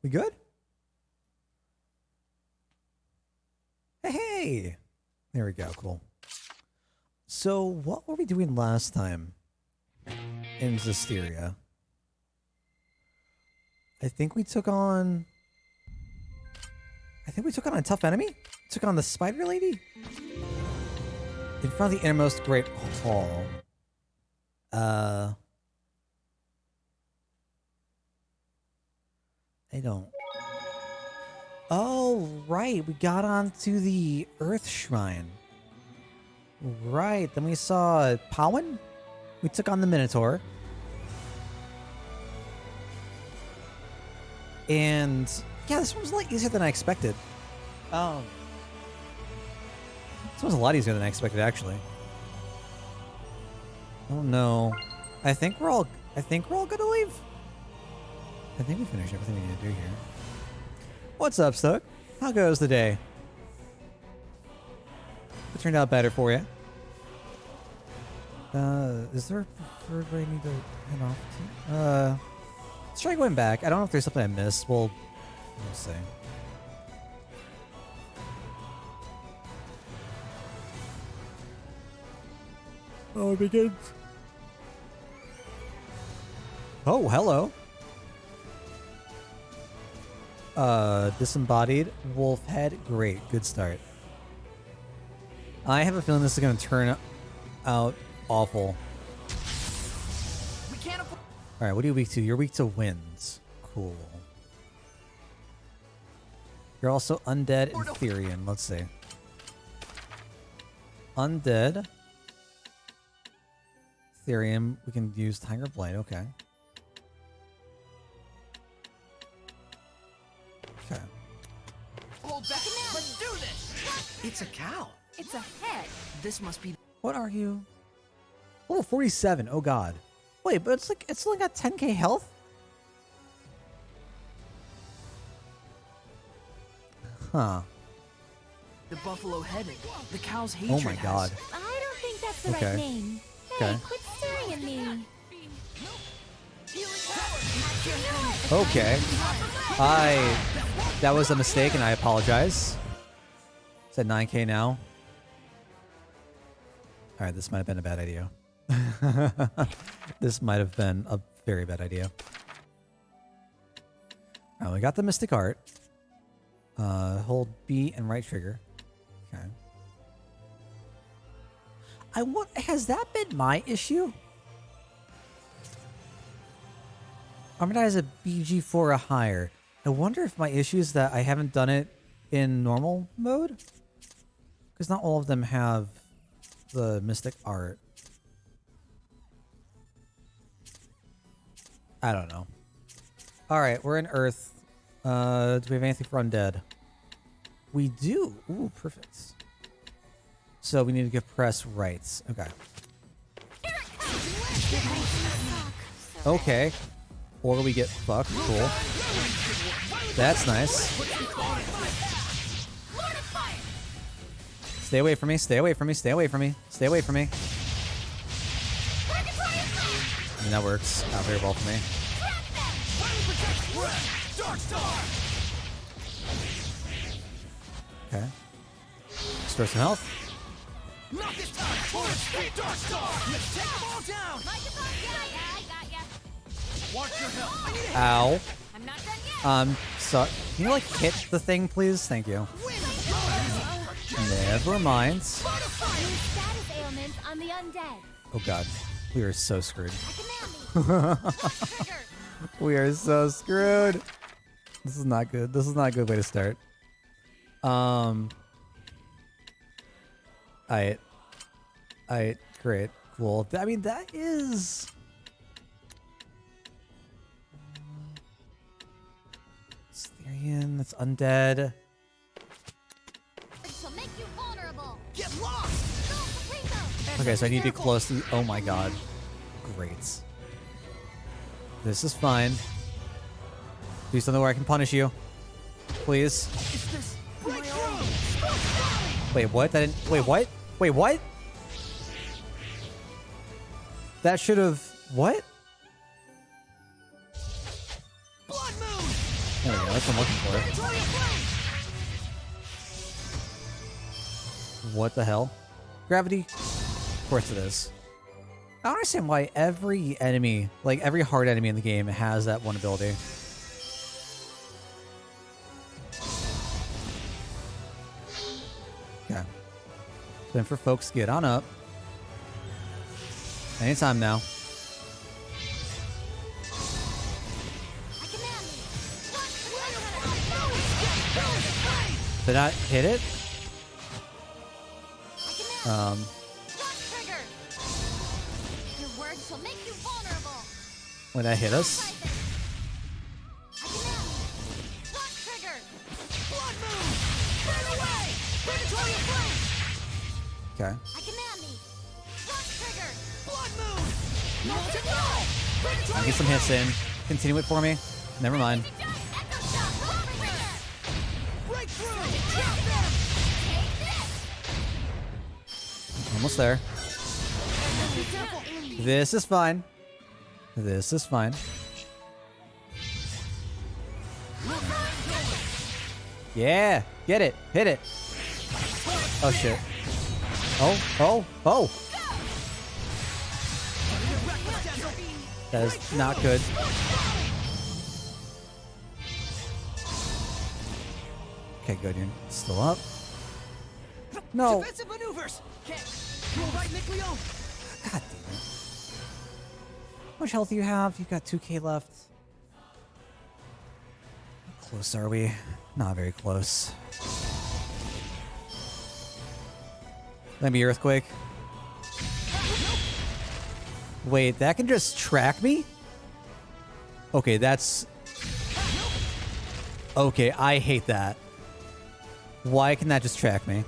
We good? Hey! There we go, cool. So, what were we doing last time in Zestiria? I think we took on a tough enemy? Took on the spider lady? In front of the innermost great hall. I don't... Oh, right. We got onto the Earth Shrine. Right. Then we saw Powin. We took on the Minotaur. And yeah, this one was a lot easier than I expected. This was a lot easier than I expected, actually. Oh no. I think we're all gonna leave. I think we finished everything we need to do here. What's up, Stuck? How goes the day? It turned out better for you. Is there a preferred way I need to head off to? Let's try going back. I don't know if there's something I missed. We'll see. Oh, it begins. Oh, hello. Disembodied wolf head. Great, good start. I have a feeling this is going to turn out awful. We can't. All right, what are you weak to? You're weak to winds. Cool. You're also undead and Therian. Let's see. Undead. Therian. We can use Tiger Blight. Okay. Okay. Let's do this. It's a cow. It's a head. This must be. What are you? Oh, 47. Oh god. Wait, but it's only got 10k health? Huh. The buffalo headed. The cow's hatred. Oh my god. I don't think that's the Okay. right name. Hey, Okay. quit staring at me. Okay. That was a mistake and I apologize. It's at 9k now. Alright, this might have been a bad idea. This might have been a very bad idea. Alright, we got the Mystic Art. Hold B and right trigger. Okay. Has that been my issue? Armadize is a BG4 or higher. I wonder if my issue is that I haven't done it in normal mode? Because not all of them have the Mystic Art. I don't know. Alright, we're in Earth. Do we have anything for undead? We do. Ooh, perfect. So we need to give press rights. Okay. Okay. Or we get fucked. Cool. That's nice. Stay away from me. Stay away from me. Stay away from me. Stay away from me. I mean, that works out very well for me. Okay. Restore some health. Not this time. Dark Star. Let's take them all down. I got ya. Watch your health. Ow. I'm not done yet. So can you like hit the thing, please? Thank you. Never mind. Use status ailments on the undead. Oh god, we are so screwed. I command me. We are so screwed. This is not good. This is not a good way to start. I great, cool. I mean, that is. Zestiria, that's undead. She'll make you vulnerable. Get lost. Okay, so I need to be close to. Oh my god, great. This is fine. Do something where I can punish you, please. It's this. Wait, what? That didn't. Wait, what? Wait, what? That should have. What? Blood moon. There we go. That's what I'm looking for. Predatory flame! What the hell? Gravity? Of course it is. I don't understand why every enemy, like every hard enemy in the game, has that one ability. Okay. Time for folks to get on up. Anytime now. I command you. Did I hit it? I command you. Rock trigger. Your words shall make you vulnerable. Would that hit us? Try this. I command you. Rock trigger. Blood moon! Burn away! Predatory flame! Okay. I command thee. Rock trigger. Blood moon! Molten roll! I'll Predatory get some hits in. Continue it for me. Never mind. Echo shot. Rock trigger. breakthrough! Drop them! Take this. Almost there. Be careful! This is fine. This is fine. Yeah. Get it. Hit it. Oh, shit. Oh, oh, oh. That is not good. Okay, good. You're still up. No. Defensive maneuvers! Can't. You alright, Nickleo? God damn it. How much health do you have? You've got 2k left. How close are we? Not very close. Let me earthquake. Wait, that can just track me? Okay, that's... Okay, I hate that. Why can that just track me? Rain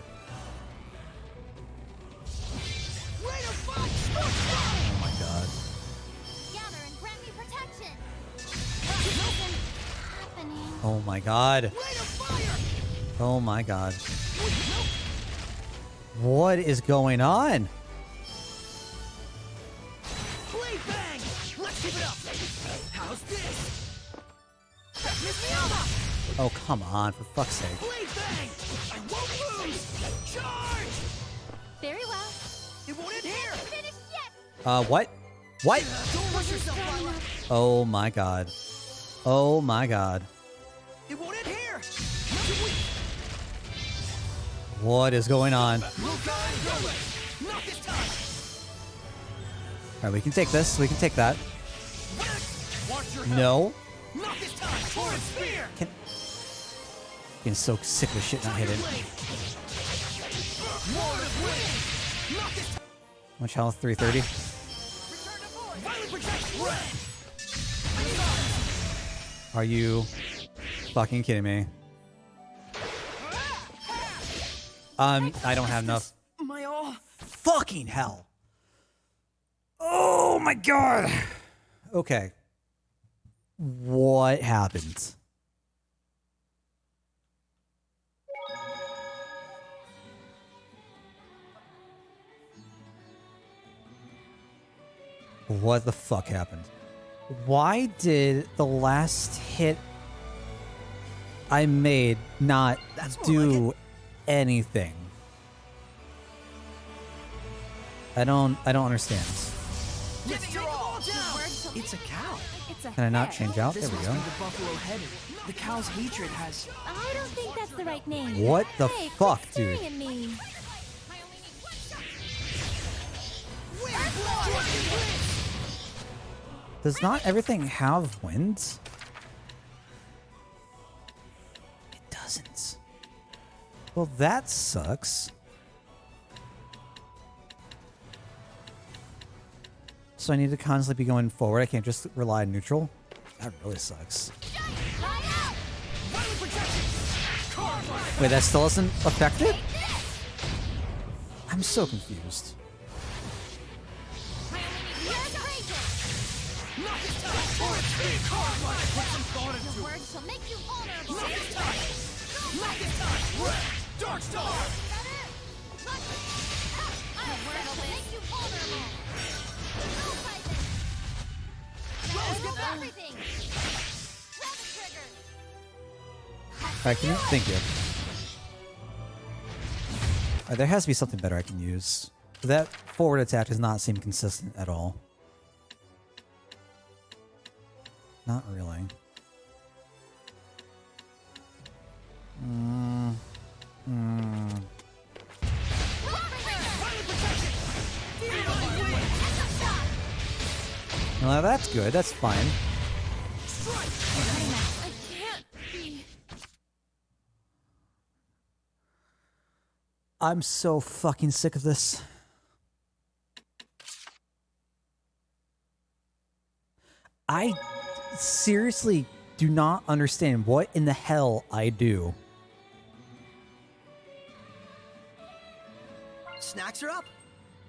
of fire! Oh my god. Gather and grant me protection. Nothing happening. Oh my god. Rain of fire! Oh my god. What is going on? Blade bang! Let's keep it up! How's this? Miss Miama! Oh, come on, for fuck's sake. Blade bang! I won't lose! Charge! Very well. It won't end here! Finish yet. What? What? Don't rush yourself, Lila! Oh my god. Oh my god. It won't end here! Too weak! What is going on? We'll go and go it! Not this time! Alright, we can take this. We can take that. Watch your health! No. Not this time! Torrent spear! Getting so sick of shit not hitting. Blade! Lord of wind! Not this time! Much health? 330. Return to void! Violent project! Red! Are you fucking kidding me? I don't have enough. My all! Fucking hell. Oh my god. Okay. What happened? What the fuck happened? Why did the last hit I made not That's more do anything? I don't understand. Let's take them all down! Words shall It's a cow. It's a Can I not hare. change out? This There we must go. be the buffalo headed. The cow's hatred has. I don't think that's the right name. What the Hey, fuck, quit dude? staring at me. Does not everything have wind? It doesn't. Well, that sucks. So I need to constantly be going forward. I can't just rely on neutral. That really sucks. Wait, that still isn't affected? I'm so confused. Your words shall make you vulnerable. Dark Star! Your words shall make you vulnerable. Everything. Grab the trigger. Alright, thank you. There has to be something better I can use. That forward attack does not seem consistent at all. Not really. Well, that's good. That's fine. I can't be. I'm so fucking sick of this. I seriously do not understand what in the hell I do. Snacks are up.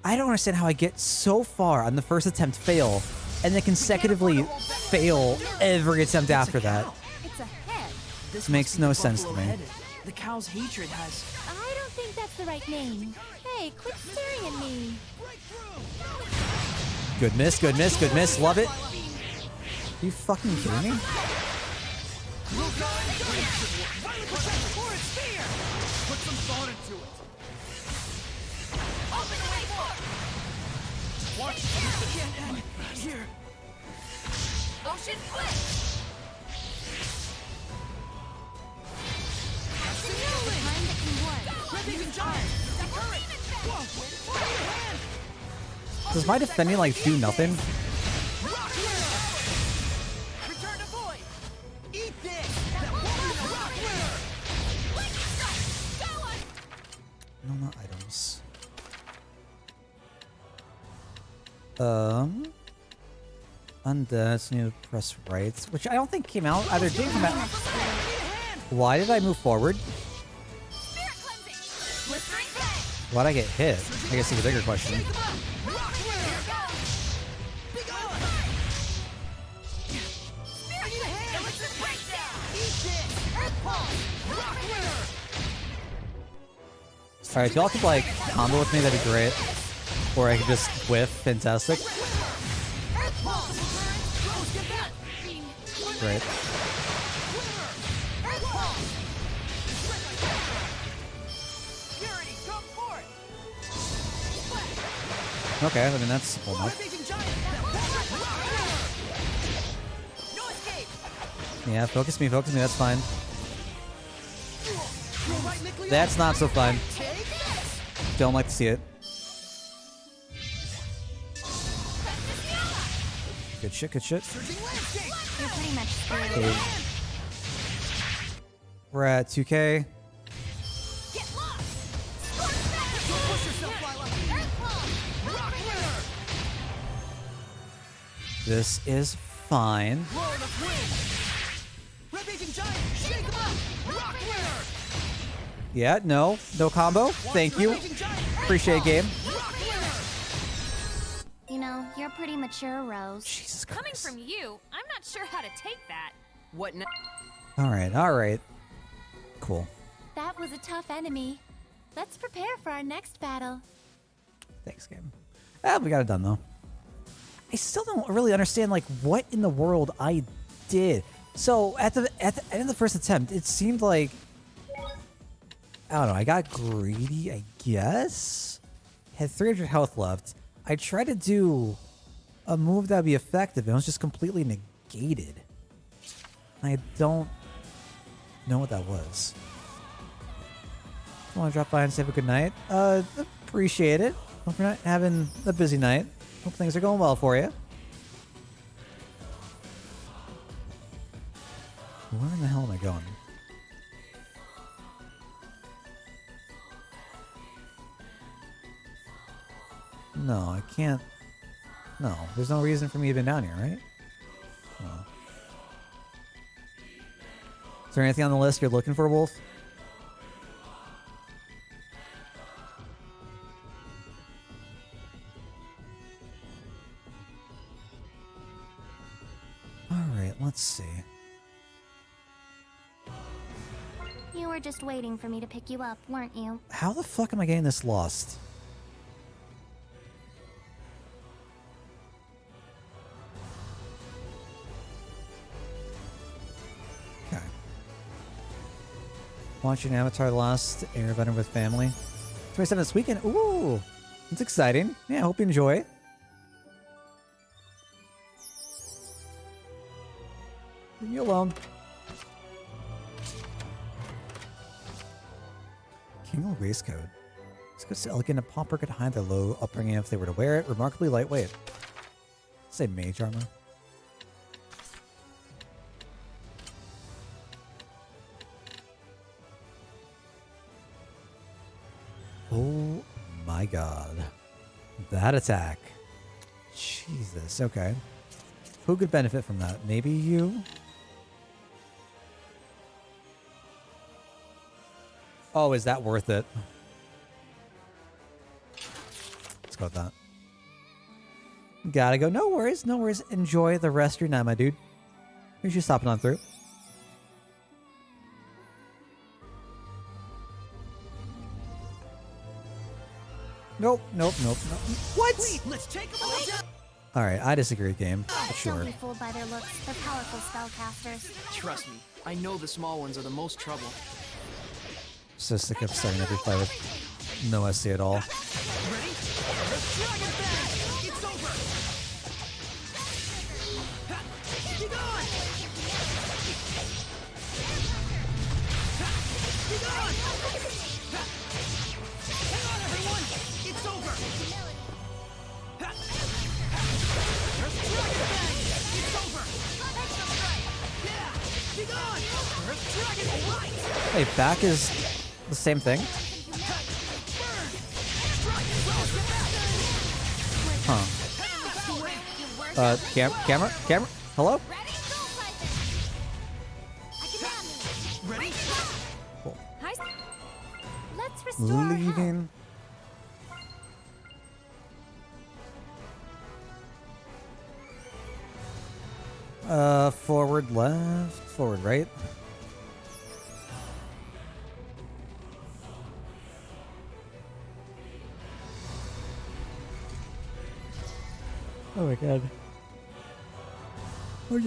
I don't understand how I get so far on the first attempt fail, and then consecutively fail every attempt after that. It's a head. This Makes must be no the sense to me. buffalo-headed. The cow's hatred has. I don't think that's the right name. Hey, quit staring at me. Good miss, good miss, good miss. Love it. Are you fucking kidding me? Put some thought into it. Open the way for. Watch. Can't end here. Ocean flip. That's the kind that can work. Ripping giant. Hurry. Whoa. Fire your hand. Does my defending like do nothing? Rock winner. Return to void. Eat this. That won't be the rock winner. Lightning strike. Go on. No, not items. Undead, need to press right, which I don't think came out. Either didn't come out. Why did I move forward? Spirit cleansing. Blistering flame. Why'd I get hit? I guess it's a bigger question. Rock winner. Be gone. I need a hand. Electric breakdown. Eat this. Earth pulse. Rock winner. Alright, if y'all could like combo with me, that'd be great. Or I could just whiff. Fantastic. Earth pulse. Rose, get that. Great. Earth pulse. Purity, come forth. Okay, I mean that's simple enough. Ripping giant. No escape. Yeah, focus me, that's fine. You're right, Nicklion. That's not so fun. Take this. Don't like to see it. Good shit, good shit. Searching landscape. You're pretty much screwed. Okay. We're at 2K. Get lost. Scorch back. Don't push yourself, Lila. Earth pulse. Rock winner. This is fine. Roar of wind. Ripping giant. Shake him up. Rock winner. Yeah, no combo. Thank you. Ripping giant. Appreciate it, game. Rock winner. You know, you're pretty mature, Rose. Jesus Coming Christ. from you, I'm not sure how to take that. What now? Alright. Cool. That was a tough enemy. Let's prepare for our next battle. Thanks, game. We got it done though. I still don't really understand like what in the world I did. So at the end of the first attempt, it seemed like I don't know, I got greedy, I guess. Had 300 health left. I tried to do a move that would be effective and it was just completely negated. I don't know what that was. Want to drop by and say have a good night? Appreciate it. Hope you're not having a busy night. Hope things are going well for you. Where in the hell am I going? No, I can't. No, there's no reason for me to be down here, right? No. Is there anything on the list you're looking for, Wolf? Alright, let's see. You were just waiting for me to pick you up, weren't you? How the fuck am I getting this lost? Okay. Watching Avatar: The Last Airbender with family. 27th this weekend. Ooh, it's exciting. Yeah, I hope you enjoy. Leave me alone. King waistcoat. This goes elegant. A pauper could hide their low upbringing if they were to wear it. Remarkably lightweight. Say mage armor. Oh my god. That attack. Jesus, okay. Who could benefit from that? Maybe you? Oh, is that worth it? Let's go with that. Gotta go. No worries, no worries. Enjoy the rest of your night, my dude. Here's you stopping on through. Nope, nope, nope, nope. What? Wait, let's take them all down. Alright, I disagree, game. But sure. Don't be fooled by their looks. They're powerful spellcasters. Trust me, I know the small ones are the most trouble. So sick of starting every fight with no SC at all. Ready? Dragon Bang! It's over! Ha! Get on! Ha! Get on! Ha! Hang on, everyone! It's over! Ha! Earth Dragon Bang! It's over! Yeah! Get on! Earth Dragon Right! Hey, back is the same thing? Huh. Camera? Hello? Ready? Soul Siphon! I can handle it. Ready? Cool. Hi. Let's restore our health. Leaving. Forward left, forward right. Oh my god. Oh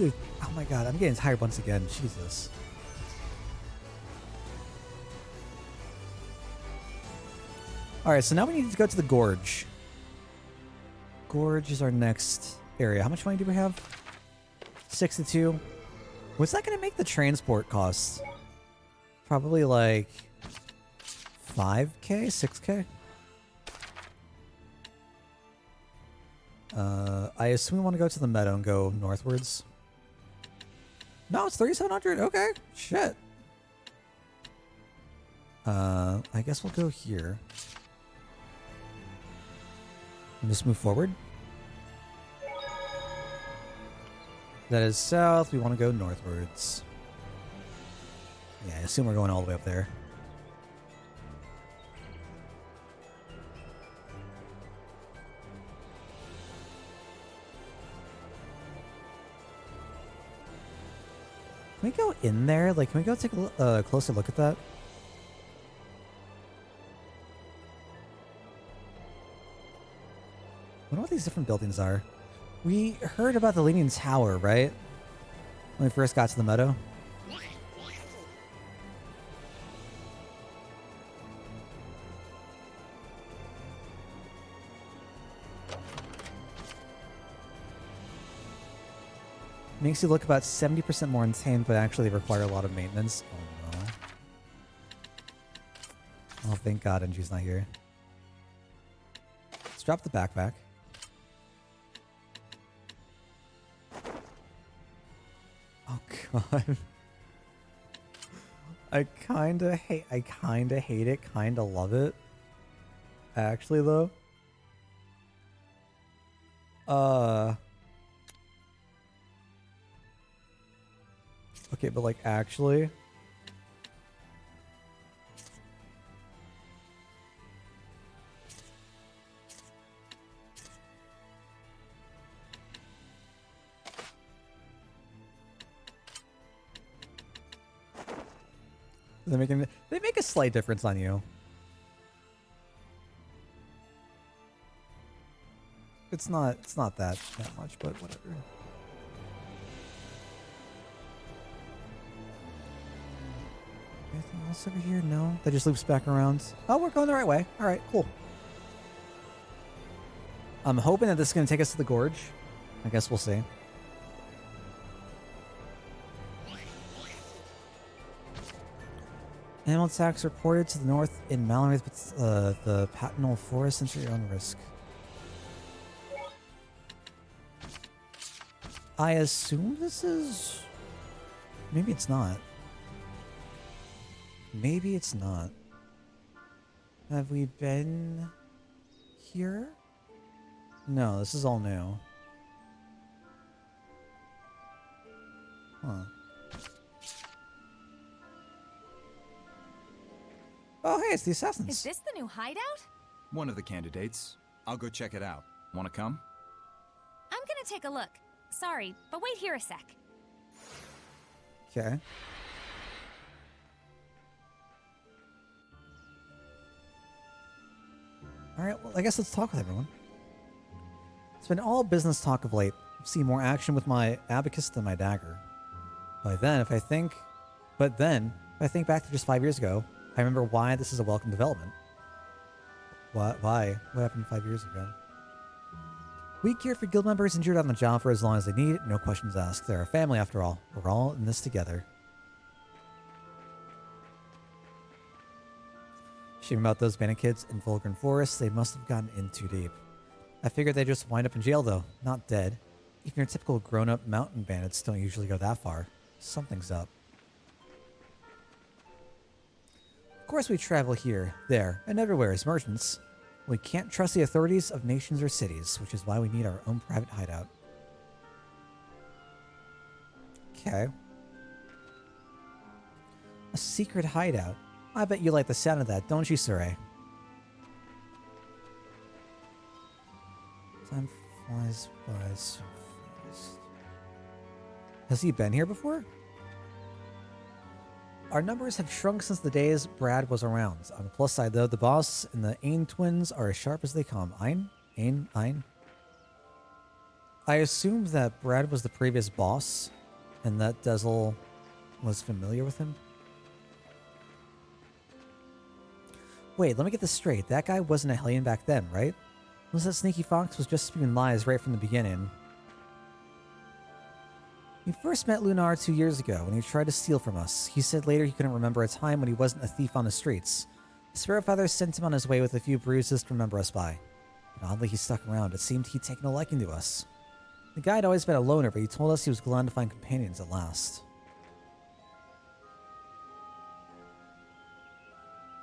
my god, I'm getting tired once again. Jesus. Alright, so now we need to go to the Gorge. Gorge is our next area. How much money do we have? 62. What's that going to make the transport costs? Probably like 5k, 6k? I assume we want to go to the meadow and go northwards. No, it's 3,700. Okay, shit. I guess we'll go here. And just move forward. That is south. We want to go northwards. Yeah, I assume we're going all the way up there. Can we go in there? Like, can we go take a closer look at that? I wonder what these different buildings are. We heard about the Leaning Tower, right? When we first got to the meadow. Makes you look about 70% more insane, but actually require a lot of maintenance. Oh no. Oh, thank God Enju's not here. Let's drop the backpack. Oh god. I kinda hate it, kinda love it. Actually though. Okay, but like actually. They make a slight difference on you. It's not that much, but whatever. Anything else over here? No? That just loops back around. Oh, we're going the right way. Alright, cool. I'm hoping that this is going to take us to the gorge. I guess we'll see. Animal attacks reported to the north in Mallory, but the Patinal Forest enter your own risk. I assume this is... Maybe it's not. Maybe it's not. Have we been here? No, this is all new. Huh. Oh, hey, it's the assassins. Is this the new hideout? One of the candidates. I'll go check it out. Wanna come? I'm gonna take a look. Sorry, but wait here a sec. Okay. Alright, well, I guess let's talk with everyone. It's been all business talk of late. I've seen more action with my abacus than my dagger. But then, if I think back to just 5 years ago, I remember why this is a welcome development. Why? What happened 5 years ago? We care for guild members injured on the job for as long as they need, no questions asked. They're a family after all. We're all in this together. Shame about those bandit kids in Vulgrim Forest. They must have gotten in too deep. I figured they'd just wind up in jail though, not dead. Even your typical grown-up mountain bandits don't usually go that far. Something's up. Of course we travel here, there, and everywhere as merchants. We can't trust the authorities of nations or cities, which is why we need our own private hideout. Okay. A secret hideout. I bet you like the sound of that, don't you, Saray? Time flies by so fast. Has he been here before? Our numbers have shrunk since the days Brad was around. On the plus side, though, the boss and the Ain twins are as sharp as they come. Ain? I assumed that Brad was the previous boss, and that Dezel was familiar with him. Wait, let me get this straight. That guy wasn't a Hellion back then, right? Was that Sneaky Fox was just spewing lies right from the beginning? We first met Lunar 2 years ago when he tried to steal from us. He said later he couldn't remember a time when he wasn't a thief on the streets. The Sparrow Feather sent him on his way with a few bruises to remember us by. But oddly, he stuck around. It seemed he'd taken a liking to us. The guy had always been a loner, but he told us he was glad to find companions at last.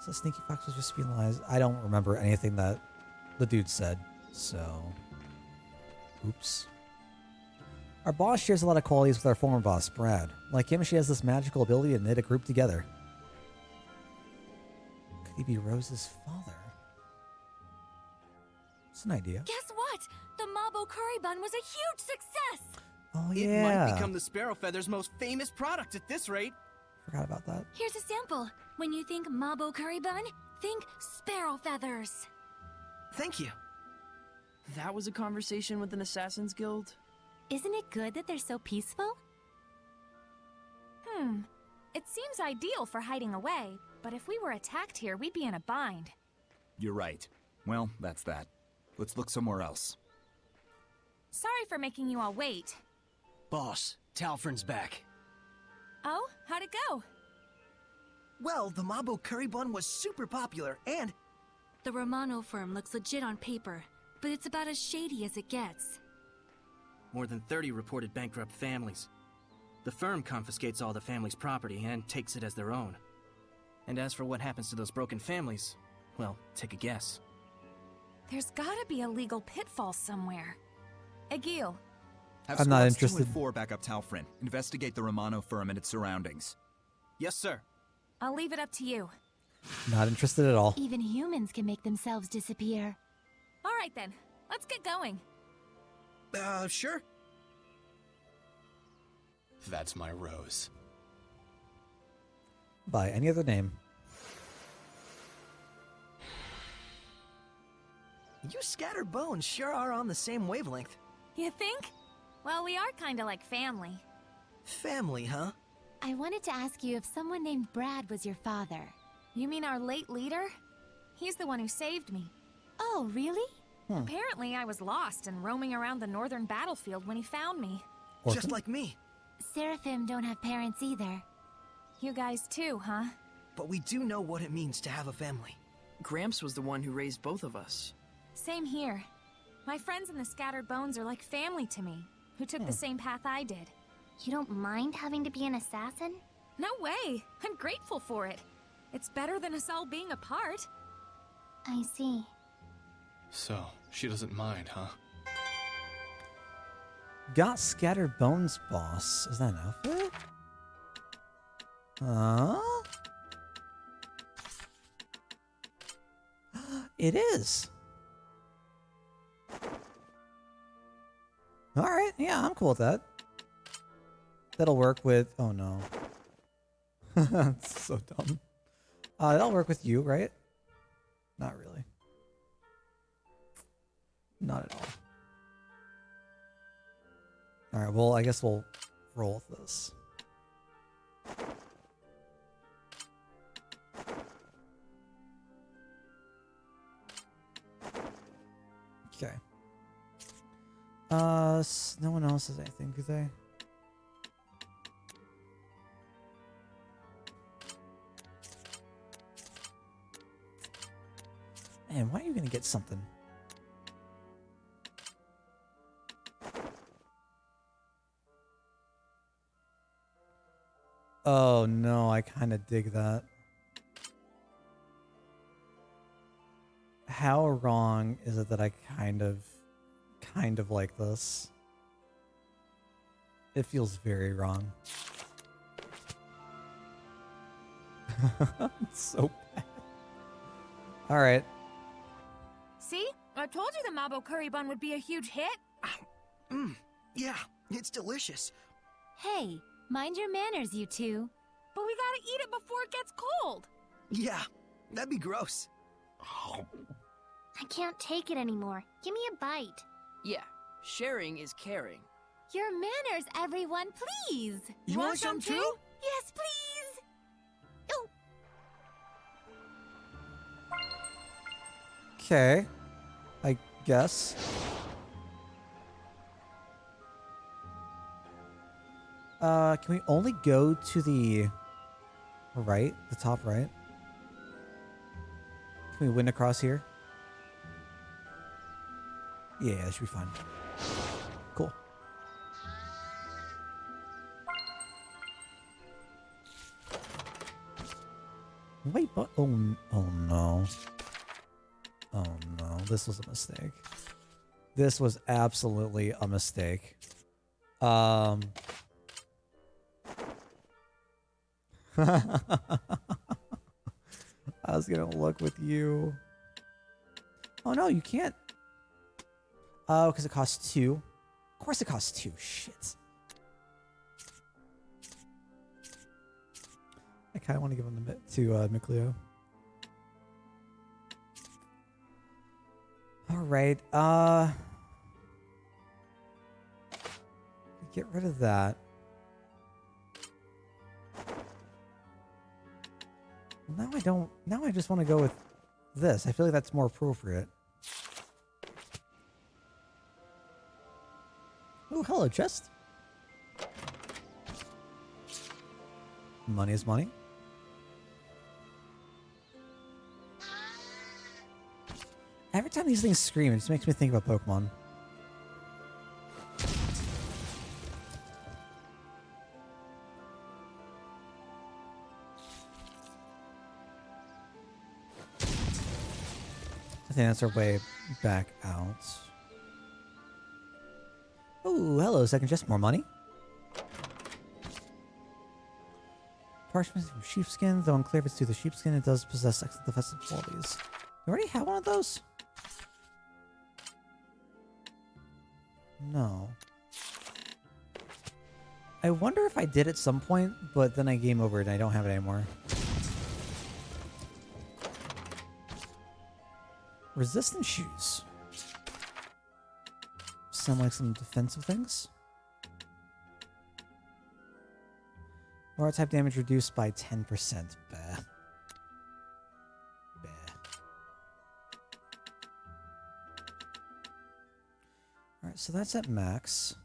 So Sneaky Fox was just spewing lies. I don't remember anything that the dude said, so... Oops. Our boss shares a lot of qualities with our former boss, Brad. Like him, she has this magical ability to knit a group together. Could he be Rose's father? It's an idea. Guess what? The Mabo curry bun was a huge success! Oh, It yeah. might become the Sparrow Feather's most famous product at this rate. Forgot about that. Here's a sample. When you think Mabo curry bun, think sparrow feathers. Thank you. That was a conversation with an Assassin's Guild? Isn't it good that they're so peaceful? It seems ideal for hiding away, but if we were attacked here, we'd be in a bind. You're right. Well, that's that. Let's look somewhere else. Sorry for making you all wait. Boss, Talfrin's back. Oh, how'd it go? Well, the Mabo curry bun was super popular, and The Romano firm looks legit on paper, but it's about as shady as it gets. More than 30 reported bankrupt families. The firm confiscates all the family's property and takes it as their own. And as for what happens to those broken families, well, take a guess. There's gotta be a legal pitfall somewhere. Egil, Have I'm not squads 2 interested. and 4 back up Talfrin. Investigate the Romano firm and its surroundings. Yes, sir. I'll leave it up to you. Not interested at all. Even humans can make themselves disappear. All right then, let's get going. sure. That's my Rose. By any other name. You scatterbones sure are on the same wavelength. You think? Well, we are kinda like family. Family, huh? I wanted to ask you if someone named Brad was your father. You mean our late leader? He's the one who saved me. Oh, really? Apparently, I was lost and roaming around the northern battlefield when he found me. Orphan? Just like me. Seraphim don't have parents either. You guys too, huh? But we do know what it means to have a family. Gramps was the one who raised both of us. Same here. My friends in the Scattered Bones are like family to me, who took the same path I did. You don't mind having to be an assassin? No way! I'm grateful for it. It's better than us all being apart. I see. So, she doesn't mind, huh? Got Scattered Bones, boss. Is that an outfit? Huh? It is. Alright, yeah, I'm cool with that. That'll work with... Oh no. That's so dumb. That'll work with you, right? Not really. Not at all. Alright, well, I guess we'll roll with this. Okay. No one else has anything, do they? Man, why are you gonna get something? Oh no, I kind of dig that. How wrong is it that I kind of like this? It feels very wrong. It's so bad. All right. See? I told you the Mabo curry bun would be a huge hit. Yeah, it's delicious. Hey, mind your manners, you two. But we gotta eat it before it gets cold. Yeah, that'd be gross. I can't take it anymore. Give me a bite. Yeah, sharing is caring. Your manners, everyone, please. You want some too? Yes, please. Oh, Okay. I guess. Can we only go to the right? The top right? Can we win across here? Yeah, that should be fine. Cool. Wait, but oh no. Oh no, this was a mistake. This was absolutely a mistake. I was gonna look with you. Oh no, you can't. Oh, because it costs 2. Of course it costs 2. Shit. I kind of want to give him to Micleo. All right. Get rid of that. Now I don't. Now I just want to go with this. I feel like that's more appropriate. Oh, hello, chest. Money is money. Every time these things scream, it just makes me think about Pokemon. I think that's our way back out. Oh, hello, second chest. More money. Parchment from sheepskin. Though unclear if it's through the sheepskin, it does possess excellent defensive qualities. You already have one of those? No. I wonder if I did at some point, but then I game over it and I don't have it anymore. Resistant shoes. Sound like some defensive things? Aura type damage reduced by 10%. Bah. Bah. Alright, so that's at max.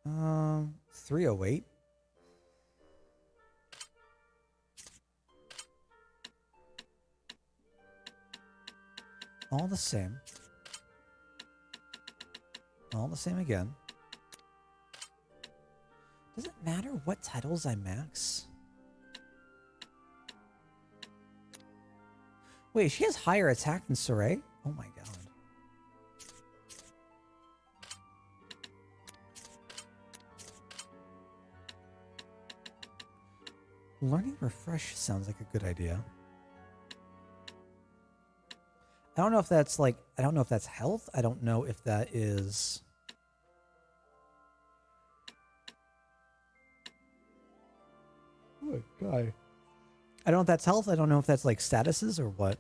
Um, 308. All the same. All the same again. Does it matter what titles I max? Wait, she has higher attack than Saray? Oh my god. Learning Refresh sounds like a good idea. I don't know if that's like, I don't know if that's health. I don't know if that is... Oh my god. I don't know if that's health. I don't know if that's like statuses or what.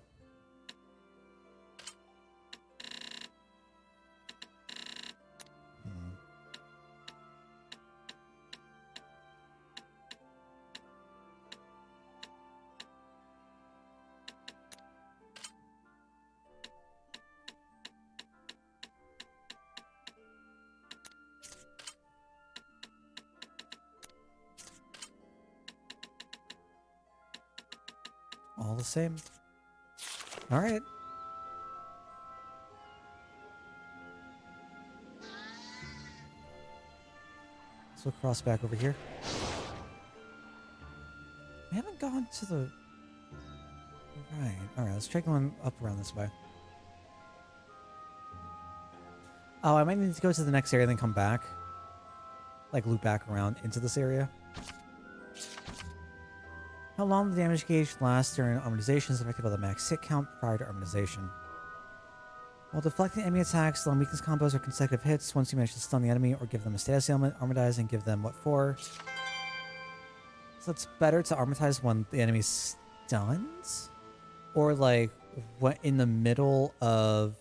All the same. All right. So cross back over here. We haven't gone to the... Right. All right, let's try going up around this way. Oh, I might need to go to the next area and then come back. Like, loop back around into this area. How long the damage gauge lasts during armorization is affected by the max hit count prior to armorization. While deflecting enemy attacks, long weakness combos or consecutive hits, once you manage to stun the enemy or give them a status ailment, armorize and give them what for. So it's better to armorize when the enemy stuns? Or like what in the middle of...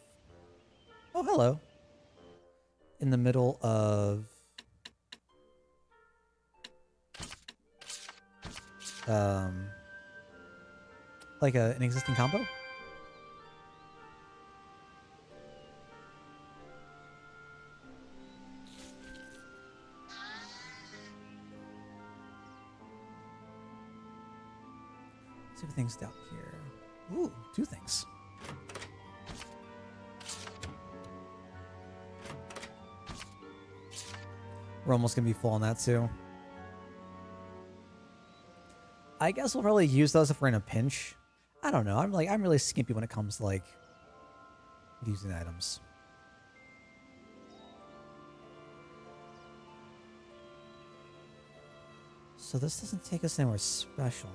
Oh, hello. In the middle of... like an existing combo? See if things down here. Ooh, 2 things. We're almost gonna be full on that too. I guess we'll probably use those if we're in a pinch. I don't know. I'm really skimpy when it comes to like using items. So this doesn't take us anywhere special.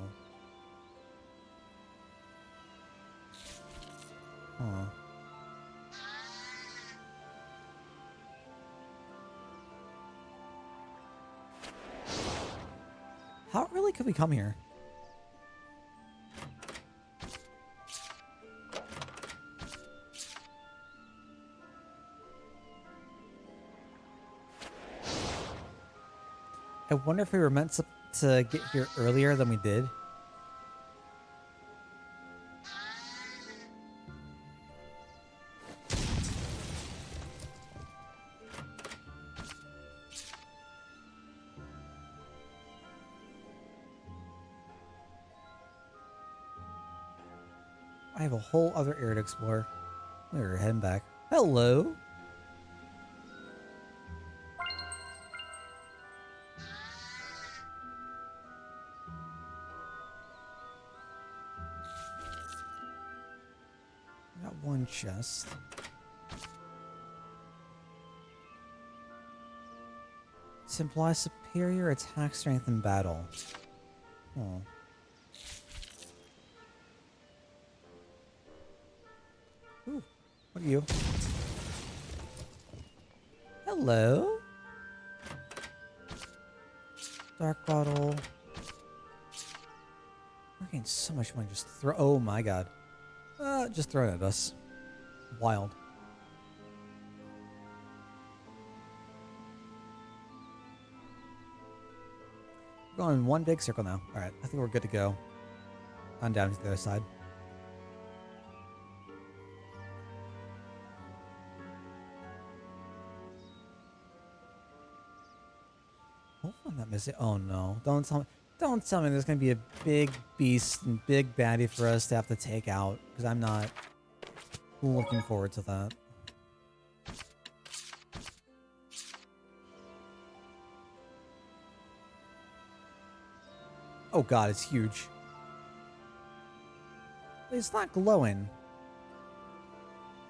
Huh. How really could we come here? I wonder if we were meant to get here earlier than we did. I have a whole other area to explore. We're heading back. Hello. Got one chest. It implies superior attack strength in battle. Oh. Ooh, what are you? Hello? Dark bottle. We're getting so much money just throw. Oh my god. Just throw it at us. Wild. We're going in one big circle now. Alright, I think we're good to go. On down to the other side. Hopefully I'm not missing. Oh no. Don't tell me there's gonna be a big beast and big baddie for us to have to take out. Because I'm not looking forward to that. Oh god, it's huge. It's not glowing.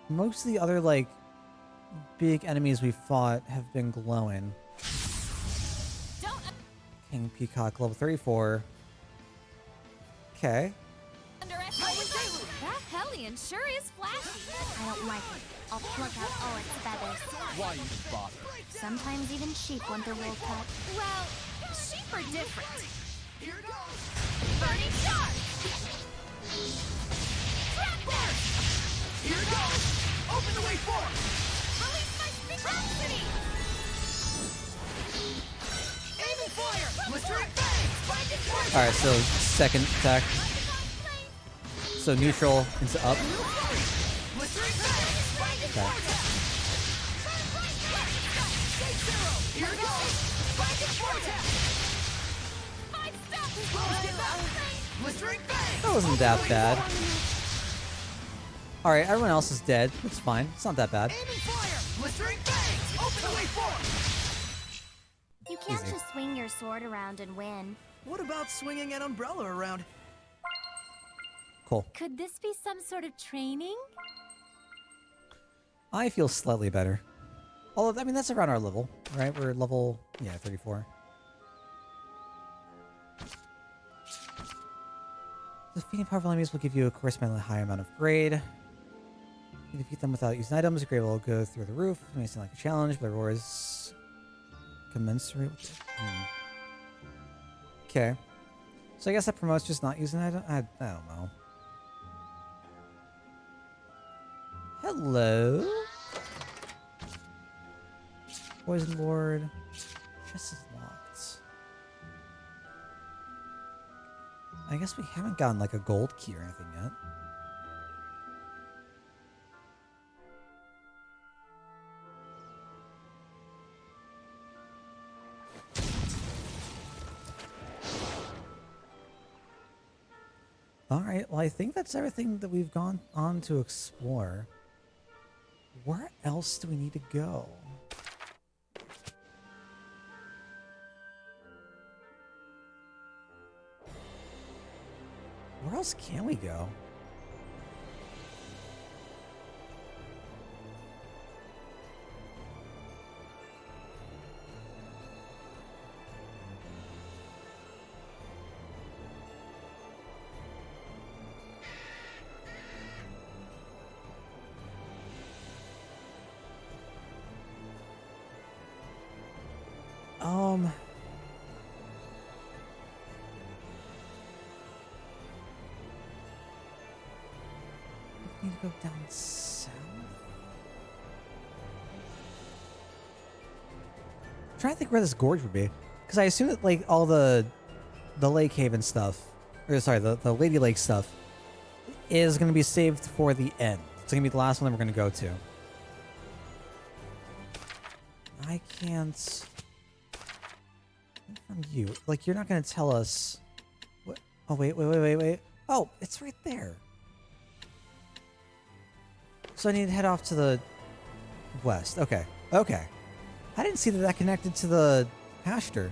Most of the other, like, big enemies we fought have been glowing. King Peacock, level 34. Okay. Underestimate that hellion sure is flashy. I don't like it. I'll pluck out all its feathers. Why even bother? Sometimes even sheep want their wool cut. Well, sheep are different. Here goes! Burning shot! Trap burst! Here goes! Open the way forward! Release my synchronicity! Aiming fire! Blistering fangs! Spiked force! Alright, so second attack. So neutral into up. Blistering fangs! Spiked Okay. Safe zero! Here goes! Spiked vortex! Blistering fangs! That wasn't that bad. Alright, everyone else is dead. It's fine. It's not that bad. Aiming fire! Blistering fangs! Open the way forward! You can't Easy. just swing your sword around and win. What about swinging an umbrella around? Cool. Could this be some sort of training? I feel slightly better. Although, I mean, that's around our level, right? We're level, yeah, 34. Defeating powerful enemies will give you a correspondingly high amount of grade. You defeat them without using items, your grade will go through the roof. It may seem like a challenge, but the reward is commensurate with it. Okay. So I guess that promotes just not using items? I don't know. Hello? Poison Lord. Chest is locked. I guess we haven't gotten like a gold key or anything yet. Alright, well I think that's everything that we've gone on to explore. Where else do we need to go? Where else can we go? We need to go down south. I'm trying to think where this gorge would be, because I assume that like all the lake haven stuff, or sorry, the Lady Lake stuff, is going to be saved for the end. It's going to be the last one that we're going to go to. I can't. From you, like you're not going to tell us. What? Oh wait. Oh, it's right there. So I need to head off to the west. Okay. I didn't see that connected to the pasture.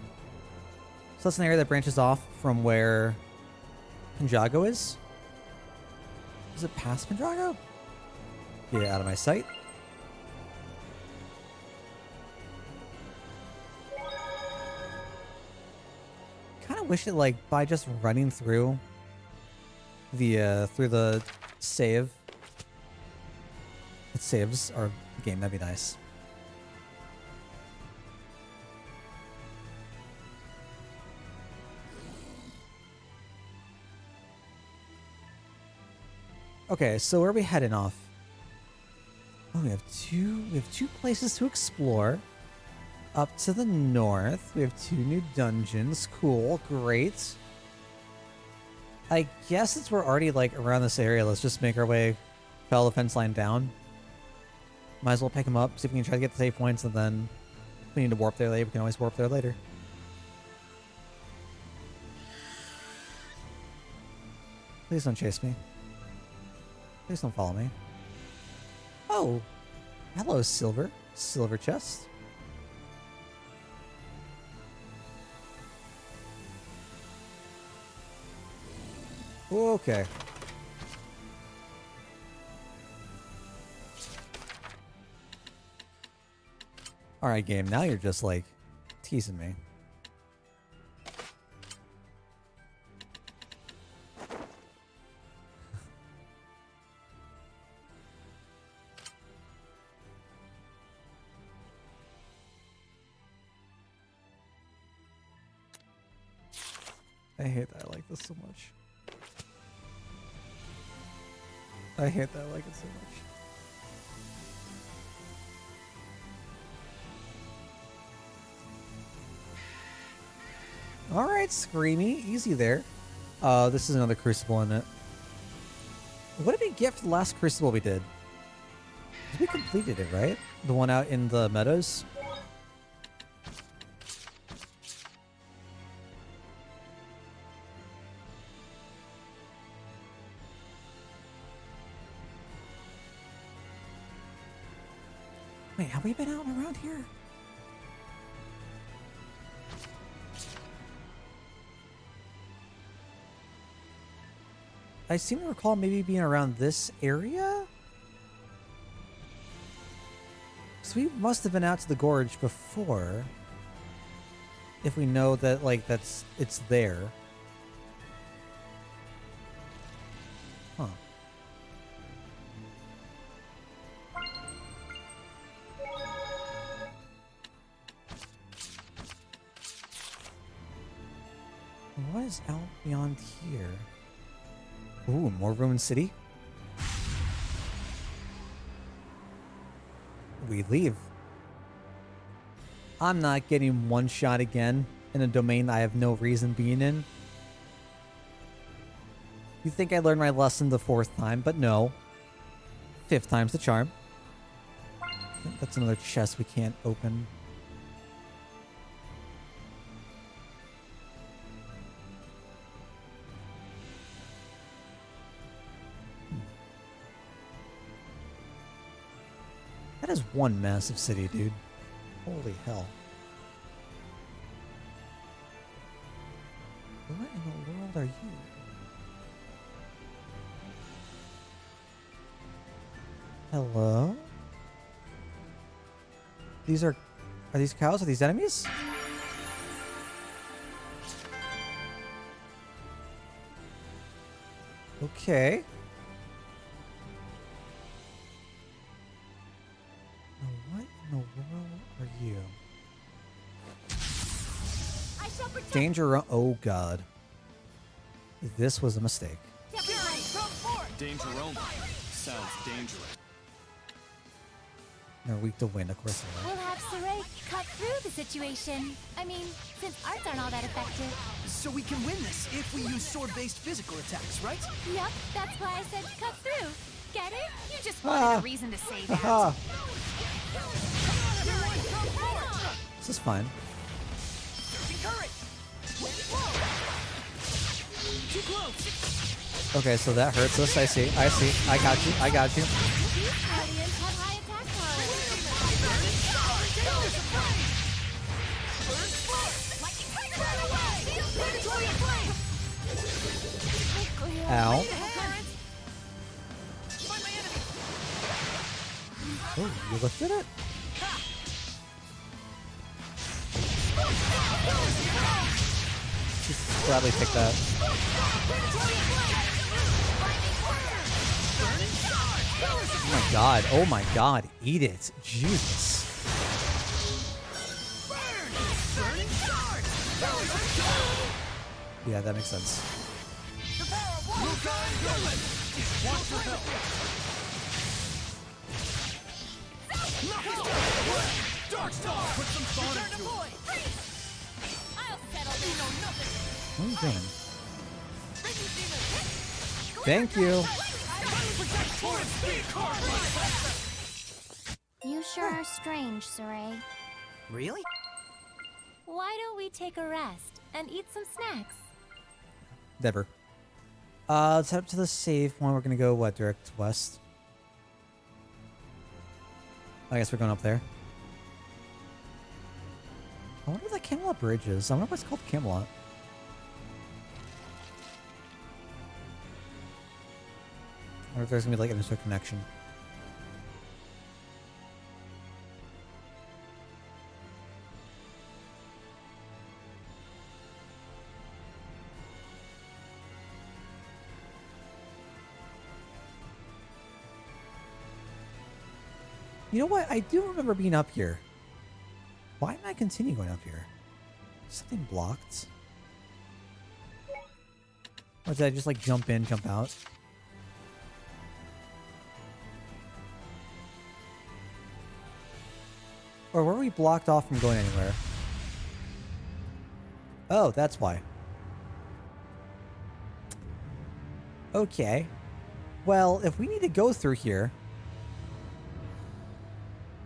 So that's an area that branches off from where Penjago is. Is it past Penjago? Get out of my sight. Kind of wish it like by just running through the save. It saves our game. That'd be nice. Okay, so where are we heading off? Oh, we have two places to explore. Up to the north, we have 2 new dungeons. Cool, great. I guess since we're already like around this area, let's just make our way, follow the fence line down. Might as well pick them up, see if we can try to get the save points, and then if we need to warp there later, we can always warp there later. Please don't chase me. Please don't follow me. Oh, hello, Silver. Silver chest. Okay. Alright, game, now you're just like teasing me. I hate that I like this so much. I hate that I like it so much. Alright, Screamy. Easy there. This is another Crucible in it. What did we get for the last Crucible we did? We completed it, right? The one out in the meadows? Wait, have we been out and around here? I seem to recall maybe being around this area? So we must have been out to the gorge before. If we know that, like, it's there. Huh. What is out beyond here? Ooh, more Ruined City? We leave. I'm not getting one shot again in a domain I have no reason being in. You think I learned my lesson the 4th time, but no. 5th time's the charm. That's another chest we can't open. That is one massive city, dude. Holy hell. What in the world are you? Hello? These are these cows? Are these enemies? Okay. Now what in the world are you? I shall protect. Danger. Oh god. This was a mistake. Danger only. Sounds dangerous. They're weak to wind, of course they are. We'll have Saray cut through the situation. I mean, since arts aren't all that effective. So we can win this if we use sword-based physical attacks, right? Yep, that's why I said cut through. Get it? You just wanted a reason to say that. Haha. This is fine. Courage! Too close! Okay, so that hurts us. I see. I got you. I got you. These guardians have high attack power. Ow. Oh, you lifted it? Just gladly take that. Oh my god. Oh my god. Eat it. Jesus. Yeah, that makes sense. The power of water! Want your help? Dark Star! Put some thought into it! I'll settle this. What are you doing? Thank you. You sure are strange, Saray. Really? Why don't we take a rest and eat some snacks? Never. Let's head up to the save point. We're gonna go what, direct west? I guess we're going up there. I wonder where the Camelot Bridge is. I wonder why it's called Camelot. I wonder if there's gonna be like an interconnection. You know what? I do remember being up here. Why didn't I continue going up here? Something blocked? Or did I just like jump in, jump out? Or were we blocked off from going anywhere? Oh, that's why. Okay. Well, if we need to go through here,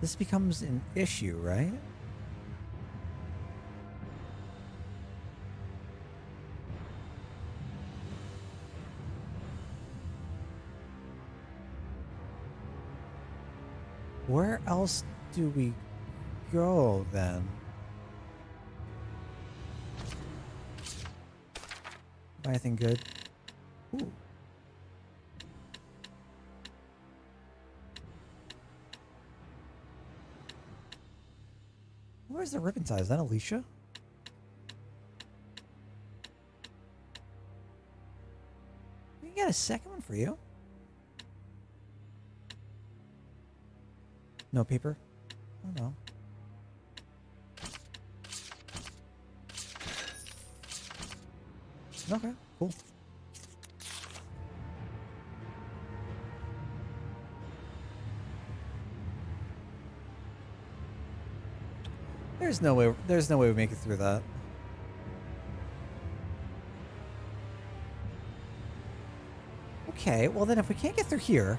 this becomes an issue, right? Where else do we go then? Anything good? Ooh. Where's the ribbon tie? Is that Alicia? We got a second one for you. No paper? Oh no. Okay, cool. There's no way we make it through that. Okay, well then if we can't get through here,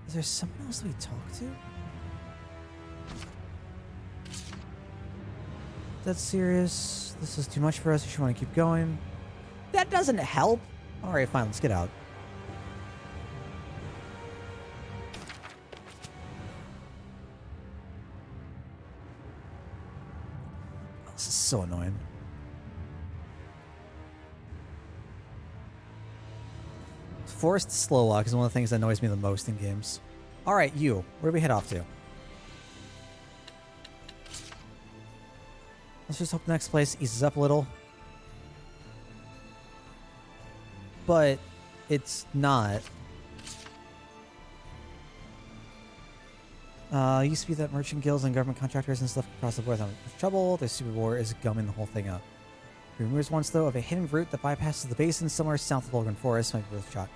is there someone else we talk to? That's serious. This is too much for us. You should want to keep going. That doesn't help. All right, fine. Let's get out. This is so annoying. Forced slow walk is one of the things that annoys me the most in games. All right, you. Where do we head off to? Let's just hope the next place eases up a little. But it's not. Used to be that merchant guilds and government contractors and stuff across the board having trouble. The super war is gumming the whole thing up. Rumors once, though, of a hidden route that bypasses the basin somewhere south of Vulcan Forest might be worth a shot.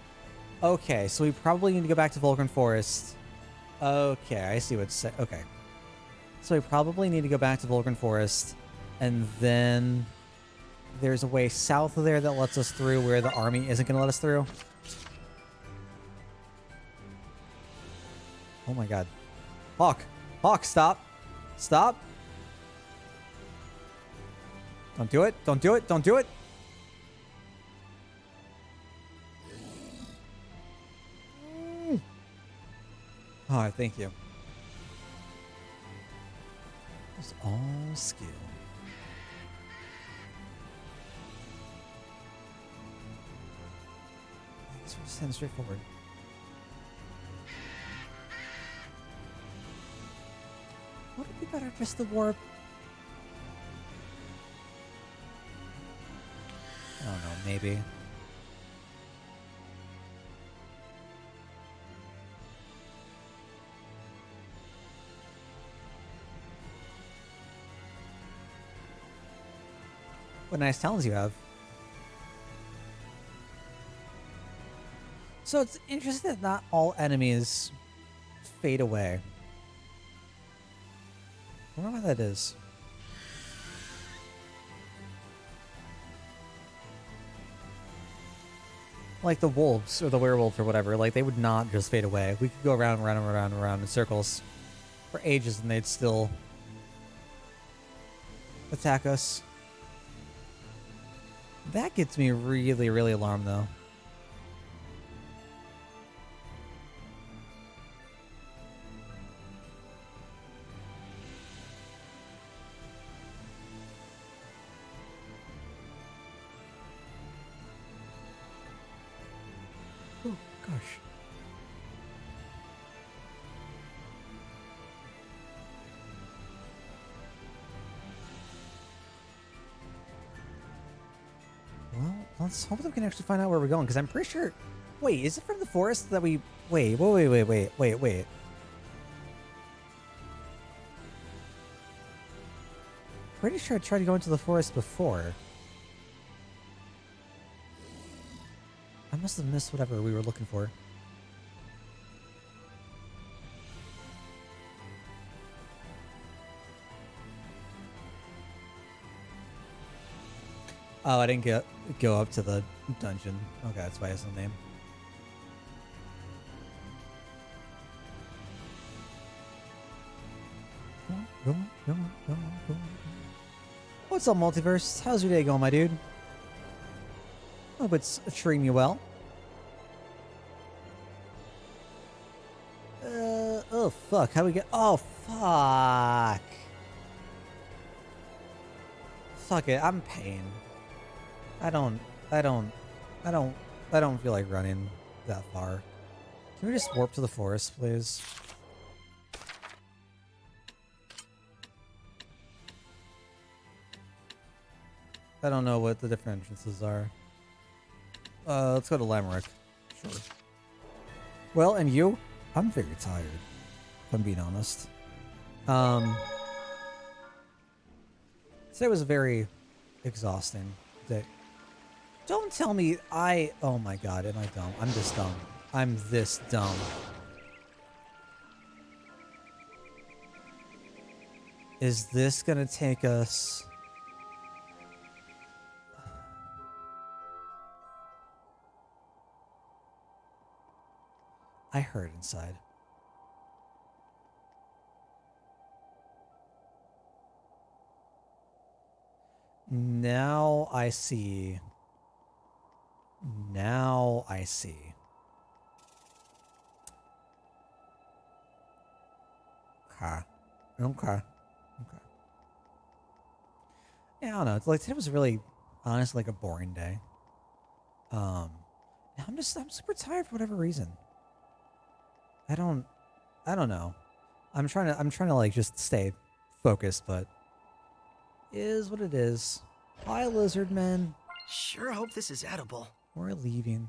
Okay, so we probably need to go back to Vulcan Forest. Okay, I see what's saying. Okay. So we probably need to go back to Vulcan Forest, and then there's a way south of there that lets us through where the army isn't going to let us through. Oh my god. Hawk! Hawk, stop! Stop! Don't do it! Don't do it! Don't do it! Alright, thank you. It's all skill. I guess we're just heading straight forward. Would it be better just to warp? I don't know, maybe. What nice talents you have. So it's interesting that not all enemies fade away. I wonder why that is. Like the wolves or the werewolf or whatever, like they would not just fade away. We could go around and around and around and around in circles for ages and they'd still attack us. That gets me really, really alarmed though. Oh, gosh. Well, let's hope that we can actually find out where we're going, because I'm pretty sure... Wait, is it from the forest that we... Wait. Pretty sure I tried to go into the forest before. I must have missed whatever we were looking for. Oh, I didn't go up to the dungeon. Okay, that's why it has no name. Go on. What's up, Multiverse? How's your day going, my dude? Hope it's treating you well. Oh fuck, how do we get... Oh, fuck. Fuck it, I'm pain. I don't feel like running that far. Can we just warp to the forest, please? I don't know what the different entrances are. Let's go to Lamerick. Sure. Well, and you? I'm very tired, if I'm being honest. Today was a very exhausting day. Don't tell me oh my god, am I dumb? I'm this dumb. I'm this dumb. Is this gonna take us... I heard inside. Now I see. Now I see. Okay. Yeah, I don't know. It's like today was really, honestly, like a boring day. I'm super tired for whatever reason. I don't know. I'm trying to like just stay focused, but is what it is. Hi, lizard men. Sure hope this is edible. We're leaving.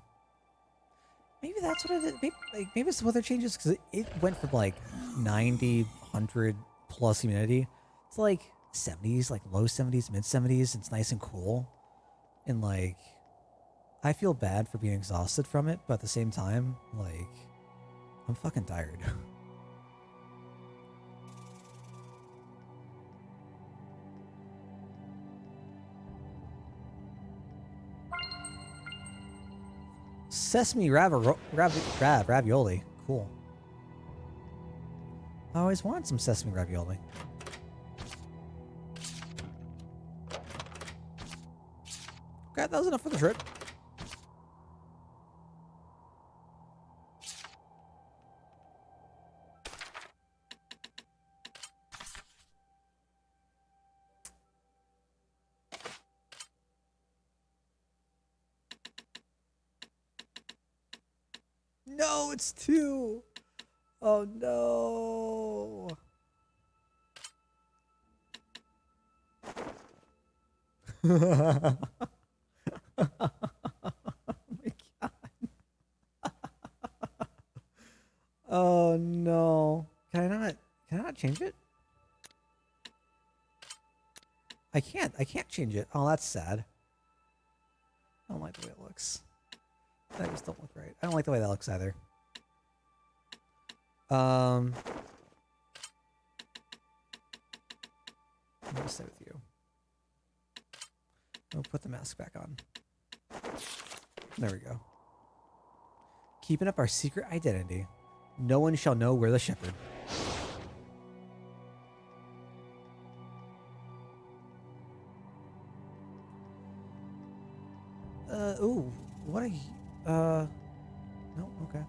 Maybe that's what it is. Maybe some other changes, because it went from like 90, 100 plus humidity to like 70s, like low 70s, mid 70s. It's nice and cool. And like, I feel bad for being exhausted from it, but at the same time, like, I'm fucking tired. Sesame ravioli. Cool. I always wanted some sesame ravioli. Okay, that was enough for the trip. No, it's 2. Oh no. Oh my god. Oh no. Can I not change it? I can't change it. Oh, that's sad. I don't like the way it looks. That just don't look right. I don't like the way that looks either. I'm gonna stay with you. I'll put the mask back on. There we go. Keeping up our secret identity. No one shall know we're the shepherd. Ooh, what a, no, okay.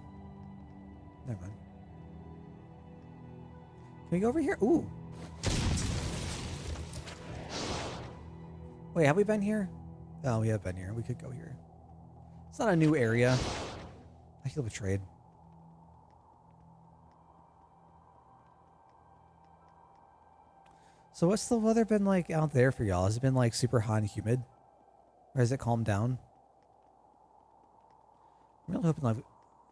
Never mind. Can we go over here? Ooh. Wait, have we been here? Oh, we have been here. We could go here. It's not a new area. I feel betrayed. So what's the weather been like out there for y'all? Has it been like super hot and humid? Or has it calmed down?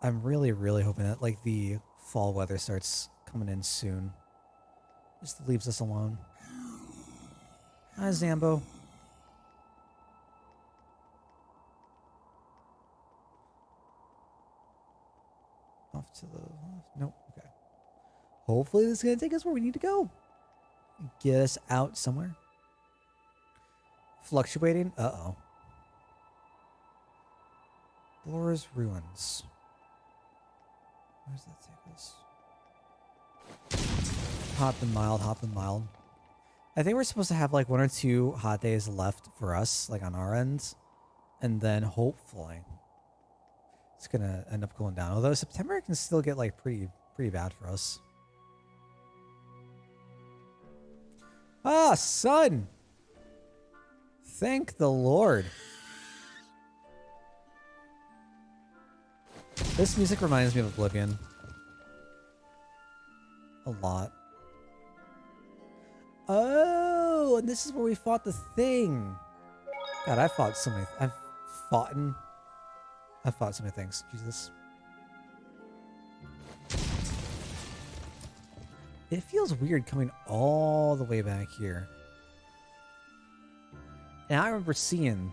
I'm really hoping that like the fall weather starts coming in soon. Just leaves us alone. Hi, Zambo. Off to the left. Nope. Okay. Hopefully this is going to take us where we need to go. Get us out somewhere. Fluctuating. Uh-oh. Blor's Ruins. Where does that take us? Hot and mild, hot and mild. I think we're supposed to have like 1 or 2 hot days left for us, like on our end. And then hopefully it's gonna end up cooling down. Although September can still get like pretty bad for us. Ah, sun! Thank the Lord. This music reminds me of Oblivion. A lot. Oh, and this is where we fought the thing. God, I've fought so many things. Jesus. It feels weird coming all the way back here. And I remember seeing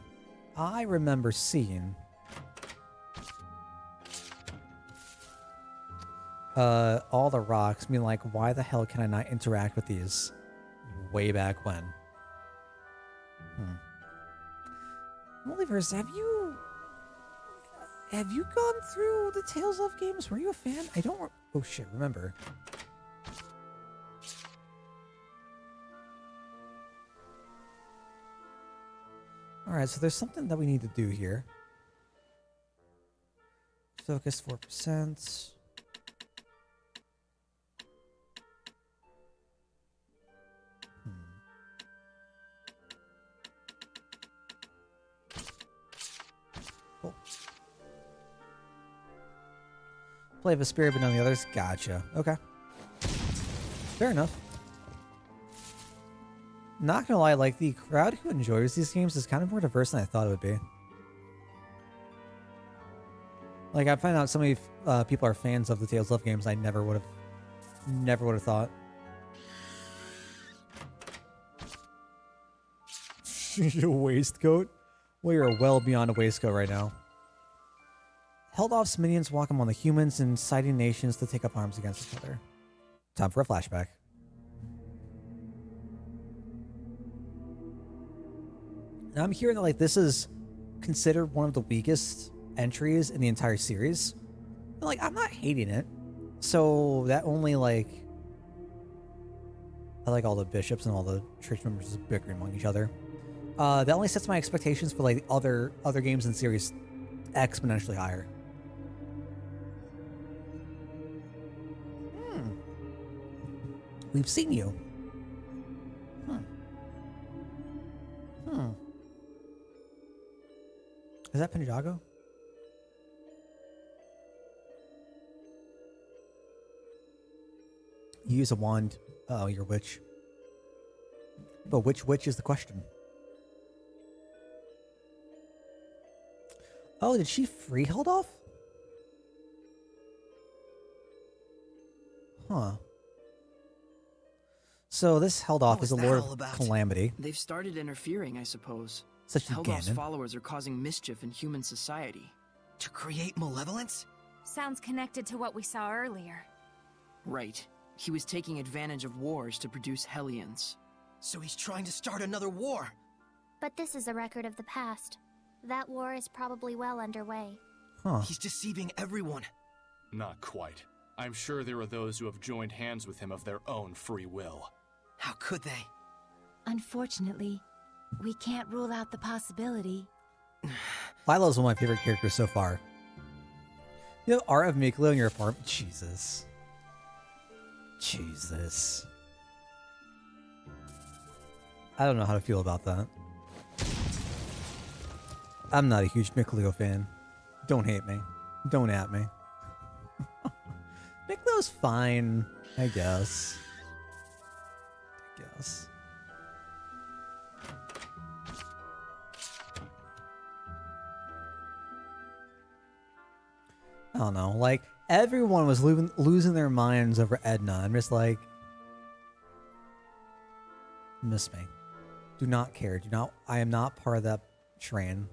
all the rocks, being like, why the hell can I not interact with these way back when? Multiverse, have you gone through the Tales of games? Were you a fan? I don't oh shit, remember. Alright, so there's something that we need to do here. Focus 4%. Cool. Play of a spirit, but none of the others. Gotcha. Okay. Fair enough. Not gonna lie, like, the crowd who enjoys these games is kind of more diverse than I thought it would be. Like, I find out so many people are fans of the Tales of games I never would have thought. A waistcoat? We are well beyond a waistcoat right now. Held off's minions walk among the humans, inciting nations to take up arms against each other. Time for a flashback. And I'm hearing that like this is considered one of the weakest entries in the entire series. But, like, I'm not hating it. So that only like I like all the bishops and all the church members just bickering among each other. That only sets my expectations for like other games in the series exponentially higher. We've seen you. Is that Penjago? You use a wand. Oh, you're a witch. But which witch is the question? Oh, did she free held off? Huh. So this held off What as a was that Lord all of about? Calamity. They've started interfering, I suppose. Such a Helgoff's Ganon. followers are causing mischief in human society. To create malevolence? Sounds connected to what we saw earlier. Right. He was taking advantage of wars to produce Hellions. So he's trying to start another war. But this is a record of the past. That war is probably well underway. Huh. He's deceiving everyone. Not quite. I'm sure there are those who have joined hands with him of their own free will. How could they? Unfortunately, we can't rule out the possibility. Lilo's one of my favorite characters so far. You have art of Miklo in your apartment? Jesus. Jesus. I don't know how to feel about that. I'm not a huge Miklo fan. Don't hate me. Don't at me. Miklo's fine, I guess. I don't know. Like, everyone was losing their minds over Edna. I'm just like, miss me. Do not care. Do not. I am not part of that train.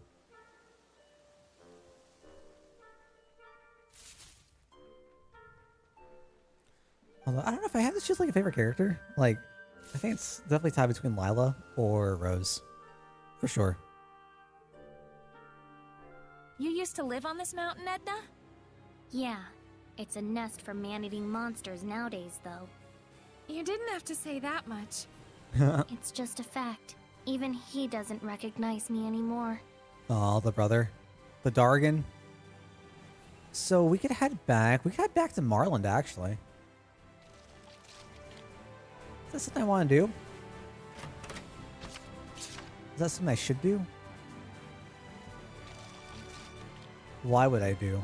Although, I don't know if I have this just like a favorite character. Like, I think it's definitely tied between Lila or Rose. For sure. You used to live on this mountain, Edna? Yeah, it's a nest for man-eating monsters nowadays, though. You didn't have to say that much. It's just a fact. Even he doesn't recognize me anymore. Oh, the brother. The Dargan. So we could head back. We could head back to Marland, actually. Is that something I want to do? Is that something I should do? Why would I do?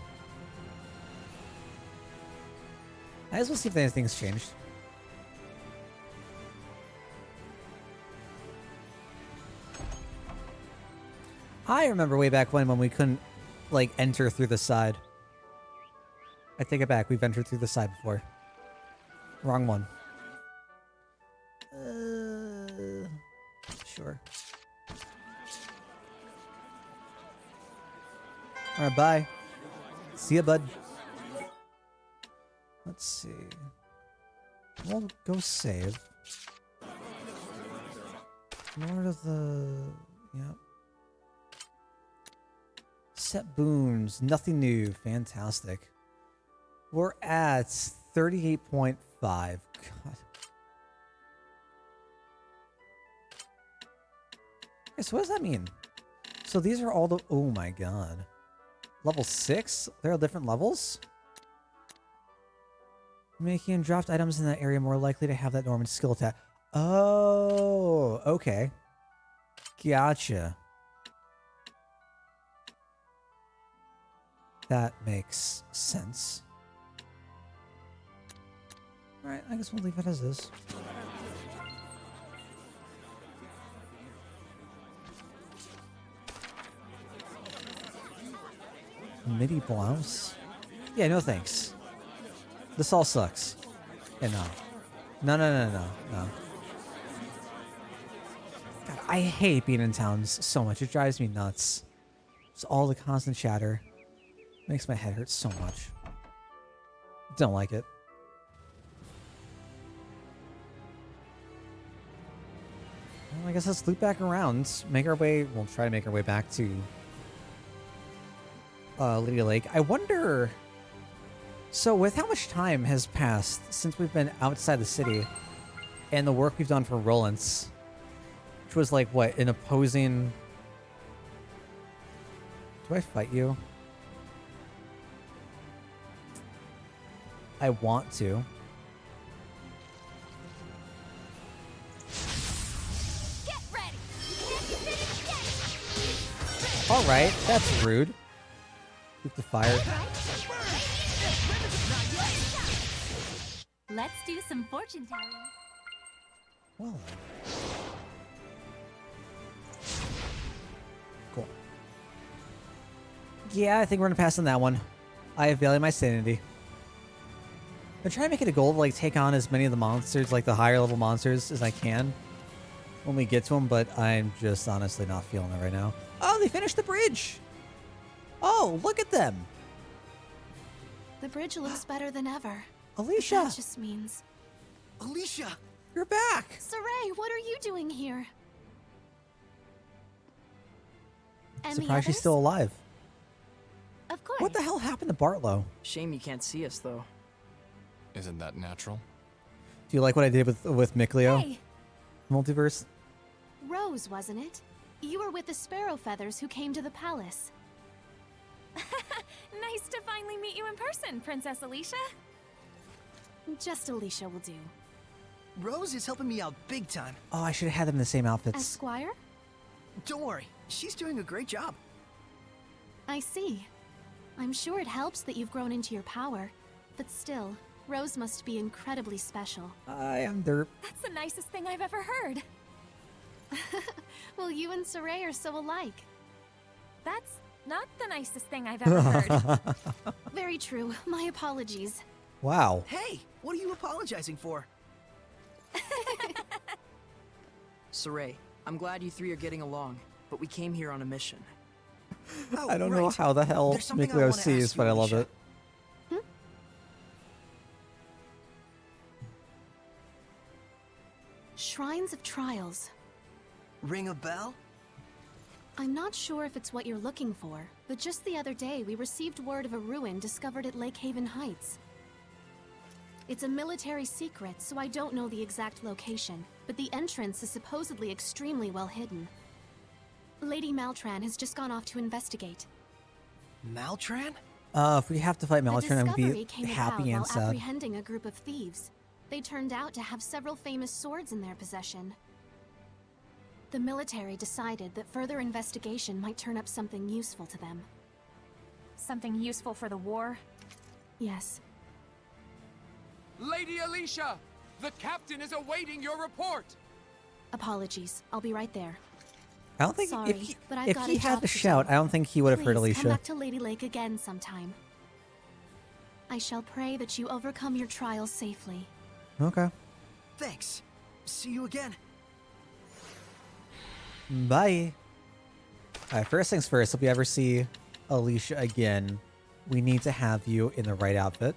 I just want to see if anything's changed. I remember way back when we couldn't, like, enter through the side. I take it back. We've entered through the side before. Wrong one. Sure. Alright, bye. See ya, bud. Let's see. We'll go save. Lord of the... Yep. Set booms. Nothing new. Fantastic. We're at 38.5. God. Okay, so what does that mean? So these are all the... Oh my god. Level 6? There are different levels? Making dropped items in that area more likely to have that Norman skill attack. Oh, okay. Gotcha. That makes sense. Alright, I guess we'll leave it as is. MIDI blouse? Yeah, no thanks. This all sucks. Yeah, no. No. God, I hate being in towns so much. It drives me nuts. It's all the constant chatter. Makes my head hurt so much. Don't like it. Well, I guess let's loop back around. Make our way... We'll try to make our way back to... Lydia Lake. I wonder... So, with how much time has passed since we've been outside the city and the work we've done for Rollins, which was like, what, an opposing... Do I fight you? I want to. Get ready! Get Alright, that's rude. Loop the fire. Let's do some fortune telling. Well then. Cool. Yeah, I think we're gonna pass on that one. I value my sanity. I'm trying to make it a goal to like take on as many of the monsters, like the higher level monsters, as I can when we get to them, but I'm just honestly not feeling it right now. Oh, they finished the bridge! Oh, look at them! The bridge looks better than ever. Alicia, That just means... Alicia! you're back! Saray, what are you doing here? And the Surprised she's others? still alive. Of course. What the hell happened to Bartlow? Shame you can't see us, though. Isn't that natural? Do you like what I did with Micleo? Hey, Multiverse? Rose, wasn't it? You were with the Sparrow Feathers who came to the palace. Nice to finally meet you in person, Princess Alicia. Just Alicia will do. Rose is helping me out big time. Oh, I should have had them in the same outfits. Esquire? Don't worry, she's doing a great job. I see. I'm sure it helps that you've grown into your power, but still, Rose must be incredibly special. I am derp. That's the nicest thing I've ever heard. Well, you and Saray are so alike. That's not the nicest thing I've ever heard. Very true. My apologies. Wow. Hey, what are you apologizing for? Saray, I'm glad you three are getting along, but we came here on a mission. Oh, I don't know right. how the hell There's something I Micleo wanna sees, ask you, but I love Alicia. it. Shrines of Trials. Ring a bell? I'm not sure if it's what you're looking for, but just the other day we received word of a ruin discovered at Lake Haven Heights. It's a military secret, so I don't know the exact location, but the entrance is supposedly extremely well hidden. Lady Maltran has just gone off to investigate. Maltran? If we have to fight The Maltran, I'm discovery gonna be came happy about and while sad. apprehending a group of thieves. They turned out to have several famous swords in their possession. The military decided that further investigation might turn up something useful to them. Something useful for the war? Yes. Lady Alicia! The captain is awaiting your report! Apologies. I'll be right there. I don't think Sorry, if he, but I've if got he a had job to to shout, do. I don't think he would have heard Please come Alicia. back to Lady Lake again sometime. I shall pray that you overcome your trials safely. Okay. Thanks. See you again. Bye. Alright, first things first, if we ever see Alicia again, we need to have you in the right outfit.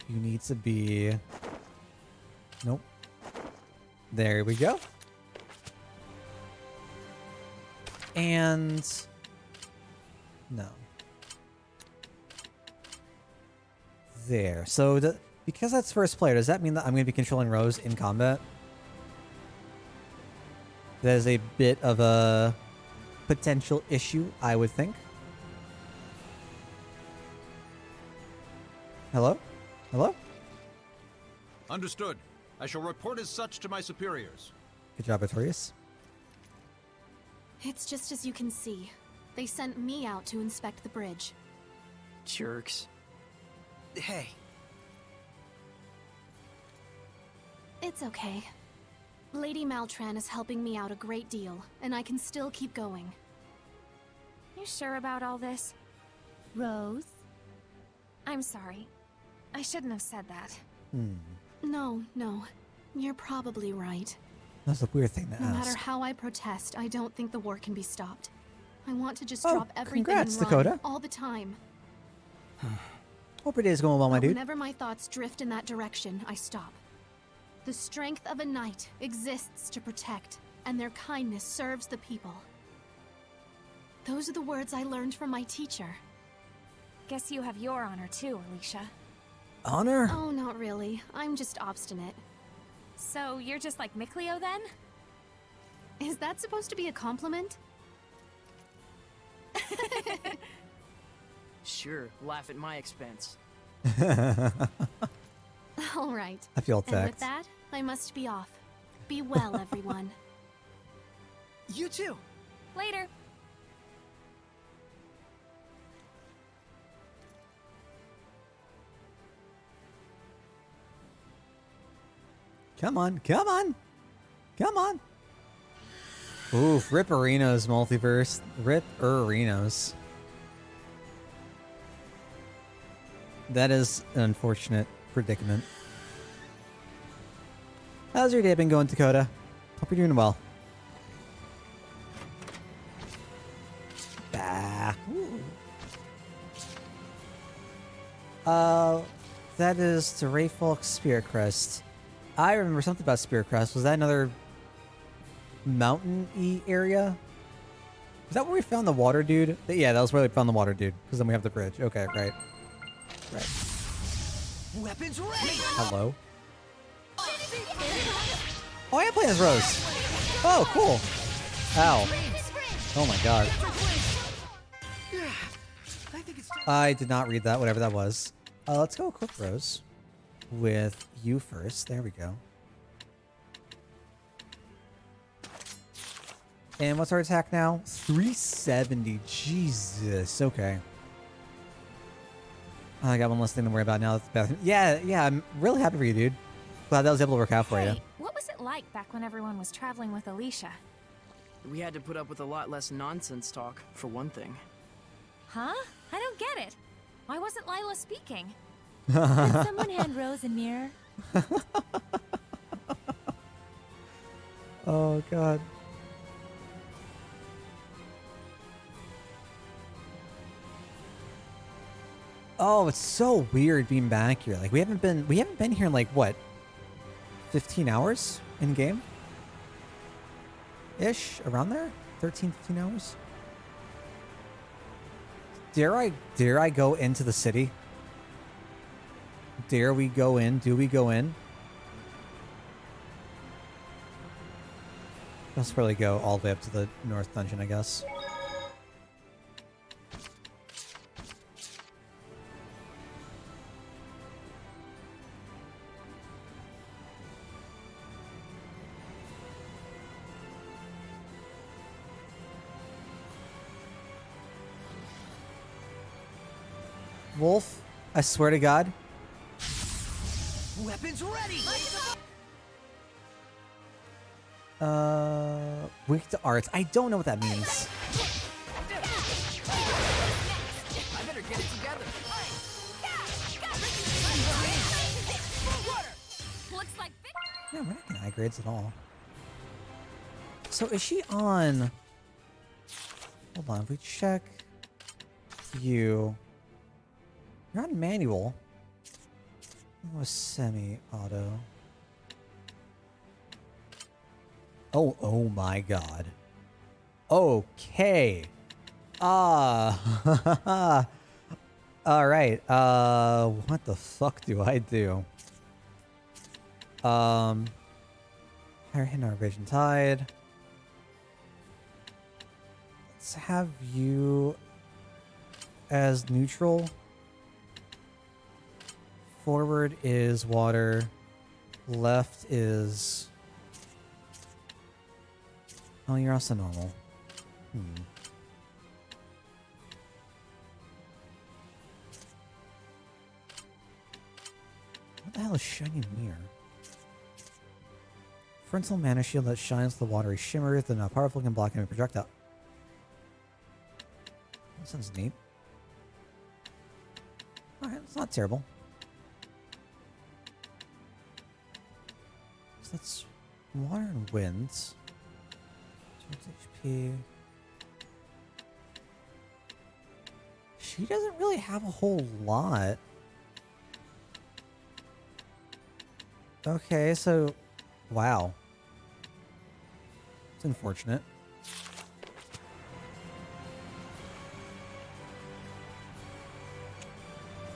You need to be... Nope. There we go. And... No. There. So, because that's first player, does that mean that I'm going to be controlling Rose in combat? That is a bit of a potential issue, I would think. Hello? Hello? Understood. I shall report as such to my superiors. Good job, Artorias. It's just as you can see. They sent me out to inspect the bridge. Jerks. Hey, It's okay. Lady Maltran is helping me out a great deal, and I can still keep going. You sure about all this? Rose? I'm sorry. I shouldn't have said that. No. You're probably right. That's a weird thing to No ask. matter how I protest, I don't think the war can be stopped. I want to just Oh, drop everything congrats, and run Dakota. all the time. Hope your day's going well, my But dude. whenever my thoughts drift in that direction, I stop. The strength of a knight exists to protect, and their kindness serves the people. Those are the words I learned from my teacher. Guess you have your honor too, Alicia. Honor? Oh, not really. I'm just obstinate. So you're just like Micleo then? Is that supposed to be a compliment? Sure, laugh at my expense. All right. I feel And with attacked. that, I must be off. Be well, everyone. you too. Later. Come on, come on, come on. Oof, Rip Arenas multiverse. Rip Arenas. That is an unfortunate predicament. How's your day been going, Dakota? Hope you're doing well. Bah. That is the Ray Falk Spirit Crest. I remember something about Spirit Crest. Was that another mountain-y area? Is that where we found the water dude? Yeah, that was where we found the water dude. Because then we have the bridge. Okay, right. Right. Weapons ready. Hello? Oh, I am playing as Rose. Oh, cool. Ow. Oh my god. I did not read that, whatever that was. Let's go equip Rose with you first. There we go. And what's our attack now? 370. Jesus. Okay. I got one less thing to worry about now. Yeah, I'm really happy for you, dude. Glad that was able to work out for you. What was it like back when everyone was traveling with Alicia? We had to put up with a lot less nonsense talk, for one thing. Huh? I don't get it. Why wasn't Lila speaking? Did someone hand Rose a mirror? Oh, God. Oh, it's so weird being back here. Like we haven't been here in like what? 15 hours in game? Ish, around there? 13, 15 hours? Dare I go into the city? Dare we go in? Do we go in? Let's probably go all the way up to the north dungeon, I guess. Wolf, I swear to God. Weapons ready. Weak to arts. I don't know what that means. I better get it together. Looks like Yeah, we're not getting high grades at all. So is she on? Hold on, if we check you. You're on manual. Oh, semi-auto. Oh my god. Okay. Ah. Alright. What the fuck do I do? Higher hit our Raging Tide. Let's have you as neutral. Forward is water. Left is... Oh, you're also normal. What the hell is Shining Mirror? Frontal mana shield that shines the watery shimmer, then a powerful can block enemy projectile. That sounds neat. Alright, it's not terrible. So that's water and winds. 2 HP. She doesn't really have a whole lot. Okay, so... Wow. It's unfortunate.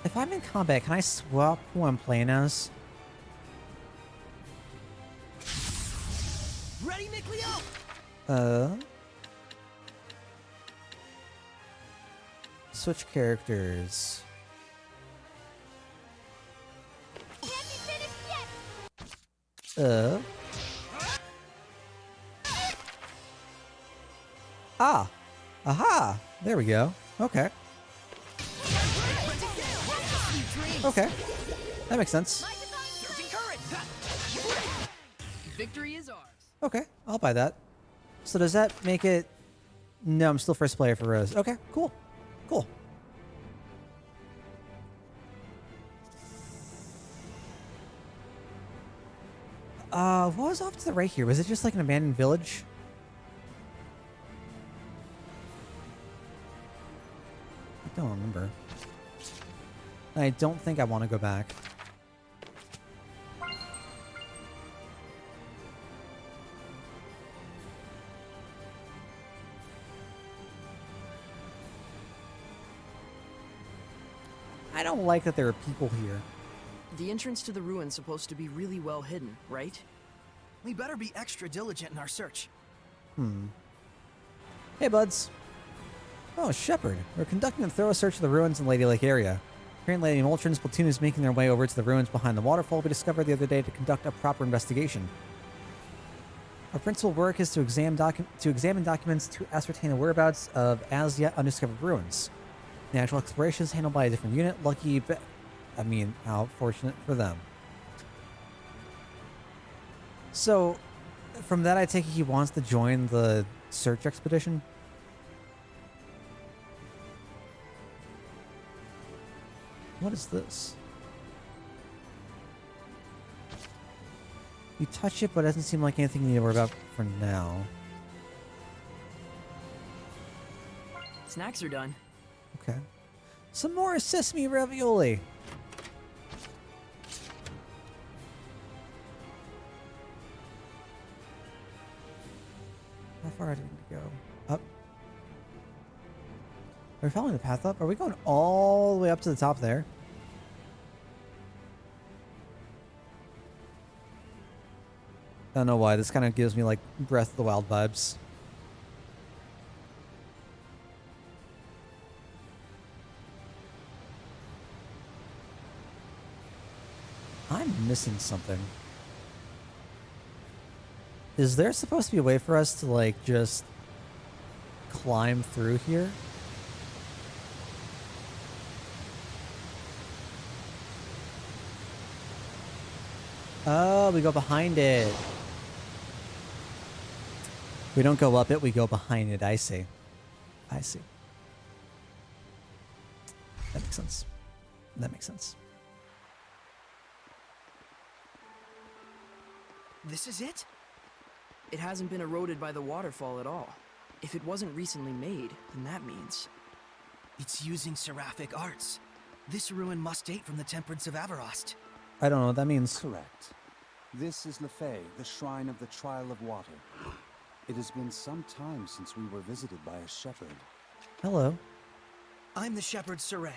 If I'm in combat, can I swap who I'm playing as? Ready, Mikleo? Switch characters. Ah. Aha. There we go. Okay. Okay. That makes sense. Victory is ours. Okay. I'll buy that. So does that make it... No, I'm still first player for Rose. Okay. Cool. Cool. What was off to the right here? Was it just like an abandoned village? I don't remember. I don't think I want to go back. I don't like that there are people here. The entrance to the ruin's supposed to be really well hidden, right? We better be extra diligent in our search. Hey, buds. Oh, Shepard. We're conducting a thorough search of the ruins in Lady Lake area. Apparently, Lady Moltron's platoon is making their way over to the ruins behind the waterfall we discovered the other day to conduct a proper investigation. Our principal work is to examine documents to ascertain the whereabouts of as yet undiscovered ruins. The actual exploration is handled by a different unit. Lucky, but I mean, how fortunate for them. So, from that, I take it he wants to join the search expedition. What is this? You touch it, but it doesn't seem like anything you need to worry about for now. Snacks are done. Okay. Some more sesame ravioli. How far do we need to go? Up. Are we following the path up? Are we going all the way up to the top there? I don't know why. This kind of gives me like Breath of the Wild vibes. I'm missing something. Is there supposed to be a way for us to like just climb through here? Oh, we go behind it. We don't go up it, we go behind it. I see. I see. That makes sense. That makes sense. This is it? It hasn't been eroded by the waterfall at all. If it wasn't recently made, then that means... It's using seraphic arts. This ruin must date from the Temperance of Avarost. I don't know what that means. Correct. This is Lefay, the Shrine of the Trial of Water. It has been some time since we were visited by a shepherd. Hello. I'm the shepherd Saray.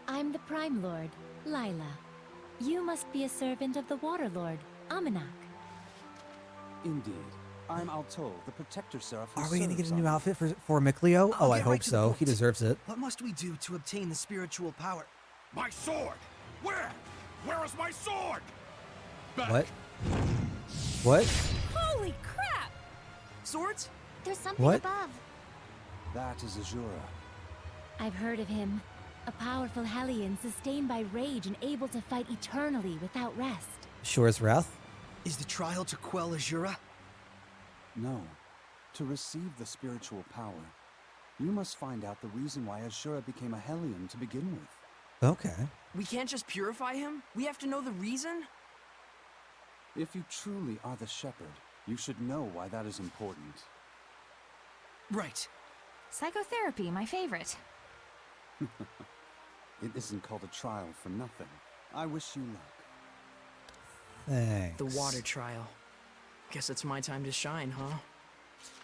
I'm the Prime Lord, Lila. You must be a servant of the Water Lord, Amanak. Indeed. I'm Alto, the Protector Seraph. Are we going to get a new outfit for Mikleo? Oh, I hope so. He deserves it. What must we do to obtain the spiritual power? My sword! Where? Where is my sword? Back. What? What? Holy crap! Swords? There's something What? above. That is Azura. I've heard of him. A powerful Hellion sustained by rage and able to fight eternally without rest. Shore's Wrath? Is the trial to quell Azura? No. To receive the spiritual power, you must find out the reason why Azura became a Hellion to begin with. Okay. We can't just purify him? We have to know the reason? If you truly are the shepherd, you should know why that is important. Right. Psychotherapy, my favorite. It isn't called a trial for nothing. I wish you luck. Thanks. The water trial. Guess it's my time to shine, huh?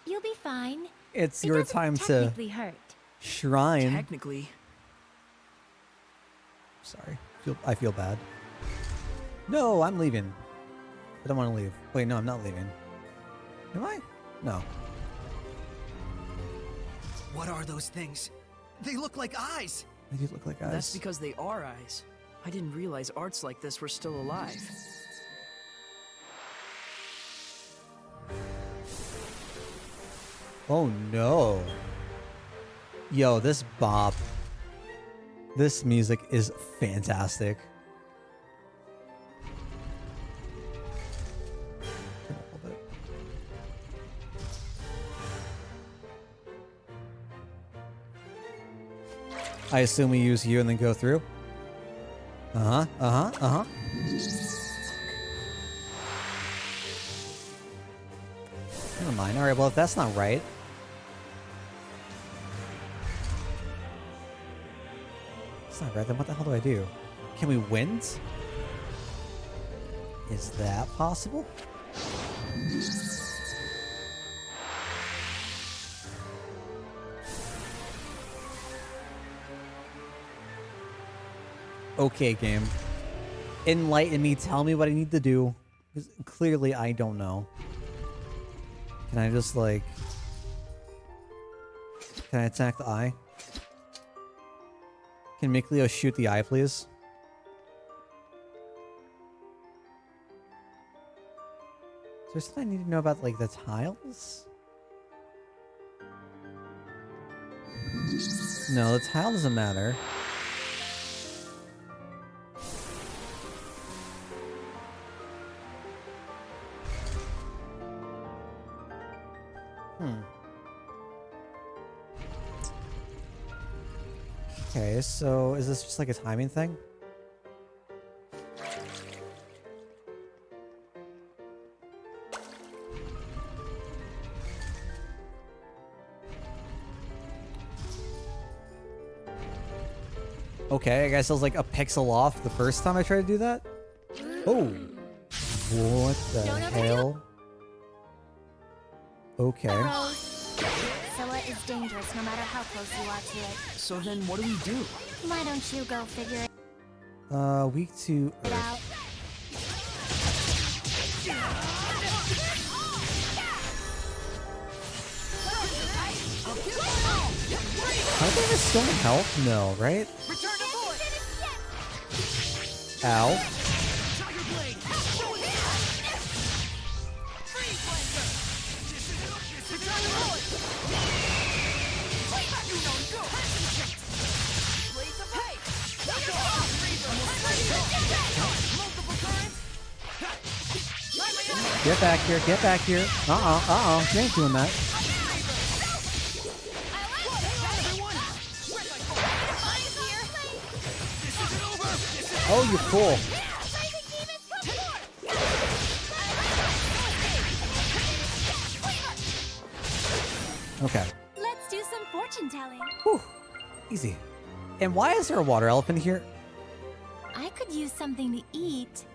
You'll be fine. It's It your doesn't time to technically hurt. shrine. Technically. Sorry. I feel bad. No, I'm leaving. I don't want to leave. Wait, no, I'm not leaving. Am I? No. What are those things? They look like eyes. They do look like eyes. That's because they are eyes. I didn't realize arts like this were still alive. Oh no. Yo, this bop. This music is fantastic. Turn up a little bit. I assume we use you and then go through. Uh-huh. mine. Alright, well, if that's not right... It's not right, then what the hell do I do? Can we wind? Is that possible? Okay, game. Enlighten me, tell me what I need to do. Because clearly I don't know. Can I just, like... Can I attack the eye? Can Mikleo shoot the eye, please? Is there something I need to know about, like, the tiles? No, the tile doesn't matter. Okay, so is this just like a timing thing? Okay, I guess I was like a pixel off the first time I tried to do that. Oh! What the hell? Okay. Scylla is dangerous no matter how close you are to it. So then what do we do? Why don't you go figure it Weak to Earth. out? Are they restoring health? No, right? Ow. Get back here, get back here. You ain't doing that. Oh, you fool. Okay. Let's do some fortune telling. Whew. Easy. And why is there a water elephant here? I could use something to eat.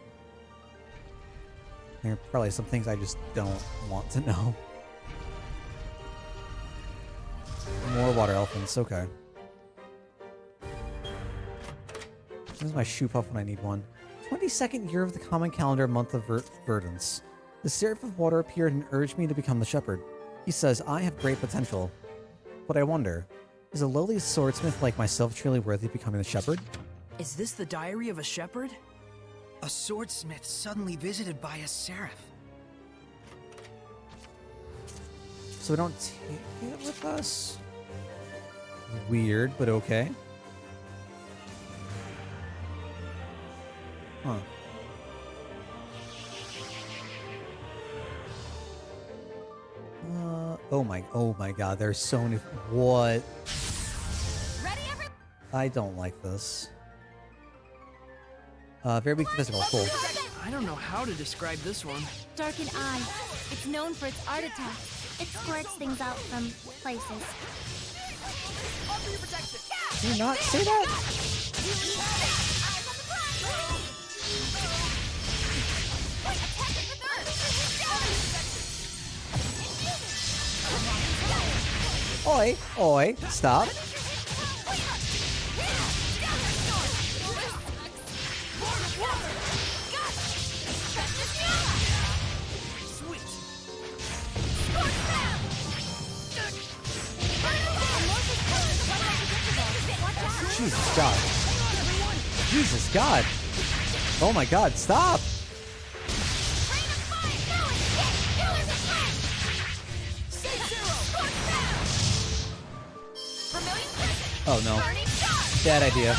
There are probably some things I just don't want to know. More water elephants, okay. This is my shoe puff when I need one. 22nd year of the common calendar, month of verdance. The Seraph of Water appeared and urged me to become the shepherd. He says, I have great potential. But I wonder, is a lowly swordsmith like myself truly worthy of becoming the shepherd? Is this the diary of a shepherd? A swordsmith suddenly visited by a seraph. So we don't take it with us? Weird, but okay. Huh. Oh my god, there's so many. What? I don't like this. Very weak to physical, cool. I don't know how to describe this one. Darkened Eye. It's known for its art attacks. It squirts things out from places. Can you not say that? Oi, oi, stop. Jesus God. Jesus God. Oh my God, stop. Oh no. Bad idea.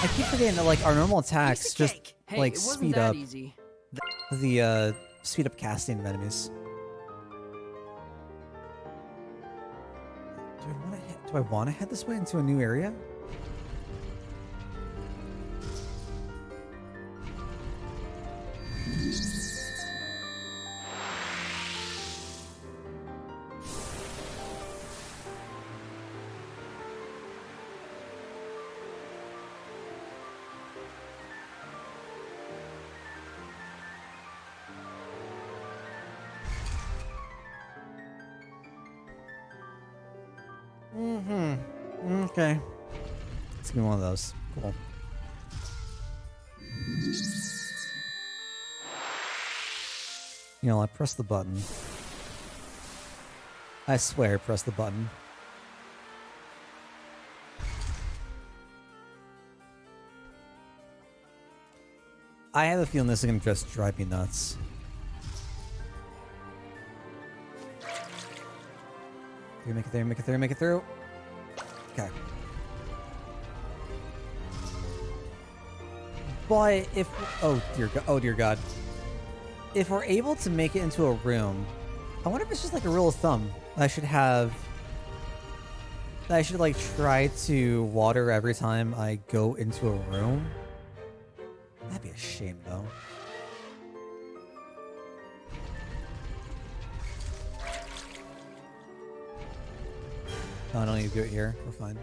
I keep forgetting that like our normal attacks just Hey, like it wasn't speed that up easy. the speed up casting of enemies. Do I want to head this way into a new area? Mm-hmm. Okay. It's gonna be one of those. Cool. You know, I press the button. I swear, press the button. I have a feeling this is gonna just drive me nuts. Make it through, make it through, make it through. Okay. But if... oh dear God. If we're able to make it into a room, I wonder if it's just like a rule of thumb. I should have... I should like try to water every time I go into a room. That'd be a shame though. No, I don't need to do it here. We're fine.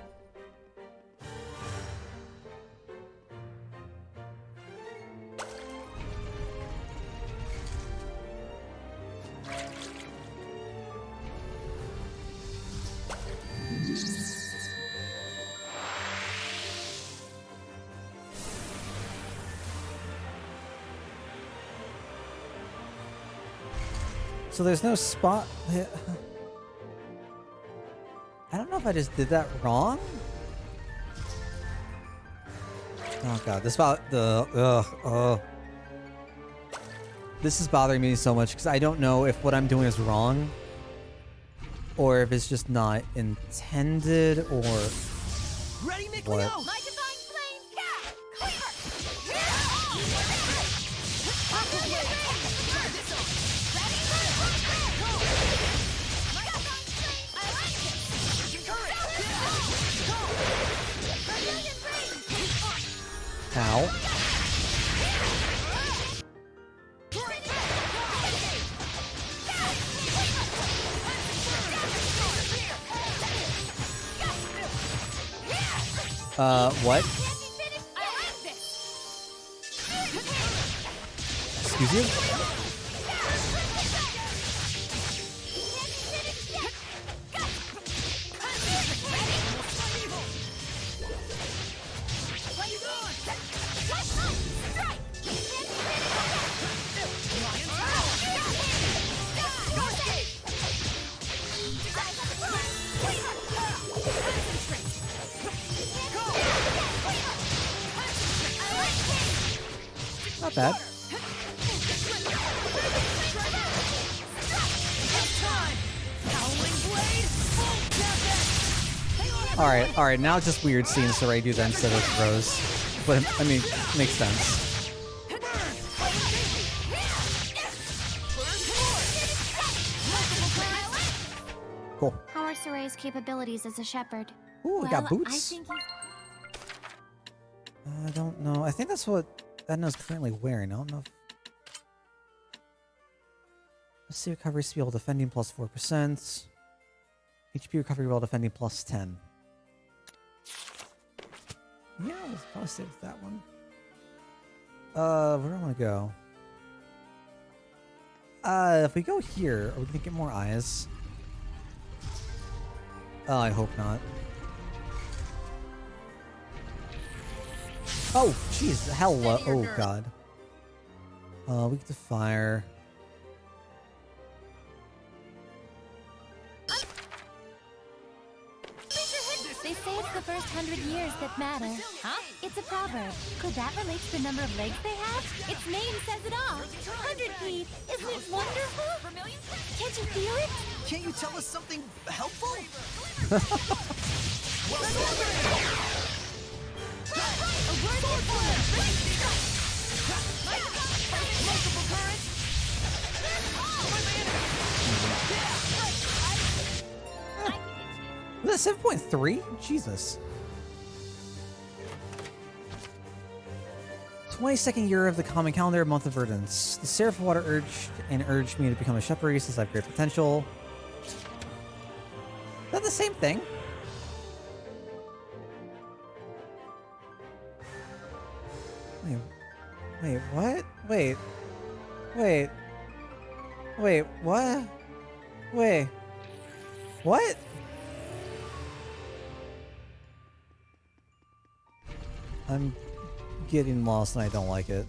So there's no spot. I don't know if I just did that wrong. Oh god, this about the this is bothering me so much because I don't know if what I'm doing is wrong or if it's just not intended or Ready, what. My divine flame, Ow. What? Excuse you? Not bad. Alright, now it's just weird seeing Saray do that instead of throws. But, I mean, makes sense. Cool. How are Saray's capabilities as a shepherd? Ooh, I got boots. I think I don't know. I think that's what Edna's currently wearing. I don't know if... Let's see, recovery speed while defending plus 4%. HP recovery while defending plus 10. Yeah, let's probably stay with that one. Where do I want to go? If we go here, are we gonna get more eyes? Oh, I hope not. Oh, jeez, hello. Oh, God. Weak to fire. They say it's the first 100 years that matter. Huh? It's a proverb. Could that relate to the number of legs they have? Its name says it all. 100 feet. Isn't it wonderful? Can't you feel it? Can't you tell us something helpful? Was that 7.3? Jesus. 22nd year of the common calendar, month of verdance. The Seraph Water urged me to become a shepherd since I have great potential. Is that the same thing? Wait, what? Wait, what? Wait, what? I'm getting lost and I don't like it.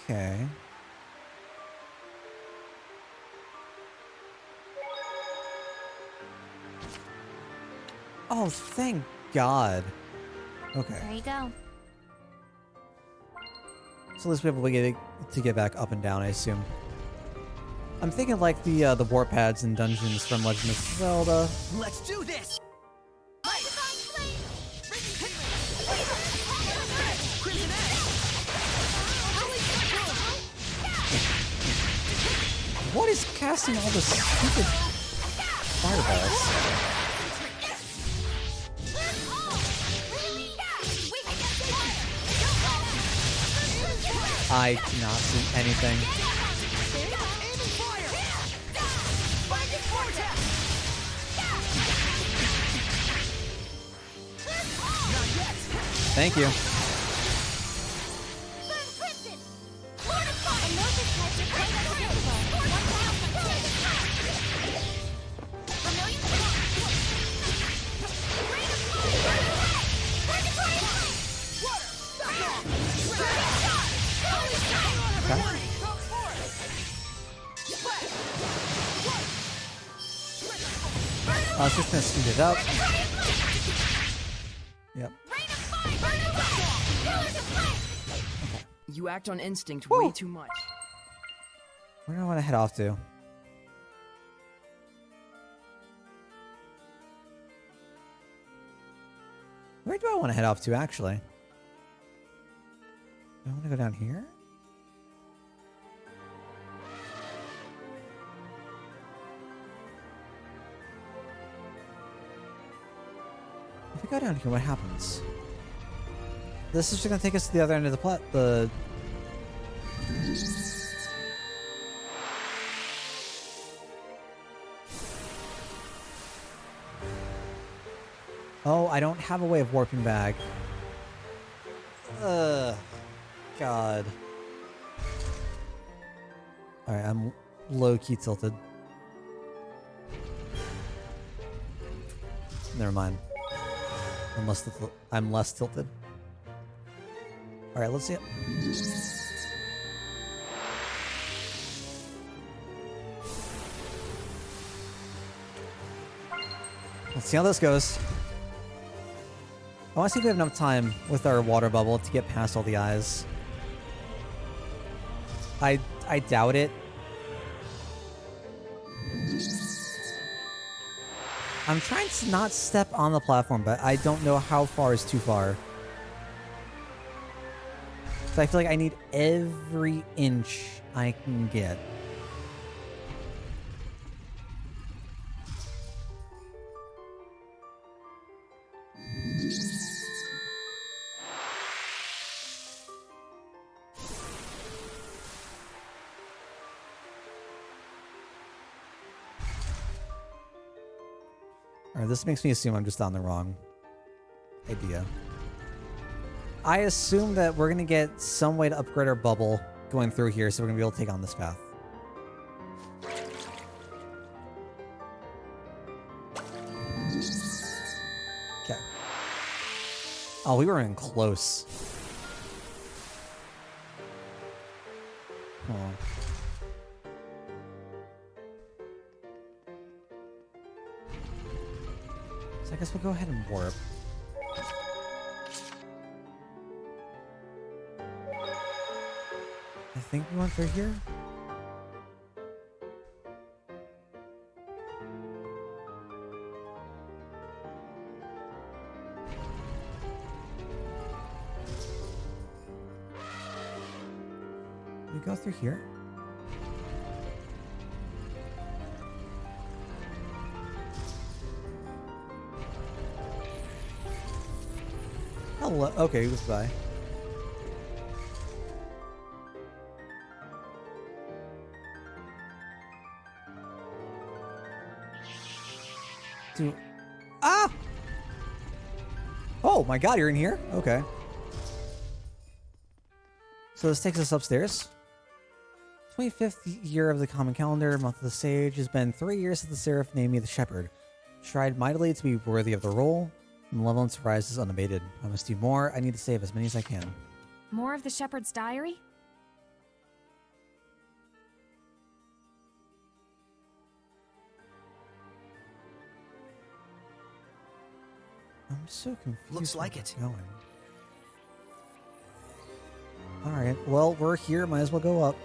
Okay. Oh, thank God. Okay. There you go. So let's be able to get back up and down, I assume. I'm thinking like the warp pads and dungeons from Legend of Zelda. Let's do this! What is casting all the stupid fireballs? I cannot see anything. Thank you. I was just gonna speed it up. Yep. You act on instinct way too much. Where do I want to head off to? Where do I want to head off to, actually? Do I want to go down here? If we go down here, what happens? This is just gonna take us to the other end of the Oh, I don't have a way of warping back. God. Alright, I'm low-key tilted. Never mind. I'm less tilted. Alright, let's see it. Let's see how this goes. I want to see if we have enough time with our water bubble to get past all the eyes. I doubt it. I'm trying to not step on the platform, but I don't know how far is too far. So I feel like I need every inch I can get. Alright, this makes me assume I'm just on the wrong idea. I assume that we're going to get some way to upgrade our bubble going through here, so we're going to be able to take on this path. Okay. Oh, we were in close. Oh. So I guess we'll go ahead and warp. I think we went through here. We go through here. Hello. Okay, goodbye. Ah! Oh my god, you're in here? Okay. So this takes us upstairs. 25th year of the common calendar, month of the sage, has been 3 years since the seraph named me the shepherd. Tried mightily to be worthy of the role. Malevolence rises unabated. I must do more. I need to save as many as I can. More of the Shepherd's Diary? I'm so confused. Looks like it. Going. All right. Well, we're here. Might as well go up.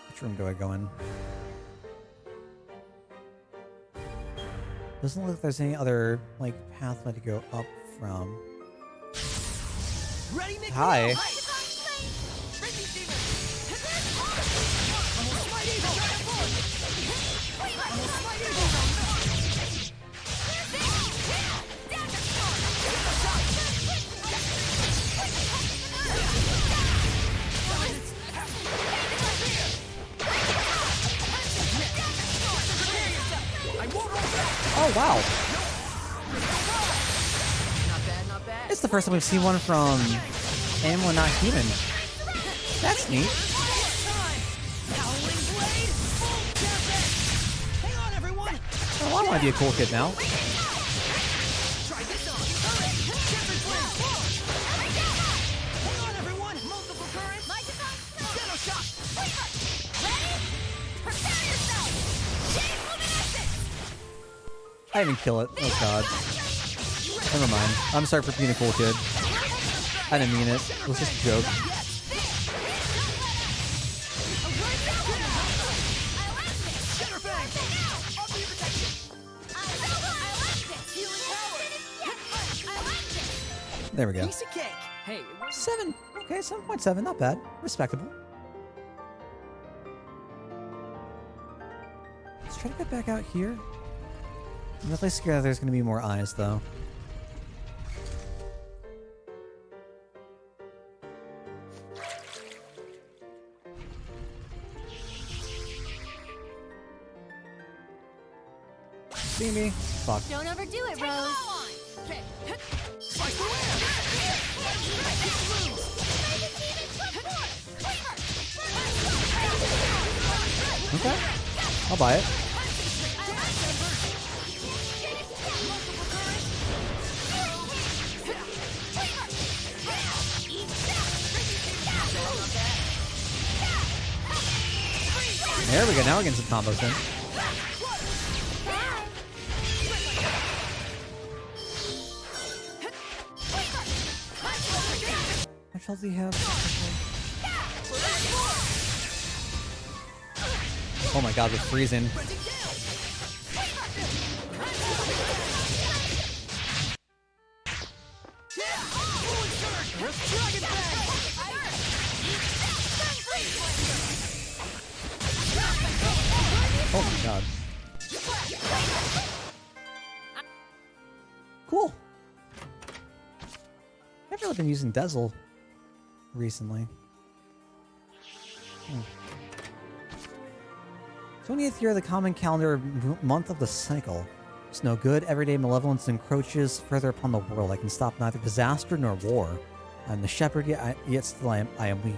Which room do I go in? Doesn't look like there's any other like pathway to go up from. Ready, Nick? Hi. Oh wow! Not bad, not bad. It's the first time we've seen one from anyone not human. That's neat. Oh, I want to be a cool kid now. I didn't kill it. Oh god. Never mind. I'm sorry for being a cool kid. I didn't mean it. It was just a joke. There we go. Piece of cake. Hey, 7. Okay, 7.7. Not bad. Respectable. Let's try to get back out here. I'm definitely scared that there's going to be more eyes, though. See me? Fuck. Don't overdo it, Rose. Okay. I'll buy it. There we go. Now we're getting some combos in. How much health do you have? Oh my god, we're freezing. Oh my god. Cool. I've really been using Dazzle recently. 20th year of the common calendar, month of the cycle. It's no good. Everyday malevolence encroaches further upon the world. I can stop neither disaster nor war. I'm the shepherd, yet still I am weak.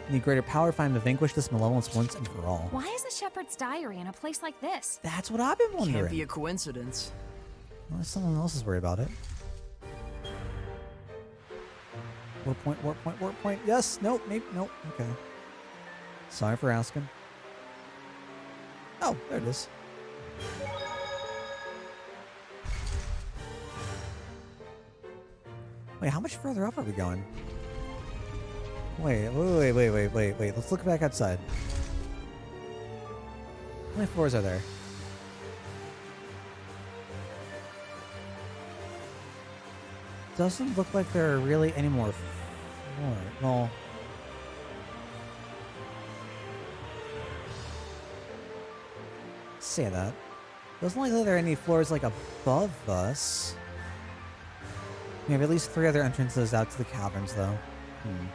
I need greater power if I am to vanquish this malevolence once and for all. Why is the Shepherd's Diary in a place like this? That's what I've been wondering. Can't be a coincidence. Well, someone else is worried about it. Warp point, warp point, warp point. Yes, nope, maybe, nope, okay. Sorry for asking. Oh, there it is. Wait, how much further up are we going? Wait. Let's look back outside. How many floors are there? Doesn't look like there are really any more floors. Well, say that. Doesn't look like there are any floors like above us. We have at least 3 other entrances out to the caverns, though. Okay.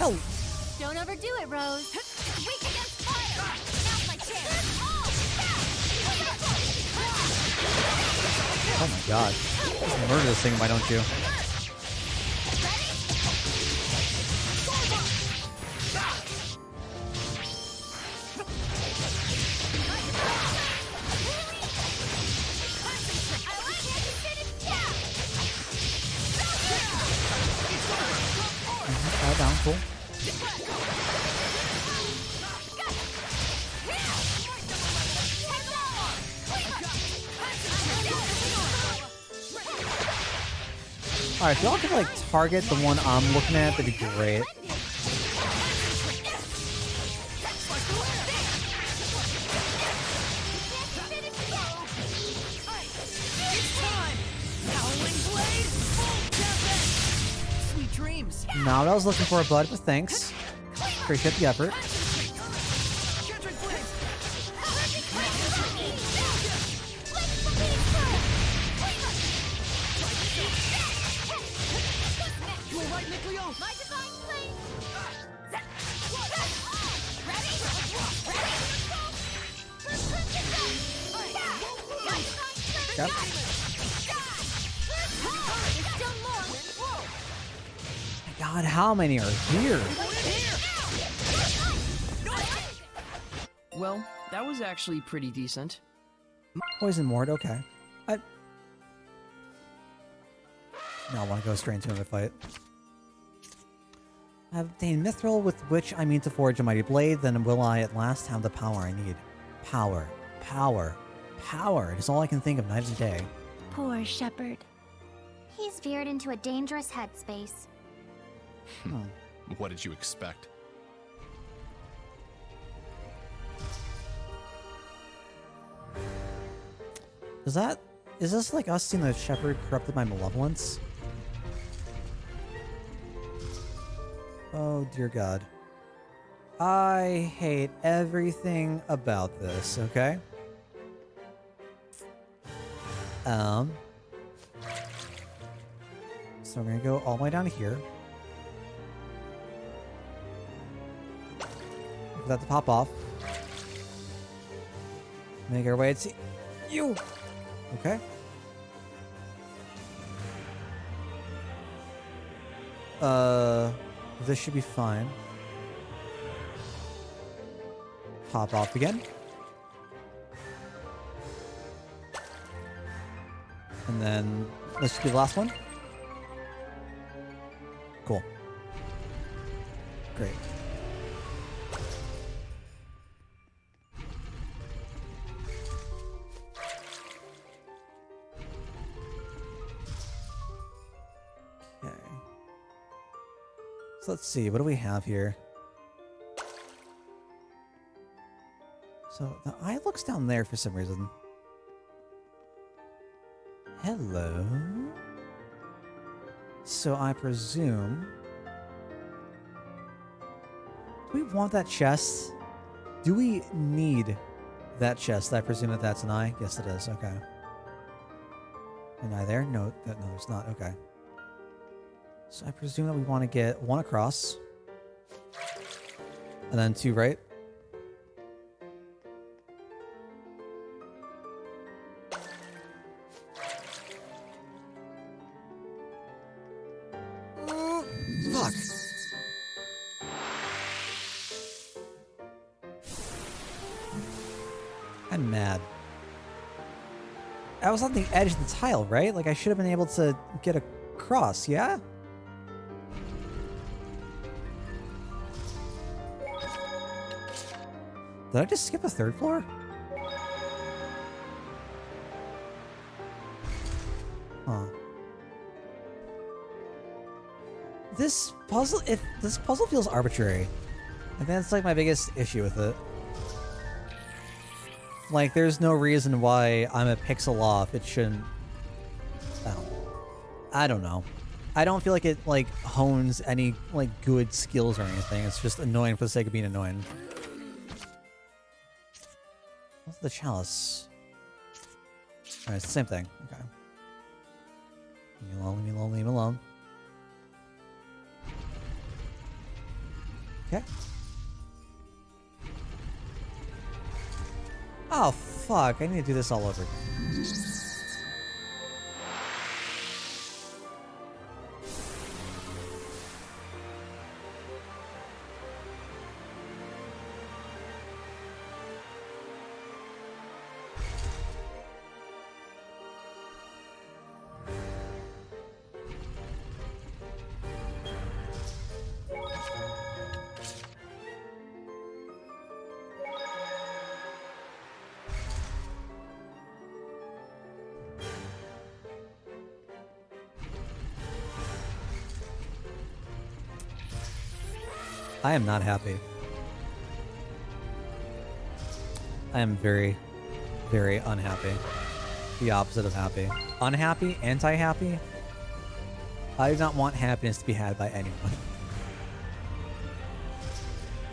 Ow! Don't overdo it, Rose. It's weak against fire. Now's my chance. Oh my god. Just murder this thing, why don't you? Down, cool. Alright, if y'all could like target the one I'm looking at, that'd be great. Not what I was looking for, bud, but thanks. Appreciate the effort. Yep. God, how many are here? Well, that was actually pretty decent. Poison ward, okay. I want to go straight into a fight. I have obtained mithril with which I mean to forge a mighty blade, then will I at last have the power I need. Power. Power. Power. It is all I can think of night and day. Poor shepherd. He's veered into a dangerous headspace. What did you expect? Is this like us seeing the shepherd corrupted by malevolence? Oh dear God. I hate everything about this, okay? So we're gonna go all the way down to here. For that to pop off. Make our way to you. Okay. This should be fine. Pop off again. And then let's just do the last one. Cool. Great. Okay. So let's see, what do we have here? So the eye looks down there for some reason. Hello? So I presume... Do we want that chest? Do we need that chest? I presume that that's an eye? Yes, it is. Okay. An eye there? No, no, it's not. Okay. So I presume that we want to get one across. And then two right. Fuck. I'm mad. I was on the edge of the tile, right? Like I should have been able to get across, yeah? Did I just skip a third floor? Huh. This puzzle feels arbitrary. I think that's like my biggest issue with it. Like, there's no reason why I'm a pixel off. It shouldn't... I don't know. I don't feel like it, like, hones any, like, good skills or anything. It's just annoying for the sake of being annoying. What's the chalice? Alright, it's the same thing. Okay. Leave me alone, leave me alone, leave me alone. Okay. Oh, fuck. I need to do this all over again. I am not happy. I am very, very unhappy. The opposite of happy. Unhappy, anti-happy. I do not want happiness to be had by anyone.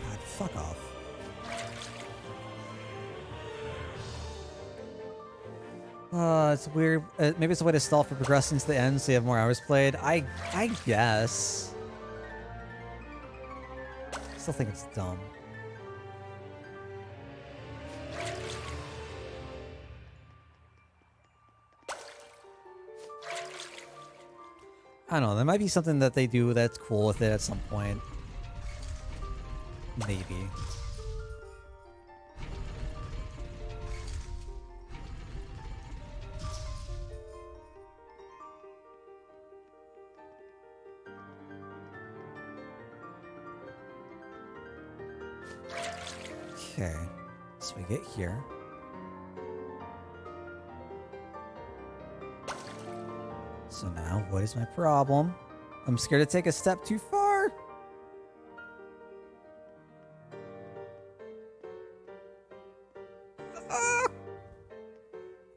God, fuck off. It's weird. Maybe it's a way to stall for progressing to the end so you have more hours played. I guess. Still think it's dumb. I don't know. There might be something that they do that's cool with it at some point. Maybe. Okay, so we get here. So now, what is my problem? I'm scared to take a step too far.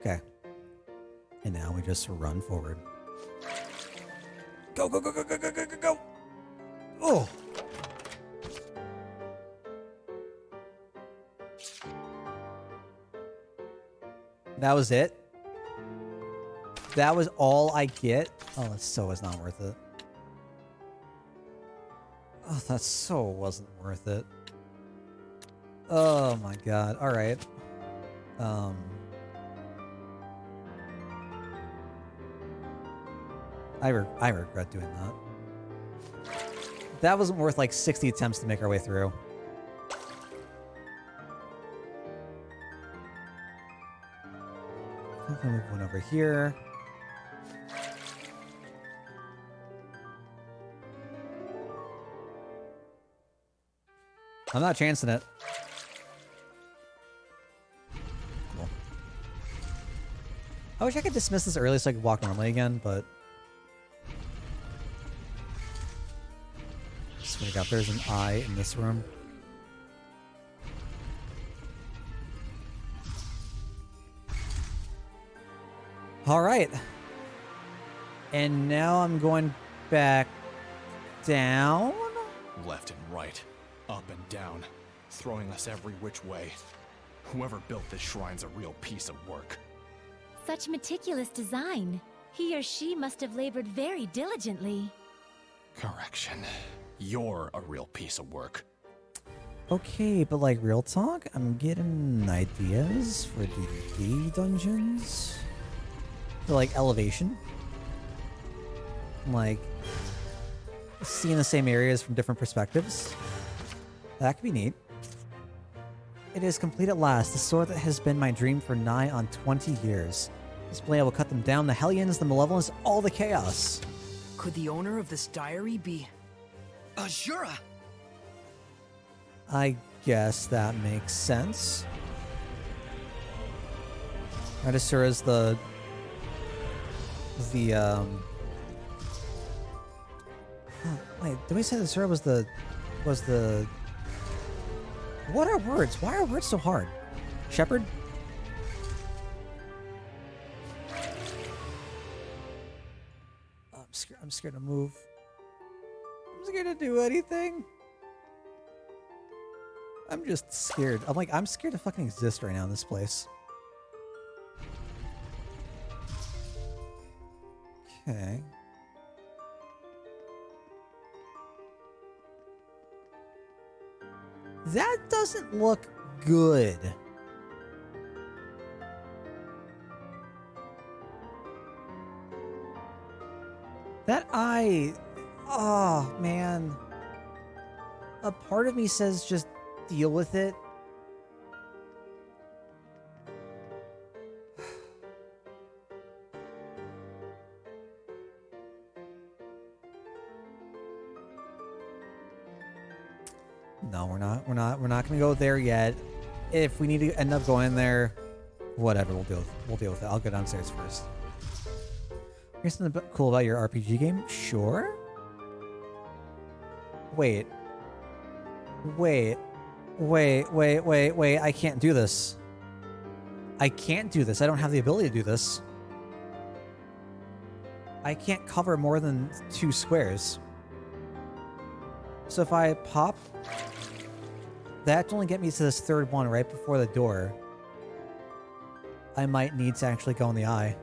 Okay. And now we just run forward. Go, go, go, go, go, go, go, go, go. Oh. That was it? That was all I get? Oh, that so was not worth it. Oh, that so wasn't worth it. Oh my god. Alright. I regret doing that. That wasn't worth like 60 attempts to make our way through. I'm gonna move one over here. I'm not chancing it. Cool. I wish I could dismiss this early so I could walk normally again, but... Swear to God, there's an eye in this room. Alright. And now I'm going back down? Left and right, up and down, throwing us every which way. Whoever built this shrine's a real piece of work. Such meticulous design. He or she must have labored very diligently. Correction. You're a real piece of work. Okay, but like real talk, I'm getting ideas for D&D dungeons. For like elevation. Like seeing the same areas from different perspectives. That could be neat. It is complete at last, the sword that has been my dream for nigh on 20 years. This blade will cut them down, the Hellions, the Malevolence, all the chaos. Could the owner of this diary be... Azura? I guess that makes sense. Right, Asura's the wait, did we say that Asura was the what are words? Why are words so hard? Shepherd? I'm scared to move. I'm scared to do anything. I'm just scared. I'm scared to fucking exist right now in this place. Okay. That doesn't look good. That eye... Oh, man. A part of me says just deal with it. No, we're not gonna go there yet. If we need to end up going there, whatever, we'll deal with it. I'll go downstairs first. Here's something cool about your RPG game? Sure. Wait, I can't do this. I can't do this. I don't have the ability to do this. I can't cover more than 2 squares. So if I pop, that only get me to this third one right before the door. I might need to actually go in the eye.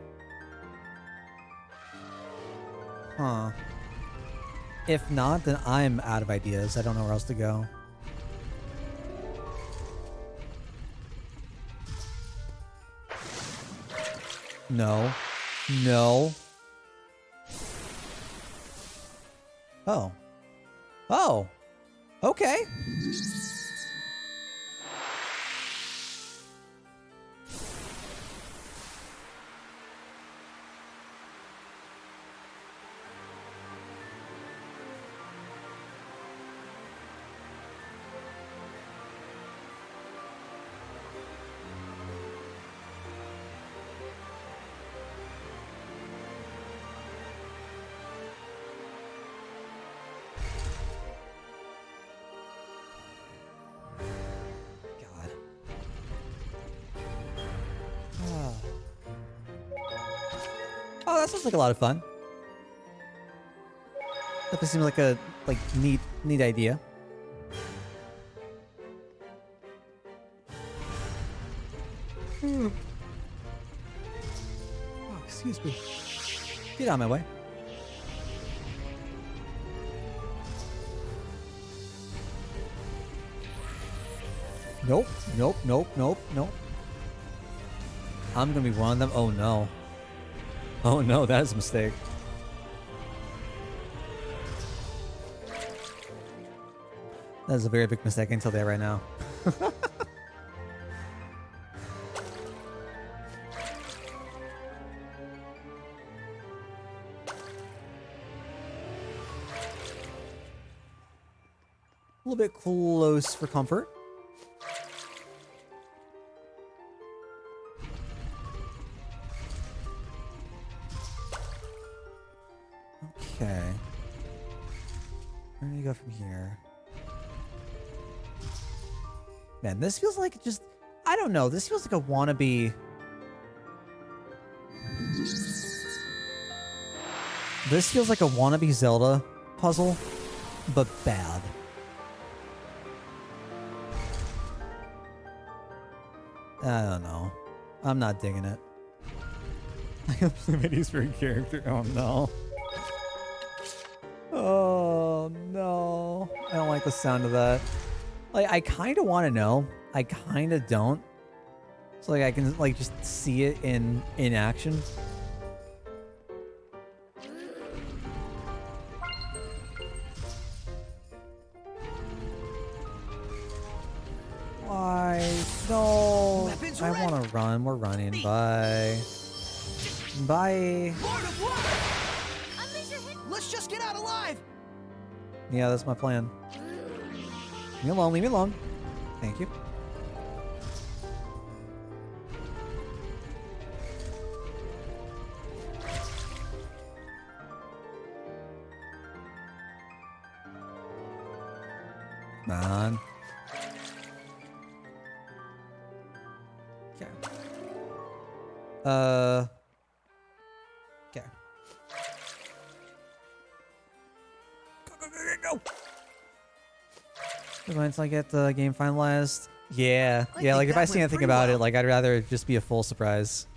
Huh. If not, then I'm out of ideas. I don't know where else to go. No. No. Oh. Oh. Okay. Oh, that sounds like a lot of fun. Definitely seems like a neat idea. Oh, excuse me. Get out of my way. Nope. I'm gonna be one of them. Oh no. Oh no, that is a mistake. That is a very big mistake, I can tell that right now. A little bit close for comfort. Okay. Where do you go from here? Man, this feels like just... I don't know. This feels like a wannabe... This feels like a wannabe Zelda puzzle, but bad. I don't know. I'm not digging it. I have Plumini's for a character. Oh no. Oh no. I don't like the sound of that. Like, I kind of want to know. I kind of don't. So like I can like just see it in action. Why? No. I want to run. We're running. Bye. Bye. Let's just get out alive. Yeah, that's my plan. Leave me alone. Leave me alone. Thank you. Come on. Okay. Okay. Go. Once I get the game finalized. Yeah. Yeah, like if I see anything about it, like I'd rather it just be a full surprise.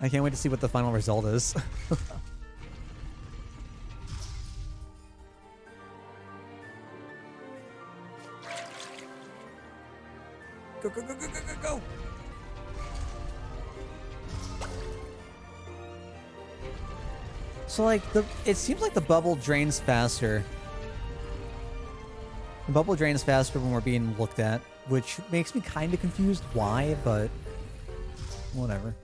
I can't wait to see what the final result is. Go, go, go, go, go, go, go! So like it seems like the bubble drains faster. The bubble drains faster when we're being looked at, which makes me kind of confused why, but whatever.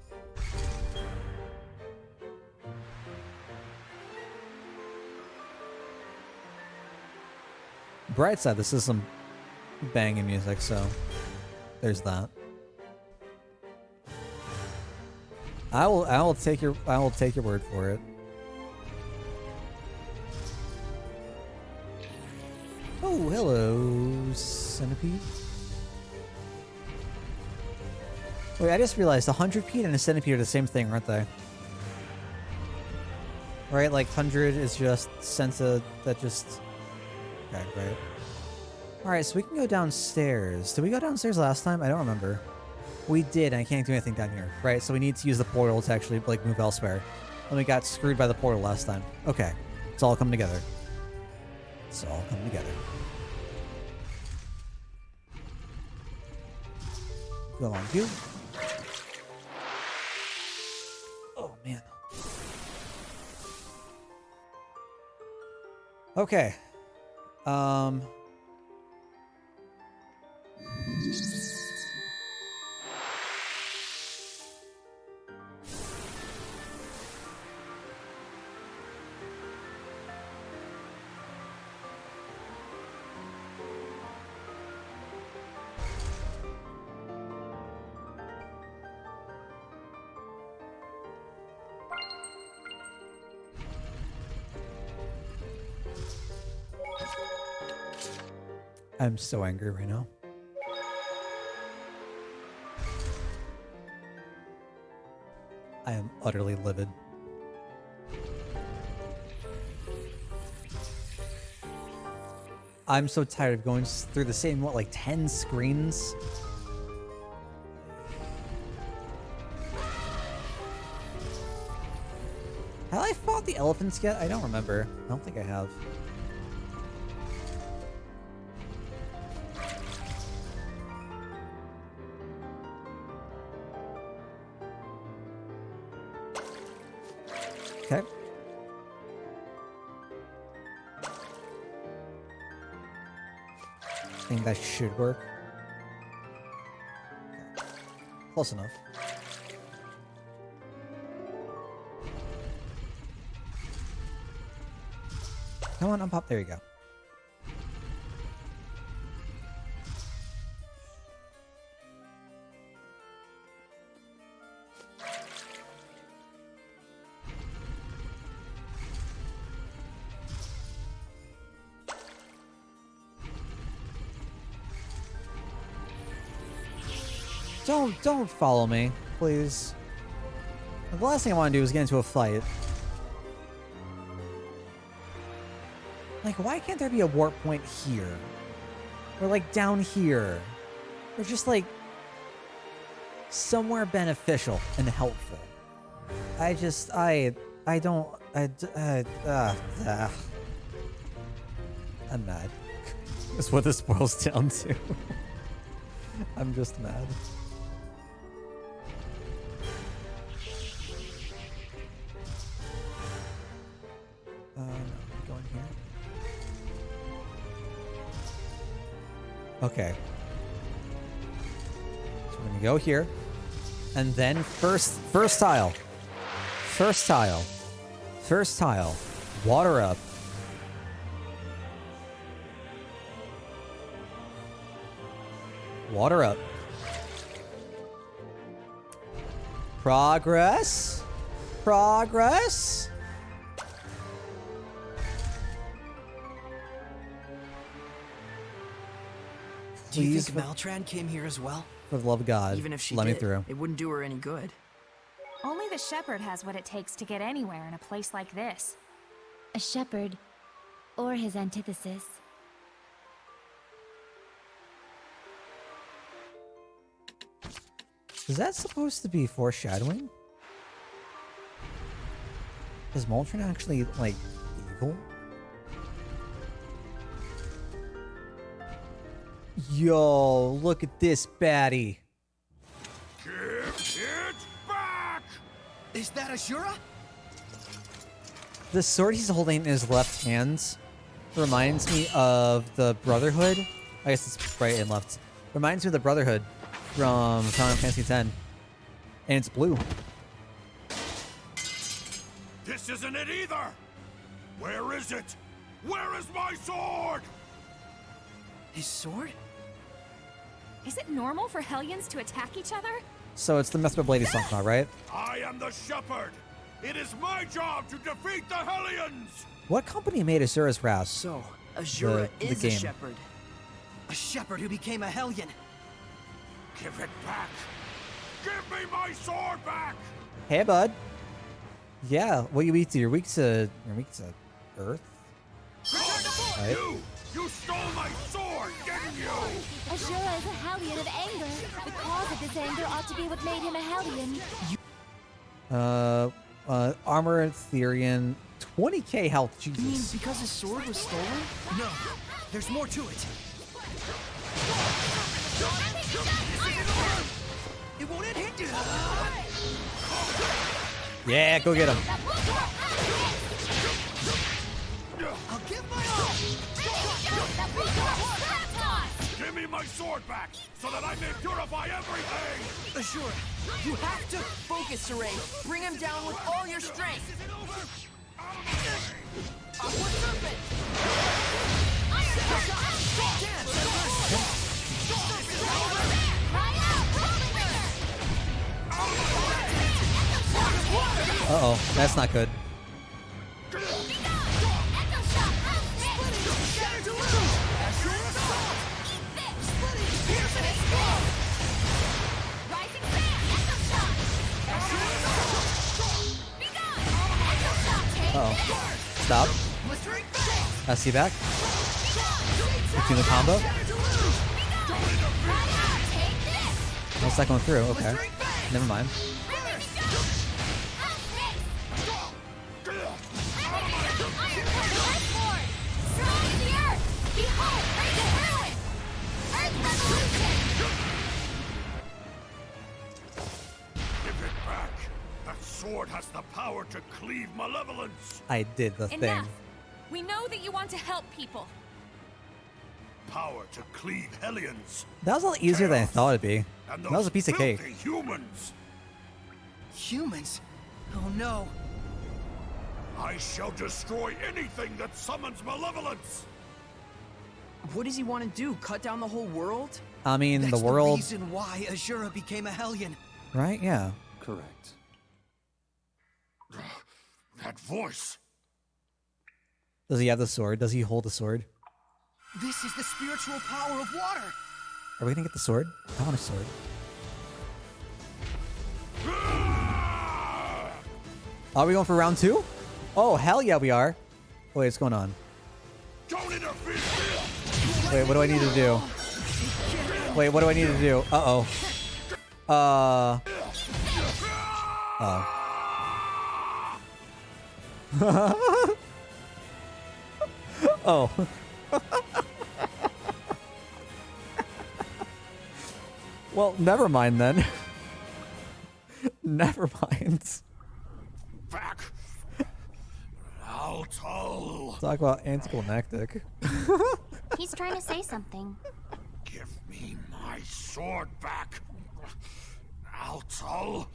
Bright side, this is some banging music, so there's that. I will take your word for it. Oh, hello, centipede. Wait, I just realized a 100-pede and a centipede are the same thing, aren't they? Right, like 100 is just centa that just... Okay, right. Alright, so we can go downstairs. Did we go downstairs last time? I don't remember. We did, and I can't do anything down here. Right, so we need to use the portal to actually, like, move elsewhere. And we got screwed by the portal last time. Okay, it's all coming together. It's all coming together. Go on, you. Oh, man. Okay. I'm so angry right now. I am utterly livid. I'm so tired of going through the same, what, like 10 screens? Have I fought the elephants yet? I don't remember. I don't think I have. Okay. I think that should work. Okay. Close enough. Come on, unpop. There you go. Don't follow me, please. The last thing I want to do is get into a fight. Like, why can't there be a warp point here? Or like down here? Or just like somewhere beneficial and helpful. I'm mad. That's what this boils down to. I'm just mad. No, going here. Okay. So we're gonna go here. And then first tile. First tile. First tile. Water up. Water up. Progress. Progress. Do you think Maltran came here as well? For the love of God, Even if she let me did, through. It wouldn't do her any good. Only the shepherd has what it takes to get anywhere in a place like this. A shepherd, or his antithesis. Is that supposed to be foreshadowing? Is Moltron actually, like, evil? Yo, look at this baddie. Give it back! Is that Ashura? The sword he's holding in his left hand reminds me of the Brotherhood. I guess it's right and left. Reminds me of the Brotherhood from Final Fantasy X. And it's blue. This isn't it either! Where is it? Where is my sword? His sword? Is it normal for Hellions to attack each other? So it's the Mithra Blade he's talking about, right? I am the shepherd. It is my job to defeat the Hellions! What company made Asura's Wrath? So, Ashura is a game. shepherd. A shepherd who became a Hellion. Give it back! Give me my sword back! Hey, bud. Yeah, what you weak to? You're weak to Earth. Right? You stole my sword, didn't you? Ashura is a Hellion of anger. The cause of this anger ought to be what made him a Hellion. Armor and Therian, 20k health. You mean Jesus. because his sword was stolen? No, there's more to it. It won't hit you. Yeah, go get him. I'll give my all. Give me my sword back, so that I may purify everything! Ashura, you have to focus, Saray. Bring him down with all your strength. Uh-oh, that's not good. Uh-oh. Stop. I see back. Between the combo. What's that going through? Okay. Never mind. Give it back! That sword has the power to cleave malevolence! I did the thing. Enough. We know that you want to help people. Power to cleave Hellions! That was a lot easier than I thought it'd be. And That was a piece of cake. filthy humans! Humans? Oh no. I shall destroy anything that summons malevolence! What does he want to do? Cut down the whole world? I mean, That's the world, the reason why Ashura became a Hellion. right? Yeah. Correct. That voice! Does he have the sword? Does he hold the sword? This is the spiritual power of water. Are we gonna get the sword? I want a sword. Are we going for round 2? Oh, hell yeah, we are. Wait, what's going on? Don't interfere! Wait, what do I need to do? Wait, what do I need to do? Uh-oh. Oh. Oh. Well, never mind then. Never mind. Back! Alto! Talk about anticlimactic. He's trying to say something. Give me my sword back! Alto!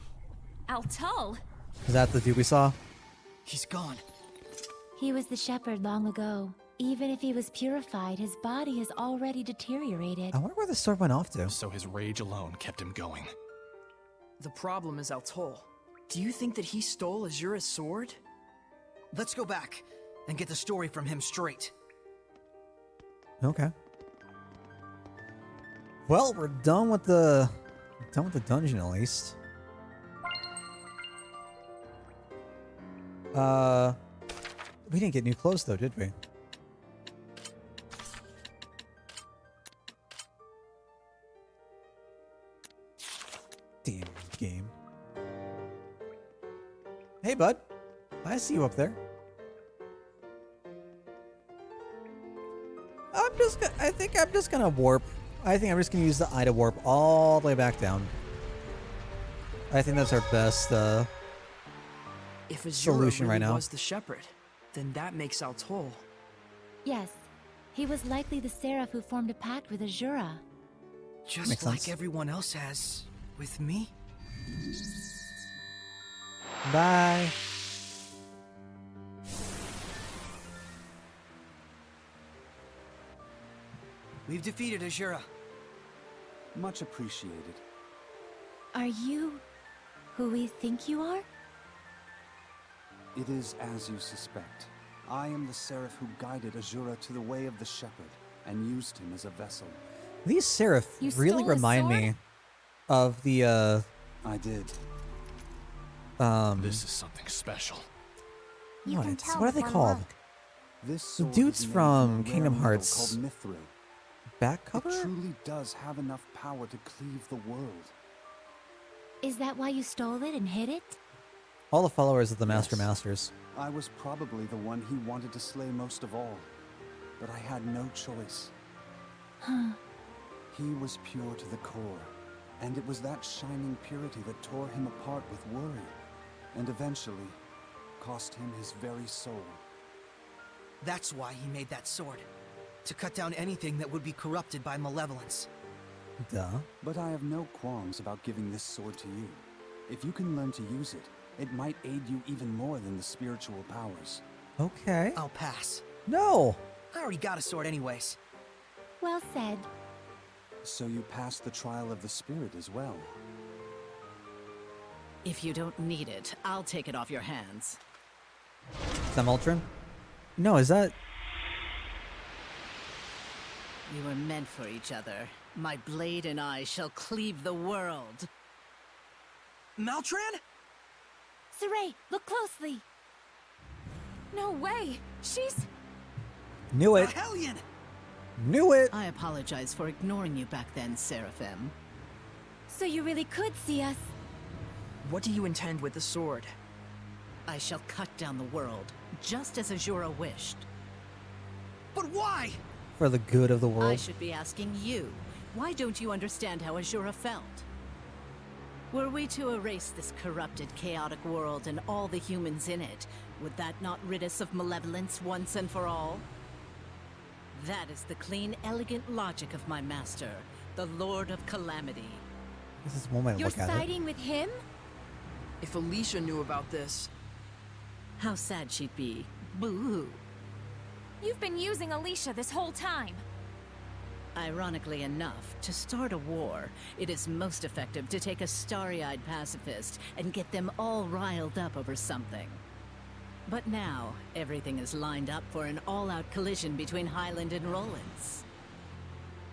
Altul? Is that the dude we saw? He's gone. He was the shepherd long ago. Even if he was purified, his body has already deteriorated. I wonder where the sword went off to. So his rage alone kept him going. The problem is Altul. Do you think that he stole Azura's sword? Let's go back and get the story from him straight. Okay. Well, we're done with the dungeon at least. We didn't get new clothes though, did we? Damn game. Hey, bud. I see you up there. I think I'm just gonna warp I think I'm just gonna use the Ida warp all the way back down. I think that's our best If Azura solution really right now. was the shepherd, then that makes Al's whole. Yes, he was likely the seraph who formed a pact with Azura. Just Makes like sense. everyone else has with me. Bye. We've defeated Azura. Much appreciated. Are you who we think you are? It is as you suspect. I am the seraph who guided Azura to the way of the shepherd and used him as a vessel. These seraph You really stole a remind sword? me of the I did. This is something special. You can what? tell What are with they one called? look. This The sword dudes is made from a rare Kingdom metal Hearts. called mithril. Back It cover? truly does have enough power to cleave the world. Is that why you stole it and hid it? All the followers of the Master Yes. Masters. I was probably the one he wanted to slay most of all, but I had no choice. Huh. He was pure to the core, and it was that shining purity that tore him apart with worry, and eventually cost him his very soul. That's why he made that sword. To cut down anything that would be corrupted by malevolence. Duh. But I have no qualms about giving this sword to you. If you can learn to use it, it might aid you even more than the spiritual powers. Okay. I'll pass. No! I already got a sword anyways. Well said. So you passed the trial of the spirit as well. If you don't need it, I'll take it off your hands. Is that Moltron? No, is that... We were meant for each other. My blade and I shall cleave the world. Maltran? Saray, look closely. No way! She's... Knew A it! Hellion! Knew it! I apologize for ignoring you back then, Seraphim. So you really could see us. What do you intend with the sword? I shall cut down the world, just as Azura wished. But why? For the good of the I world. should be asking you. Why don't you understand how Azura felt? Were we to erase this corrupted, chaotic world and all the humans in it, would that not rid us of malevolence once and for all? That is the clean, elegant logic of my master, the Lord of Calamity. This is one way to You're look at it. siding with him? If Alicia knew about this... How sad she'd be. Boo-hoo. You've been using Alicia this whole time. Ironically enough, to start a war, it is most effective to take a starry-eyed pacifist and get them all riled up over something. But now, everything is lined up for an all-out collision between Highland and Rollins.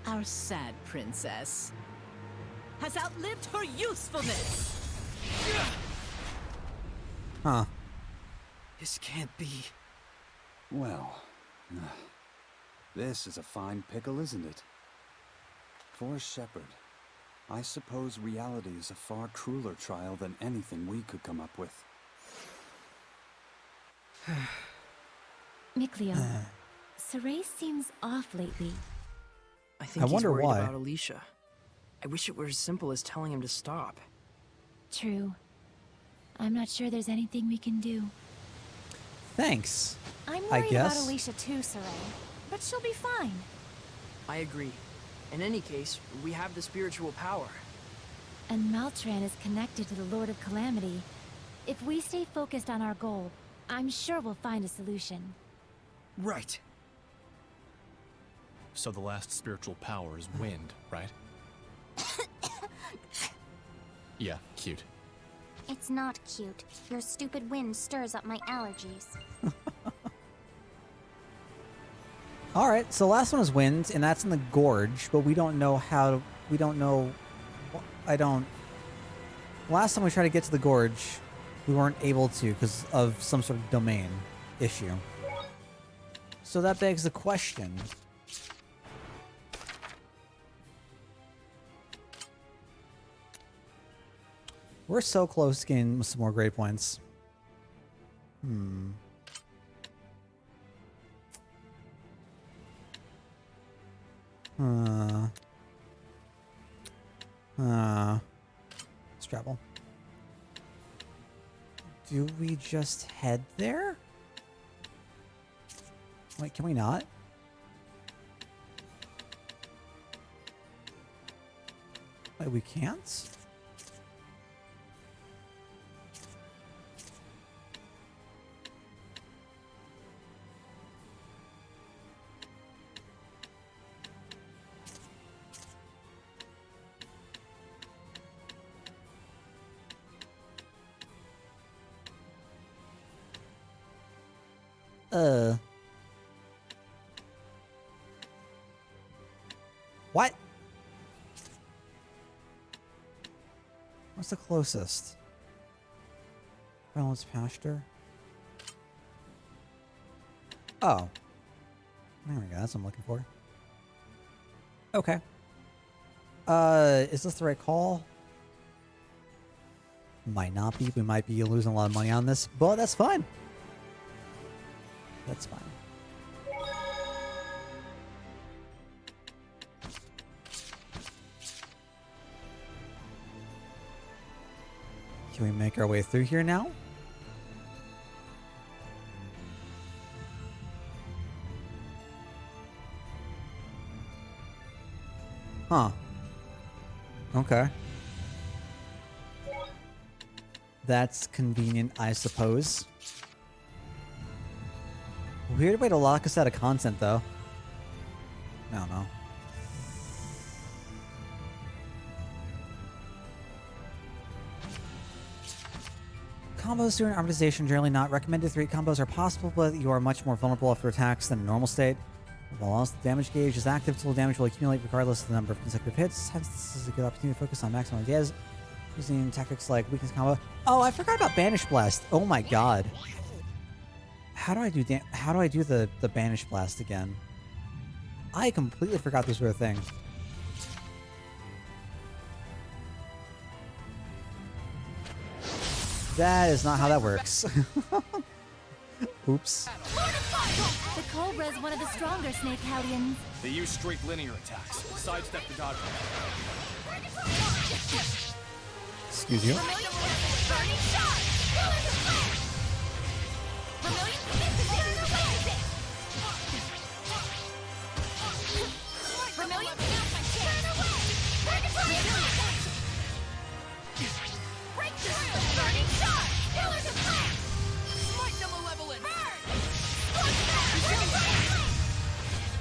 Our sad princess has outlived her usefulness! Huh. This can't be. Well, this is a fine pickle, isn't it? For a shepherd, I suppose reality is a far crueler trial than anything we could come up with. Mikleo, Saray seems off lately. I think I he's wonder worried why. about Alicia. I wish it were as simple as telling him to stop. True. I'm not sure there's anything we can do. Thanks. I'm I worried about guess. Alicia too, Saray. But she'll be fine. I agree. In any case, we have the spiritual power. And Maltran is connected to the Lord of Calamity. If we stay focused on our goal, I'm sure we'll find a solution. Right. So the last spiritual power is wind, right? Yeah, cute. It's not cute. Your stupid wind stirs up my allergies. All right, so last one is wind, and that's in the gorge, but we don't know how. We don't know. I don't. Last time we tried to get to the gorge, we weren't able to because of some sort of domain issue. So that begs the question. We're so close to getting some more grade points. Let's travel. Do we just head there? Wait, can we not? Wait, we can't? What? What's the closest? Reynolds pasture. Oh. There we go. That's what I'm looking for. Okay. Is this the right call? Might not be. We might be losing a lot of money on this, but that's fine. That's fine. Can we make our way through here now? Huh. Okay. That's convenient, I suppose. Weird way to lock us out of content, though. I don't know. Combos during armatization generally not recommended. 3 combos are possible, but you are much more vulnerable after attacks than a normal state. While also the damage gauge is active, total damage will accumulate regardless of the number of consecutive hits. Hence, this is a good opportunity to focus on maximum ideas using tactics like weakness combo. Oh, I forgot about Banish Blast. Oh my god. How do I do the Banish Blast again? I completely forgot this were a thing. That is not how that works. Oops. The Cobra is one of the stronger snake hellions. They use straight linear attacks. Sidestep the dodge. Excuse you.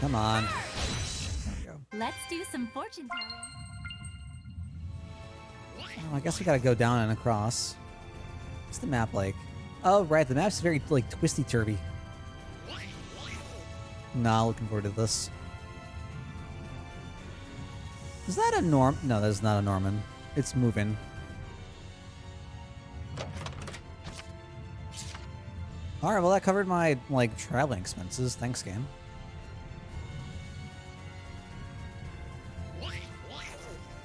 Come on. There we go. Let's do some fortune telling. Oh, I guess we gotta go down and across. What's the map like? Oh, right. The map's very, like, twisty-turvy. Nah, looking forward to this. Is that a Norm? No, that's not a Norman. It's moving. Alright, well, that covered my, like, traveling expenses. Thanks, game.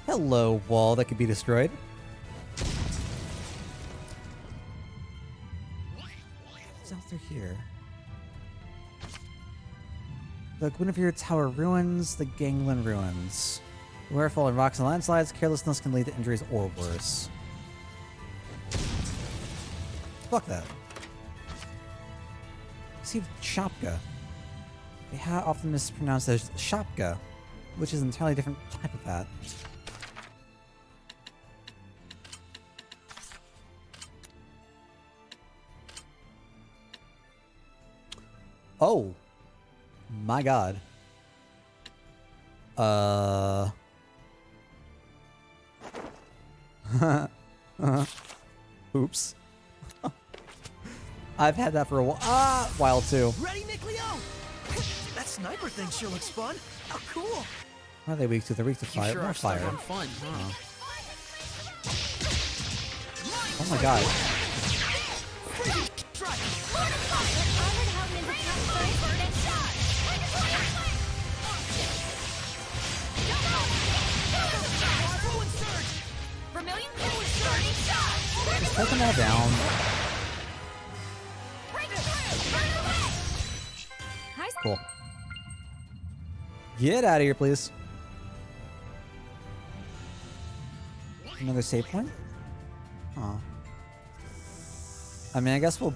Hello, wall that could be destroyed. What's out through here? The Guinevere Tower ruins, the Ganglin ruins. Where falling rocks and landslides, carelessness can lead to injuries or worse. Fuck that. See, Shopka. They often mispronounced as Shopka, which is an entirely different type of hat. Oh my god. Oops. I've had that for a while too. Ready, Nick Leo? That sniper thing sure looks fun. How cool! What are they weak to? They're weak to fire. Sure More are stuck fire. on fun, huh? Oh my god. Just take them all down. Cool. Get out of here, please. Another save point? Huh. I mean, I guess we'll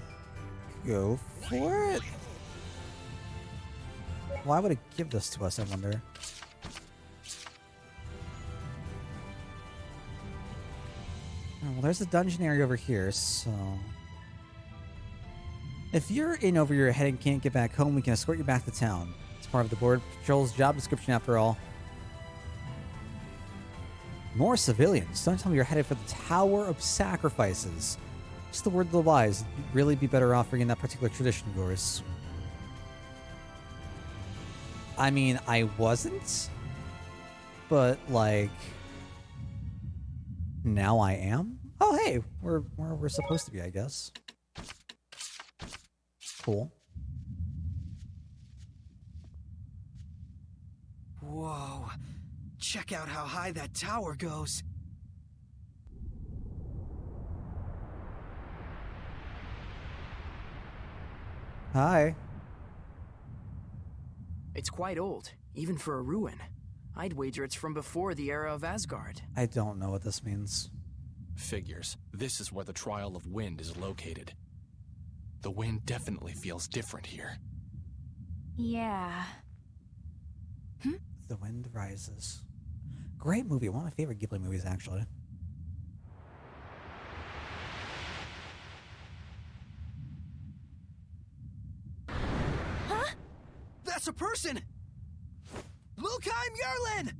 go for it. Why would it give this to us, I wonder? Oh, well, there's a dungeon area over here, so... If you're in over your head and can't get back home, we can escort you back to town. It's part of the Border Patrol's job description, after all. More civilians. Don't tell me you're headed for the Tower of Sacrifices. Just the word of the wise. You'd really be better off bringing that particular tradition of yours. I mean, I wasn't. But, like... now I am? Oh, hey! We're where we're supposed to be, I guess. Cool. Whoa. Check out how high that tower goes. Hi. It's quite old, even for a ruin. I'd wager it's from before the era of Asgard. I don't know what this means. Figures. This is where the Trial of Wind is located. The wind definitely feels different here. Yeah. The Wind Rises. Great movie. One of my favorite Ghibli movies, actually. Huh? That's a person! Lukheim Yerlin!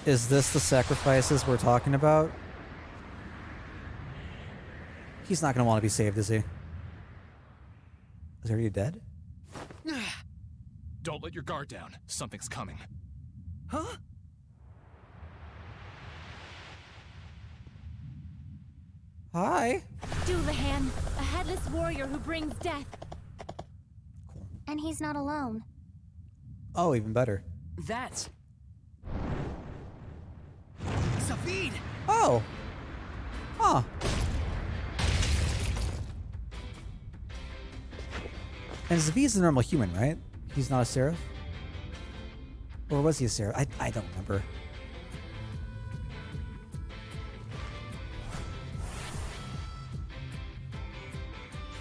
Is this the sacrifices we're talking about? He's not going to want to be saved, is he? Are you dead? Don't let your guard down. Something's coming. Huh? Hi. Doulahan, a headless warrior who brings death. And he's not alone. Oh, even better. That's... Savid! Oh. Huh. And Zavid's a normal human, right? He's not a seraph? Or was he a seraph? I don't remember.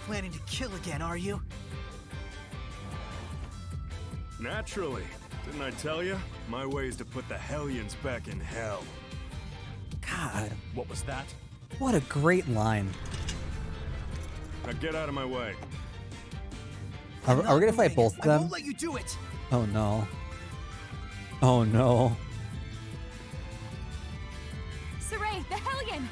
Planning to kill again, are you? Naturally. Didn't I tell you? My way is to put the Hellions back in hell. God. What was that? What a great line. Now get out of my way. Are we going to fight both of I them? won't let you do it! Oh no. Oh no. Saray, the Hellion!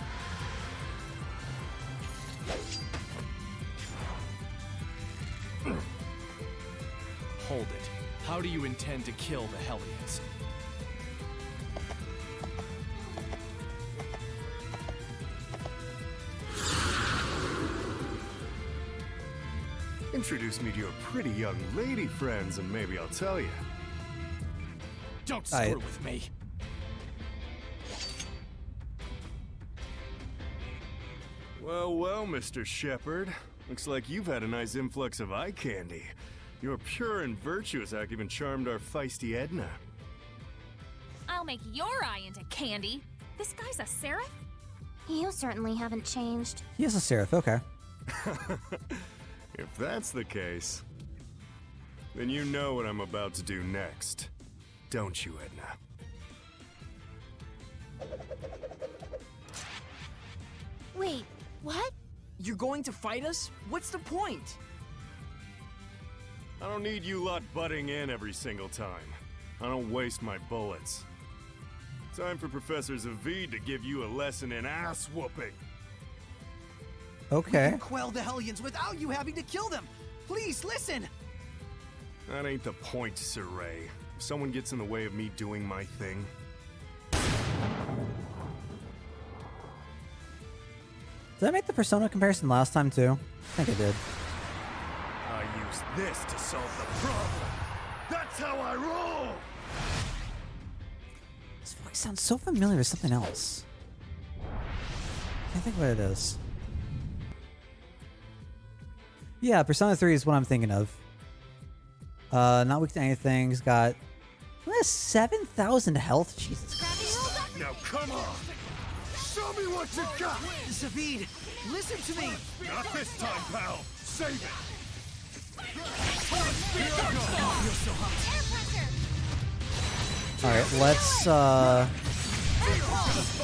Hold it. How do you intend to kill the Hellions? Introduce me to your pretty young lady friends and maybe I'll tell you. Don't screw with me. Well, well, Mr. Shepard. Looks like you've had a nice influx of eye candy. Your pure and virtuous act even charmed our feisty Edna. I'll make your eye into candy. This guy's a seraph? You certainly haven't changed. He is a seraph, okay. If that's the case, then you know what I'm about to do next. Don't you, Edna? Wait, what? You're going to fight us? What's the point? I don't need you lot butting in every single time. I don't waste my bullets. Time for Professor Zavid to give you a lesson in ass whooping. Okay. We can quell the Hellions without you having to kill them! Please, listen! That ain't the point, Sir Ray. If someone gets in the way of me doing my thing... Did I make the Persona comparison last time too? I think I did. I use this to solve the problem. That's how I roll! This voice sounds so familiar with something else. Can't think what it is. Yeah, Persona 3 is what I'm thinking of. Not weak to anything. He's got 7,000 health. Jesus Christ. Now come on! Show me what you got! Zavid, listen to me! Not this time, pal! Save it! Alright, let's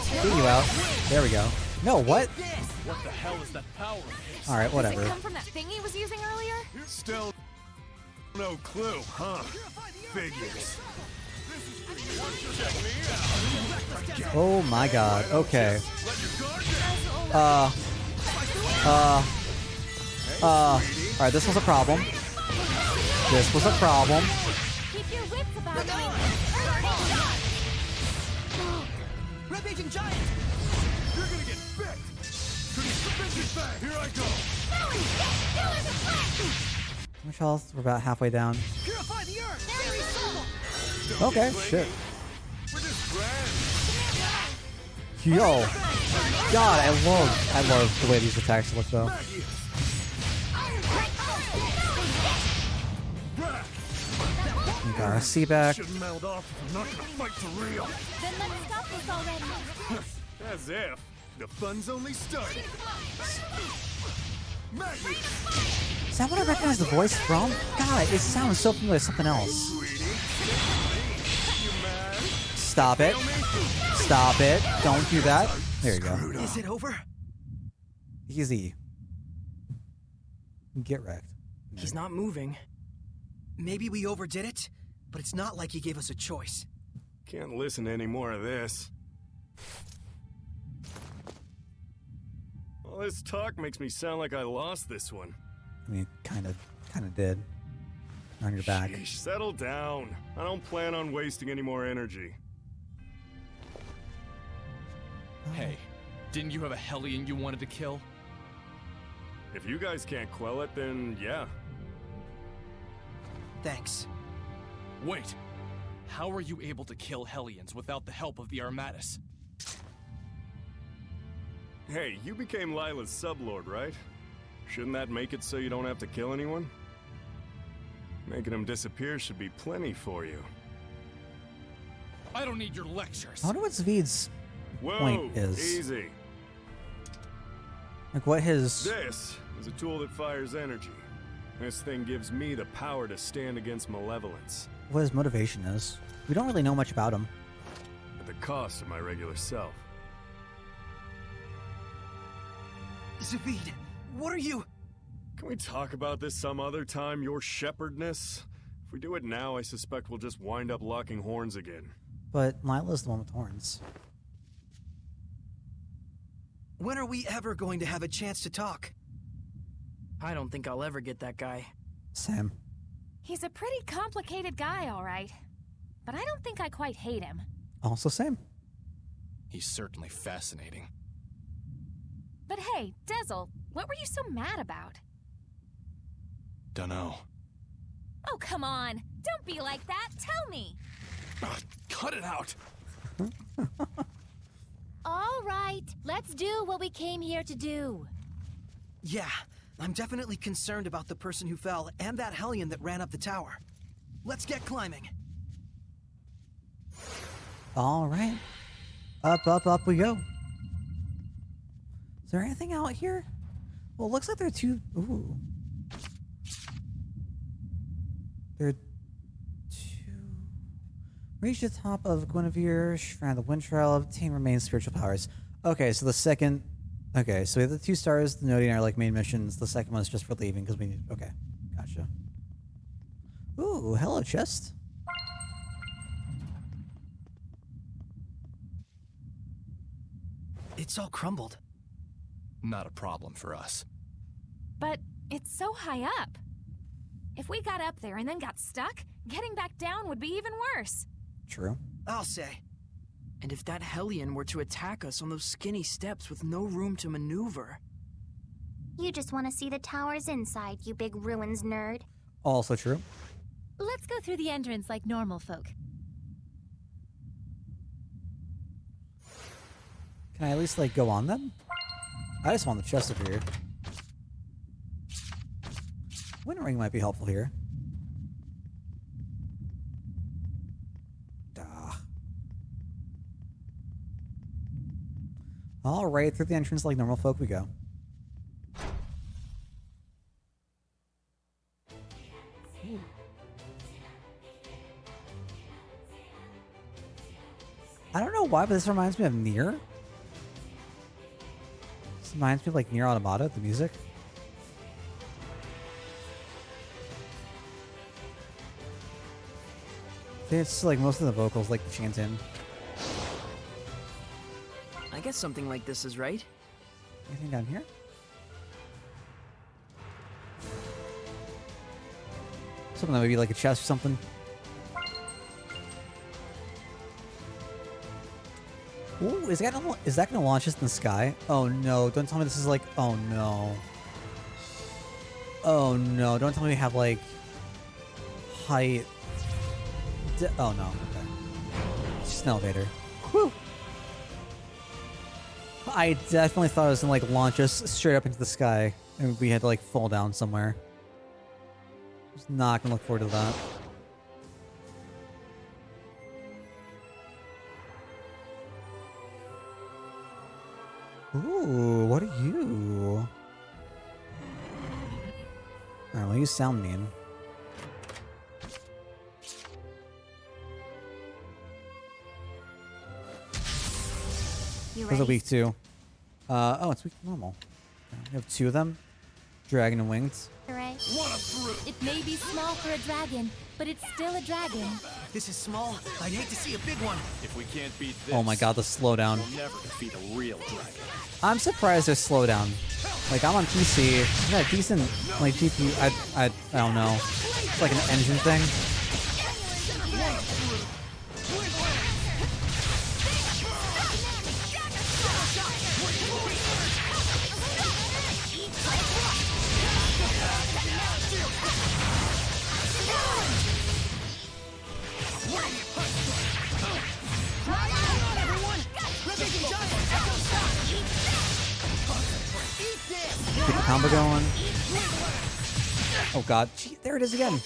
get you out. There we go. No, what? What the hell is that power? Alright, whatever. Does it come from that thing he was using earlier? Still no clue, huh? Figures. Oh my god, okay. Alright, this was a problem. This was a problem. Keep your wits about you. Red Agent Giant! You're gonna get bit! Here I go! How much health? We're about halfway down. Purify the earth! Very simple! Okay, shit. We're just friends! Yo! God, I love the way these attacks look though. We got our C-back. Shouldn't meld off if I'm not gonna fight for real. Then let's stop this already. As if. The fun's only started. Is that what I recognize the voice from? God, it sounds so familiar to something else. Stop it. Stop it. Don't do that. There you go. Is it over? Easy. Get wrecked. He's not moving. Maybe we overdid it, but it's not like he gave us a choice. Can't listen to any more of this. All this talk makes me sound like I lost this one. I mean, kind of did. On your back. Sheesh, settle down. I don't plan on wasting any more energy. Hey, didn't you have a Hellion you wanted to kill? If you guys can't quell it, then yeah. Thanks. Wait, how are you able to kill Hellions without the help of the Armatus? Hey, you became Lila's sublord, right? Shouldn't that make it so you don't have to kill anyone? Making him disappear should be plenty for you. I don't need your lectures. I wonder what Zvid's point is. Easy. Like what his... This is a tool that fires energy. This thing gives me the power to stand against malevolence. What his motivation is. We don't really know much about him. At the cost of my regular self. Zavid, what are you... Can we talk about this some other time, your shepherdness? If we do it now, I suspect we'll just wind up locking horns again. But Lila's the one with horns. When are we ever going to have a chance to talk? I don't think I'll ever get that guy. Sam. He's a pretty complicated guy, all right. But I don't think I quite hate him. Also Sam. He's certainly fascinating. But hey, Dezel, what were you so mad about? Dunno. Oh, come on. Don't be like that. Tell me. Cut it out. All right, let's do what we came here to do. Yeah, I'm definitely concerned about the person who fell and that Hellion that ran up the tower. Let's get climbing. All right. Up, up, up we go. Is there anything out here? Well, it looks like there are two... Ooh. There are two... Reach the top of Guinevere, Shrine of the Wind Trail, obtain remaining spiritual powers. Okay, so the second... Okay, so we have the 2 stars denoting our like main missions. The second one's just for leaving because we need... Okay, gotcha. Ooh, hello, chest. It's all crumbled. Not a problem for us. But it's so high up. If we got up there and then got stuck, getting back down would be even worse. True. I'll say. And if that Hellion were to attack us on those skinny steps with no room to maneuver... You just want to see the tower's inside, you big ruins nerd. Also true. Let's go through the entrance like normal folk. Can I at least, like, go on them? I just want the chest over here. Wind ring might be helpful here. Duh. All right, through the entrance like normal folk we go. Ooh. I don't know why, but this reminds me of Nier. This reminds me of like Nier Automata, the music. I think it's like most of the vocals, like the chanting. I guess something like this is right. Anything down here? Something that would be like a chest or something. Ooh, is that gonna launch us in the sky? Oh no! Don't tell me this is like. Oh no! Oh no! Don't tell me we have like height. Oh no! Okay. It's just an elevator. Whew. I definitely thought it was gonna like launch us straight up into the sky, and we had to like fall down somewhere. I was not gonna look forward to that. Ooh, what are you? Alright, what do you sound mean? Those are weak too. Oh, it's weak to normal. Okay. We have two of them. Dragon and winged. It may be small for a dragon, but it's still a dragon. If this is small, I'd hate to see a big one. If we can't beat this, Oh my god, the slowdown. we'll never defeat a real dragon. I'm surprised there's slowdown. Like, I'm on PC. I got a decent, like, GPU. I don't know. It's like an engine thing. Get the combo going. Oh god. Gee, there it is again.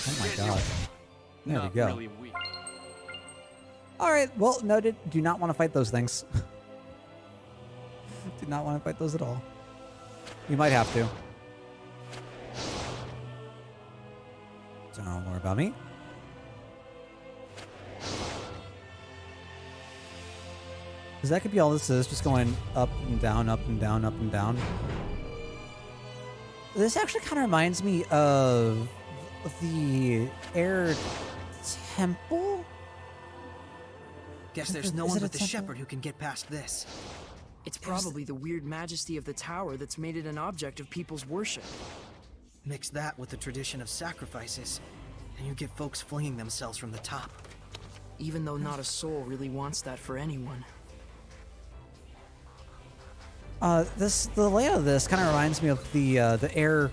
Oh my god. There we go. Really weak. Alright, well, noted. Do not want to fight those things. Do not want to fight those at all. We might have to. Don't worry about me. Because that could be all this is, just going up and down, up and down, up and down. This actually kind of reminds me of the Air Temple? Guess there's no one but the shepherd who can get past this. It's probably the weird majesty of the tower that's made it an object of people's worship. Mix that with the tradition of sacrifices, and you get folks flinging themselves from the top. Even though not a soul really wants that for anyone. The layout of this kind of reminds me of the Air,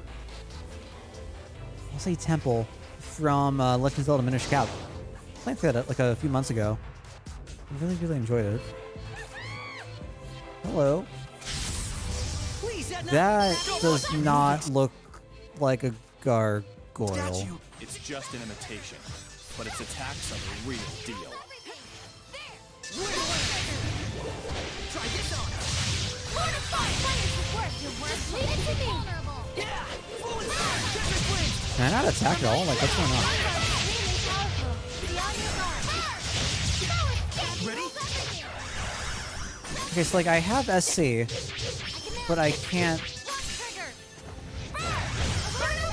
I'll say Temple from Legend of Zelda Minish Cap. I played that like a few months ago. I really enjoyed it. Hello. That does not look like a gargoyle. It's just an imitation, but its attacks are the real deal. Try this on. Can I not attack at all? Like, what's going on? Ready? Okay, so like I have SC, but I can't.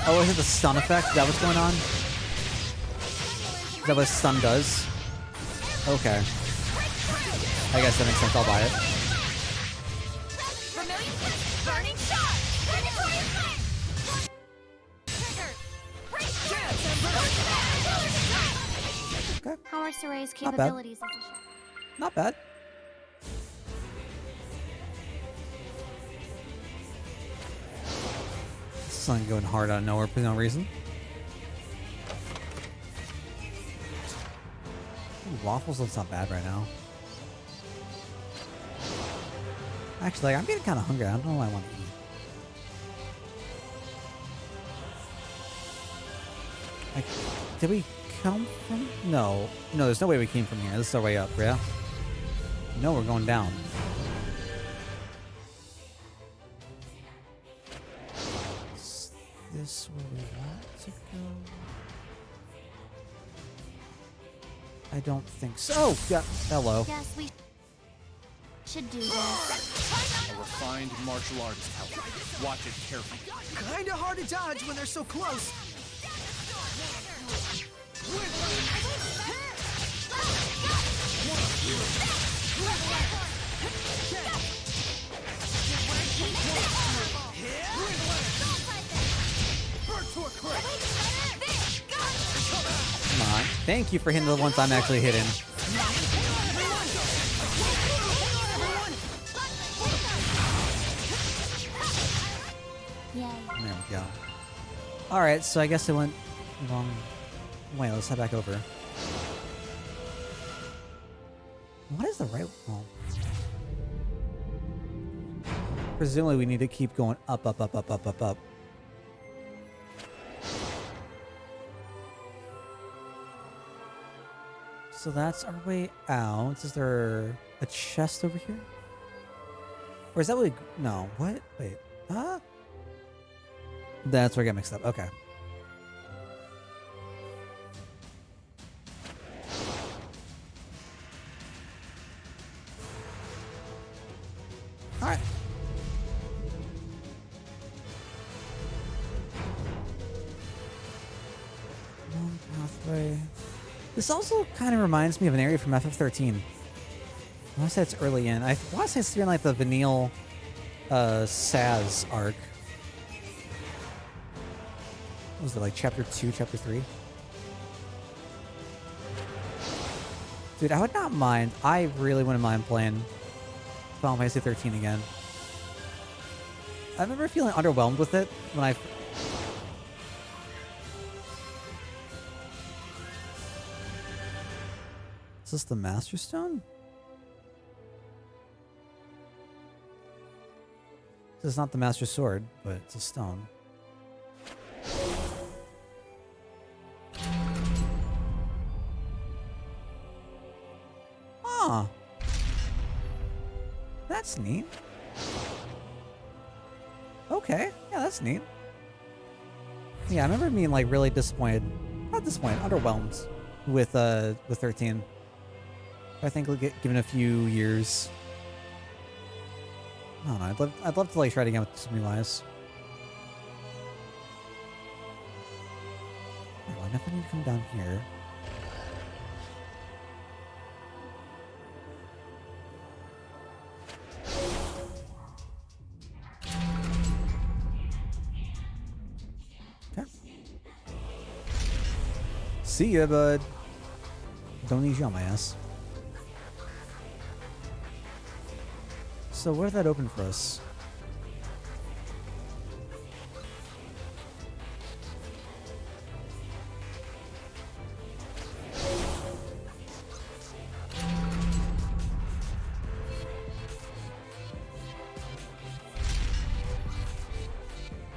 Oh, is it the stun effect? Is that what's going on? Is that what stun does? Okay. I guess that makes sense. I'll buy it. Okay. How are Soray's Not bad. capabilities as a chef? Not bad. Sun going hard out of nowhere for no reason. Ooh, waffles looks not bad right now. Actually, like, I'm getting kind of hungry. I don't know what I want to eat. Like, did we come from? No. No, there's no way we came from here. This is our way up, yeah? No, we're going down. Is this where we want to go? I don't think so. Oh, yeah. Hello. Guess we should do this. A refined martial artist helper. Watch it carefully. Kinda hard to dodge when they're so close. Come on. Thank you for hitting the ones I'm actually hitting. Yay. There we go. Alright, so I guess it went wrong way. Let's head back over. What is the right one? Presumably we need to keep going up, up, up, up, up, up, up. So that's our way out. Is there a chest over here? Or is that what we... No. What? Wait. Huh? That's where I got mixed up. Okay. Alright. Long pathway. This also kind of reminds me of an area from FF13. I want to say it's early in. I want to say it's during like the Vanille Saz arc. What was it, like chapter 2, chapter 3? Dude, I would not mind. I really wouldn't mind playing Final Fantasy 13 again. I remember feeling underwhelmed with it when I... Is this the Master Stone? This is not the Master Sword, but it's a stone. Huh. That's neat. Okay. Yeah, that's neat. Yeah, I remember being like really disappointed. Not disappointed, underwhelmed with 13. I think we'll get given a few years. I don't know. I'd love to like try it again with some new eyes. I wonder if I need to come down here. Okay. See ya, bud. Don't need you on my ass. So where did that open for us?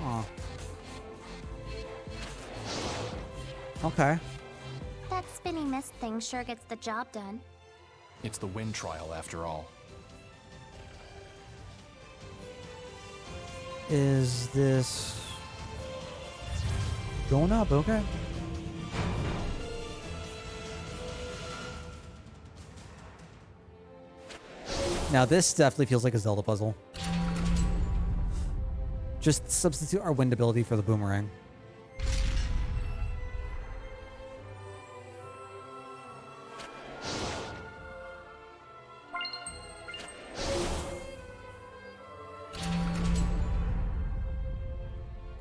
Aw. Okay. That spinning mist thing sure gets the job done. It's the wind trial after all. Is this going up? Okay. Now this definitely feels like a Zelda puzzle. Just substitute our wind ability for the boomerang.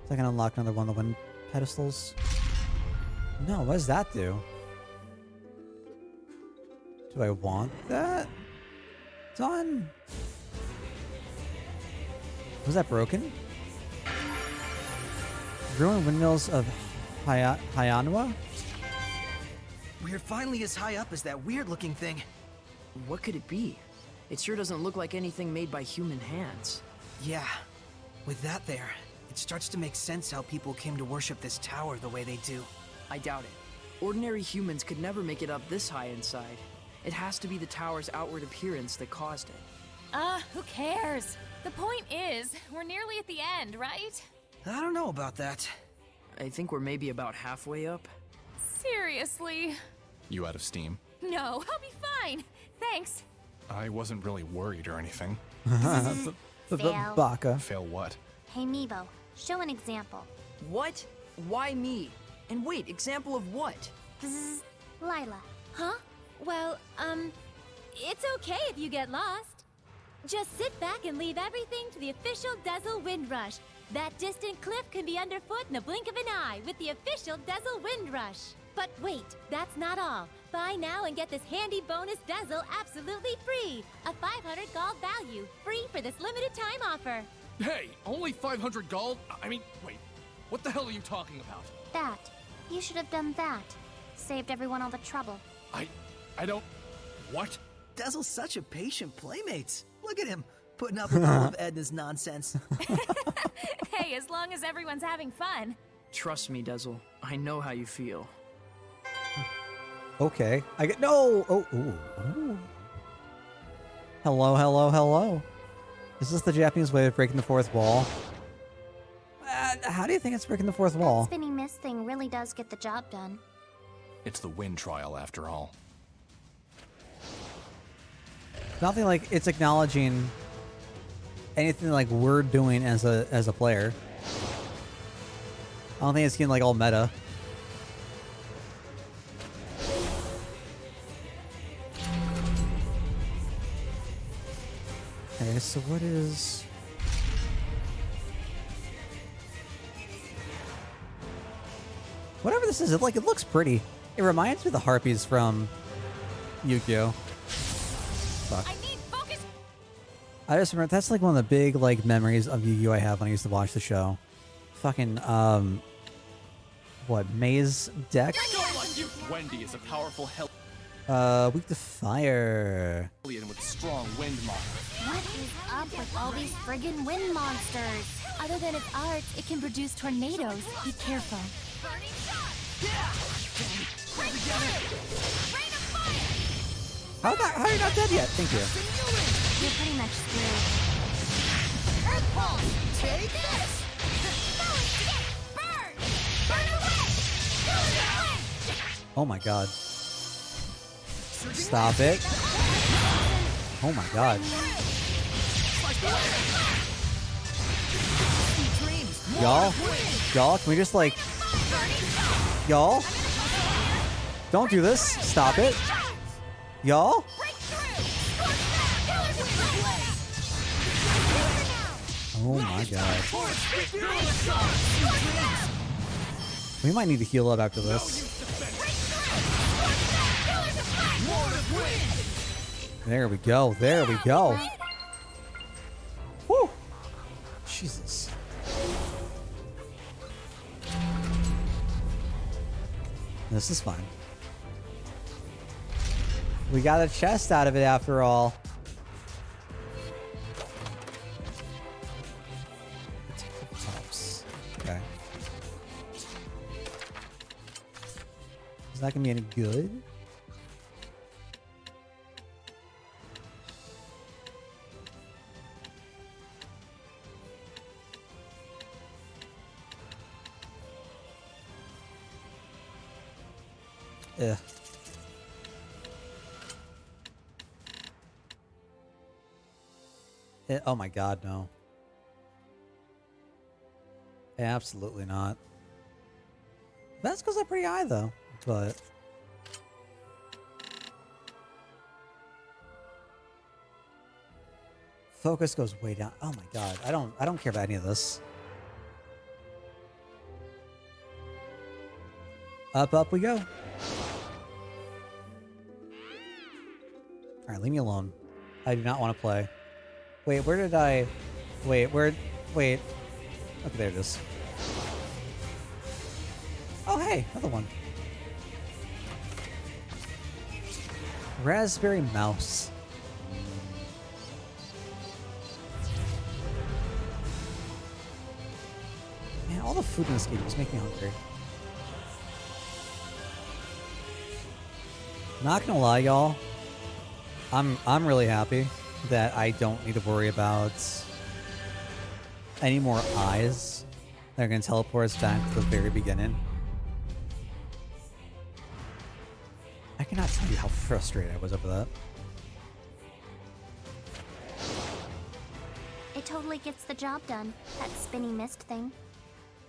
I can unlock another one of the wind pedestals. No, what does that do? Do I want that done? Was that broken? Ruined windmills of Hyanua? We're finally as high up as that weird-looking thing. What could it be? It sure doesn't look like anything made by human hands. Yeah. With that there, it starts to make sense how people came to worship this tower the way they do. I doubt it. Ordinary humans could never make it up this high inside. It has to be the tower's outward appearance that caused it. Who cares? The point is, we're nearly at the end, right? I don't know about that. I think we're maybe about halfway up. Seriously? You out of steam? No, I'll be fine. Thanks. I wasn't really worried or anything. Fail. Baka. Fail what? Hey, Meebo, show an example. What? Why me? And wait, example of what? Bzzz. Lila. Huh? Well, it's okay if you get lost. Just sit back and leave everything to the official Dazzle Windrush. That distant cliff can be underfoot in a blink of an eye with the official Dazzle Windrush. But wait, that's not all. Buy now and get this handy bonus Dazzle absolutely free. A 500 gold value, free for this limited time offer. Hey, only 500 gold? I mean, wait, what the hell are you talking about? That. You should have done that. Saved everyone all the trouble. I don't... What? Dazzle's such a patient playmate. Look at him, putting up with all of Edna's nonsense. Hey, as long as everyone's having fun. Trust me, Dazzle. I know how you feel. Okay. I get no. Oh. Ooh, ooh. Hello, hello, hello. Is this the Japanese way of breaking the fourth wall? How do you think it's breaking the fourth wall? That spinning mist thing really does get the job done. It's the wind trial, after all. Nothing like it's acknowledging anything like we're doing as a player. I don't think it's getting like all meta. Okay, so what is... Whatever this is, it looks pretty. It reminds me of the harpies from Yu-Gi-Oh! Fuck. I need focus. I just remember that's like one of the big like memories of Yu-Gi-Oh! I have when I used to watch the show. Fucking what, Maze deck? Wendy is a powerful hell. Weak to fire. With strong wind model. What is up with all these friggin' wind monsters? Other than its art, it can produce tornadoes. Be careful. Burning shot. Break through. Rain of fire. How are you not dead yet? Thank you. You're pretty much screwed. Earth pulse. Take this. Burn. Burn away. Oh my god. Stop it. Oh my god. Y'all, can we just like... Y'all? Don't do this. Stop it. Y'all? Oh my god. We might need to heal up after this. There we go. There we go. Woo! Jesus. This is fine. We got a chest out of it after all. Tops. Okay. Is that gonna be any good? Yeah. Oh my god, no. Absolutely not. That's because I'm pretty high though, but... Focus goes way down. Oh my god, I don't care about any of this. Up we go. Alright, leave me alone. I do not want to play. Wait, where did I... Wait. Okay, there it is. Oh, hey, another one. Raspberry mouse. All the food in this game just make me hungry. Not gonna lie, y'all. I'm really happy that I don't need to worry about any more eyes that are gonna teleport us back to the very beginning. I cannot tell you how frustrated I was over that. It totally gets the job done, that spinny mist thing.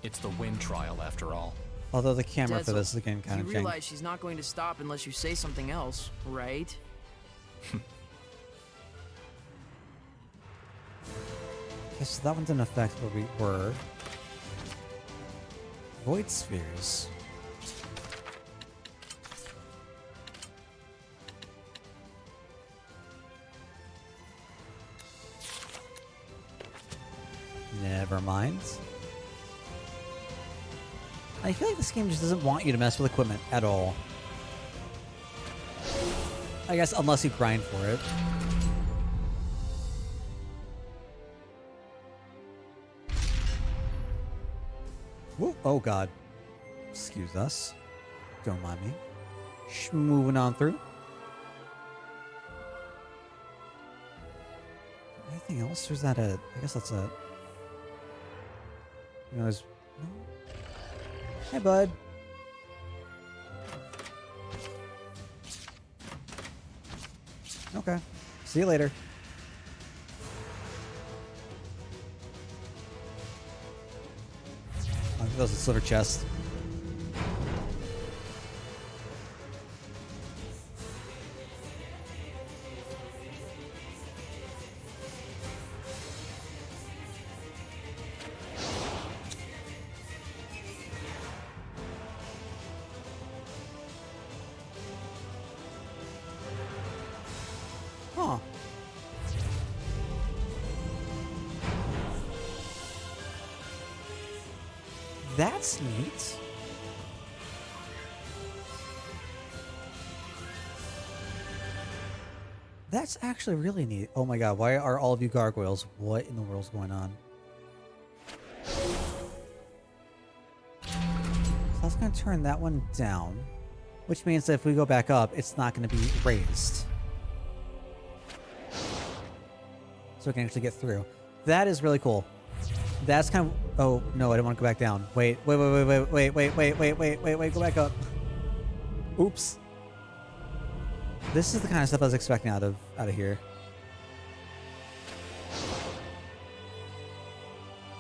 It's the wind trial, after all. Although the camera for Denzel, this is again kind you of jank. realize she's not going to stop unless you say something else, right? Okay, so that one didn't affect where we were. Void spheres. Never mind. I feel like this game just doesn't want you to mess with equipment at all. I guess unless you grind for it. Whoa. Oh god. Excuse us. Don't mind me. Moving on through. Anything else? Or is that a... I guess that's a... You know, there's... No? Hey, bud. Okay. See you later. I think that was a silver chest. Huh. That's neat. That's actually really neat. Oh my god, why are all of you gargoyles? What in the world's going on? So that's going to turn that one down, which means that if we go back up, it's not going to be raised. So we can actually get through. That is really cool. That's kind of... Oh, no, I don't want to go back down. Wait, go back up. Oops. This is the kind of stuff I was expecting out of here.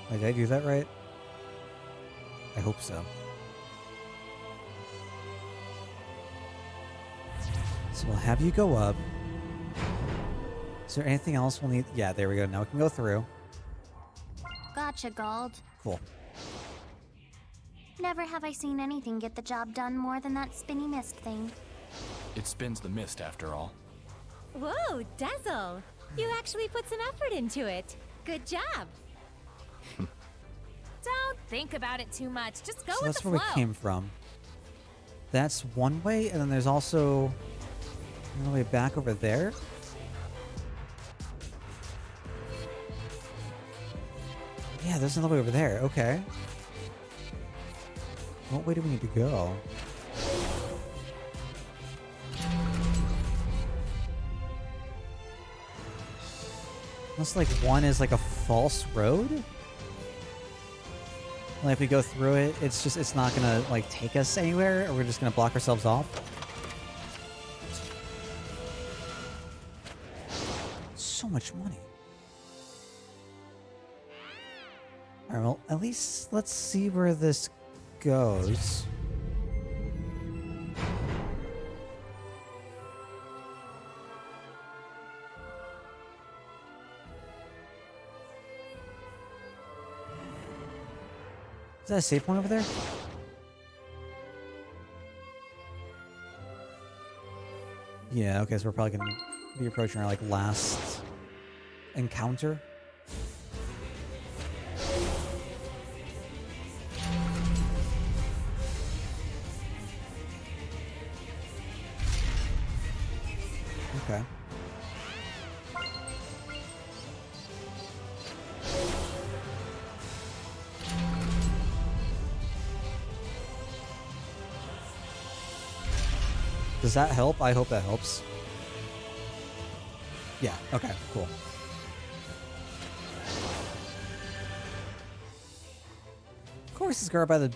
Wait, did I do that right? I hope so. So we'll have you go up. Is there anything else we'll need? Yeah, there we go. Now we can go through. Gotcha, Gald. Cool. Never have I seen anything get the job done more than that spinny mist thing. It spins the mist, after all. Whoa, Dazzle! You actually put some effort into it. Good job. Don't think about it too much. Just go So with that's the where flow. we came from. That's one way, and then there's also another way back over there. Yeah, there's another way over there. Okay. What way do we need to go? Looks like one is like a false road. Like if we go through it, it's not gonna like take us anywhere, or we're just gonna block ourselves off. So much money. Alright, well, at least let's see where this goes. Is that a save point over there? Yeah, okay, so we're probably gonna be approaching our like last encounter. Okay. Does that help? I hope that helps. Yeah, okay, cool. Of course it's guarded by the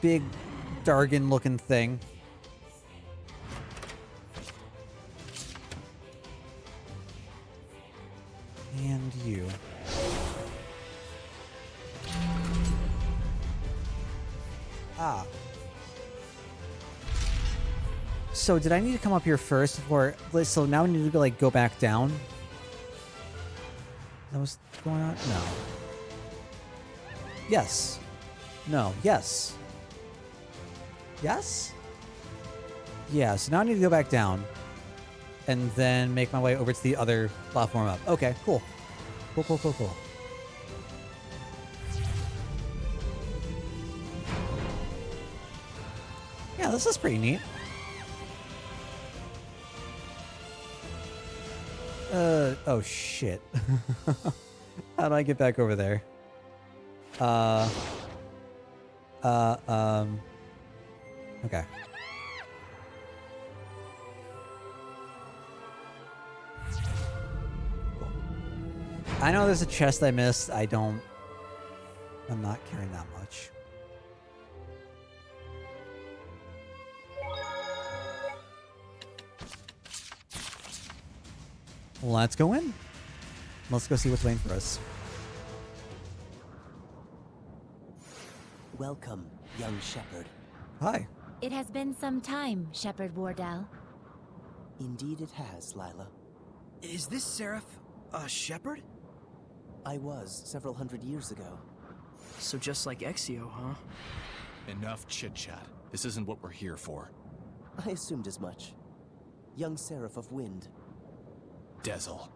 big Dargan looking thing. And you. Ah. So did I need to come up here first before? So now we need to go, like, go back down? That was going on? No. Yes. No. Yes. Yes? Yeah, so now I need to go back down. And then make my way over to the other platform up. Okay, cool. Cool, cool, cool, cool. Yeah, this is pretty neat. Oh shit. How do I get back over there? Okay. Cool. I know there's a chest I missed. I'm not caring that much. Let's go in. Let's go see what's waiting for us. Welcome, young shepherd. Hi. It has been some time, Shepherd Wardell. Indeed it has, Lila. Is this Seraph a shepherd? I was several hundred years ago. So just like Exio, huh? Enough chit-chat. This isn't what we're here for. I assumed as much. Young Seraph of Wind. Dezel.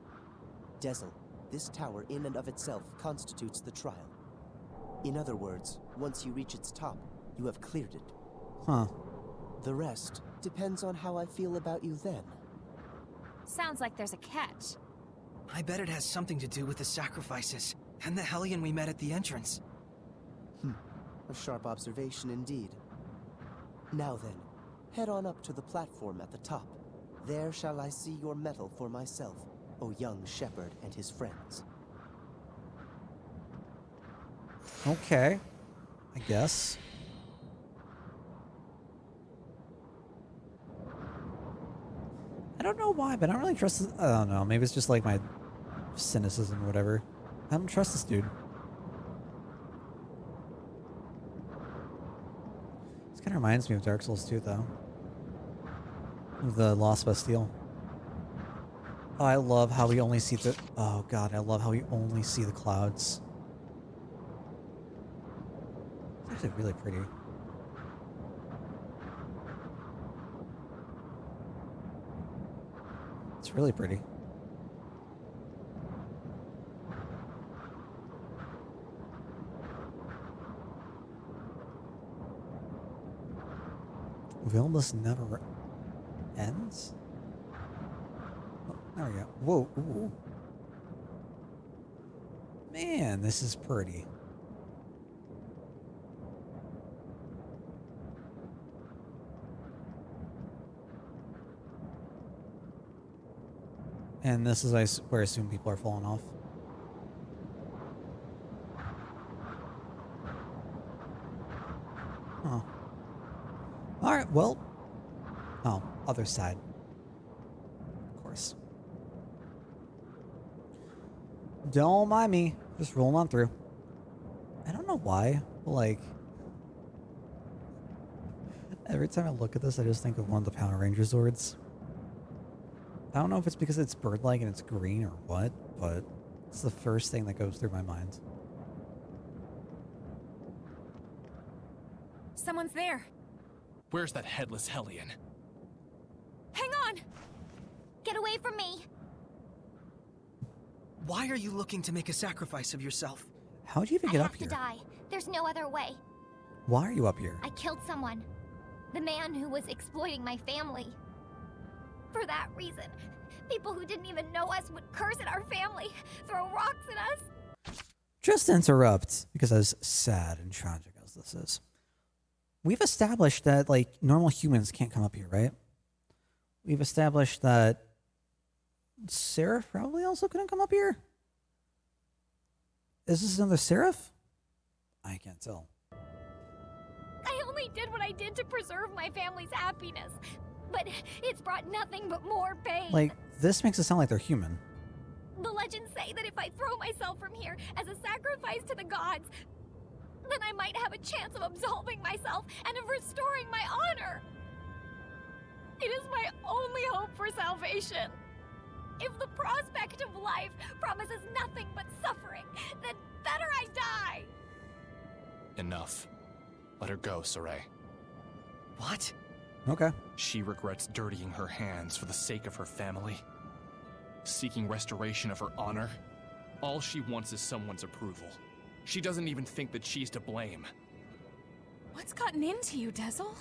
Dezel, this tower in and of itself constitutes the trial. In other words, once you reach its top, you have cleared it. Huh. The rest depends on how I feel about you then. Sounds like there's a catch. I bet it has something to do with the sacrifices and the Hellion we met at the entrance. A sharp observation indeed. Now then, head on up to the platform at the top. There shall I see your mettle for myself, O young shepherd and his friends. Okay. I guess. I don't know why, but I don't really trust this. I don't know. Maybe it's just like my cynicism or whatever. I don't trust this dude. This kind of reminds me of Dark Souls 2, though. The Lost Bastille. Oh, I love how we only see the... Oh, God. I love how we only see the clouds. It's actually really pretty. It's really pretty. Vilnius never ends? Oh, there we go. Whoa. Ooh. Man, this is pretty. And this is where I assume people are falling off. Huh. Alright, well. Oh, other side. Of course. Don't mind me. Just rolling on through. I don't know why, but like... Every time I look at this, I just think of one of the Power Ranger Zords. I don't know if it's because it's bird-like and it's green or what, but it's the first thing that goes through my mind. Someone's there. Where's that headless Hellion? Hang on! Get away from me! Why are you looking to make a sacrifice of yourself? How'd you even get up I here? have to die. There's no other way. Why are you up here? I killed someone. The man who was exploiting my family. For that reason, people who didn't even know us would curse at our family, throw rocks at us. Just to interrupt, because as sad and tragic as this is, we've established that, like, normal humans can't come up here, right? we've established that Seraph probably also couldn't come up here. Is this another Seraph? I can't tell. I only did what I did to preserve my family's happiness, but it's brought nothing but more pain. Like, this makes it sound like they're human. The legends say that if I throw myself from here as a sacrifice to the gods, then I might have a chance of absolving myself and of restoring my honor. It is my only hope for salvation. If the prospect of life promises nothing but suffering, then better I die. Enough. Let her go, Saray. What? Okay. She regrets dirtying her hands for the sake of her family. Seeking restoration of her honor. All she wants is someone's approval. She doesn't even think that she's to blame. What's gotten into you, Dezel?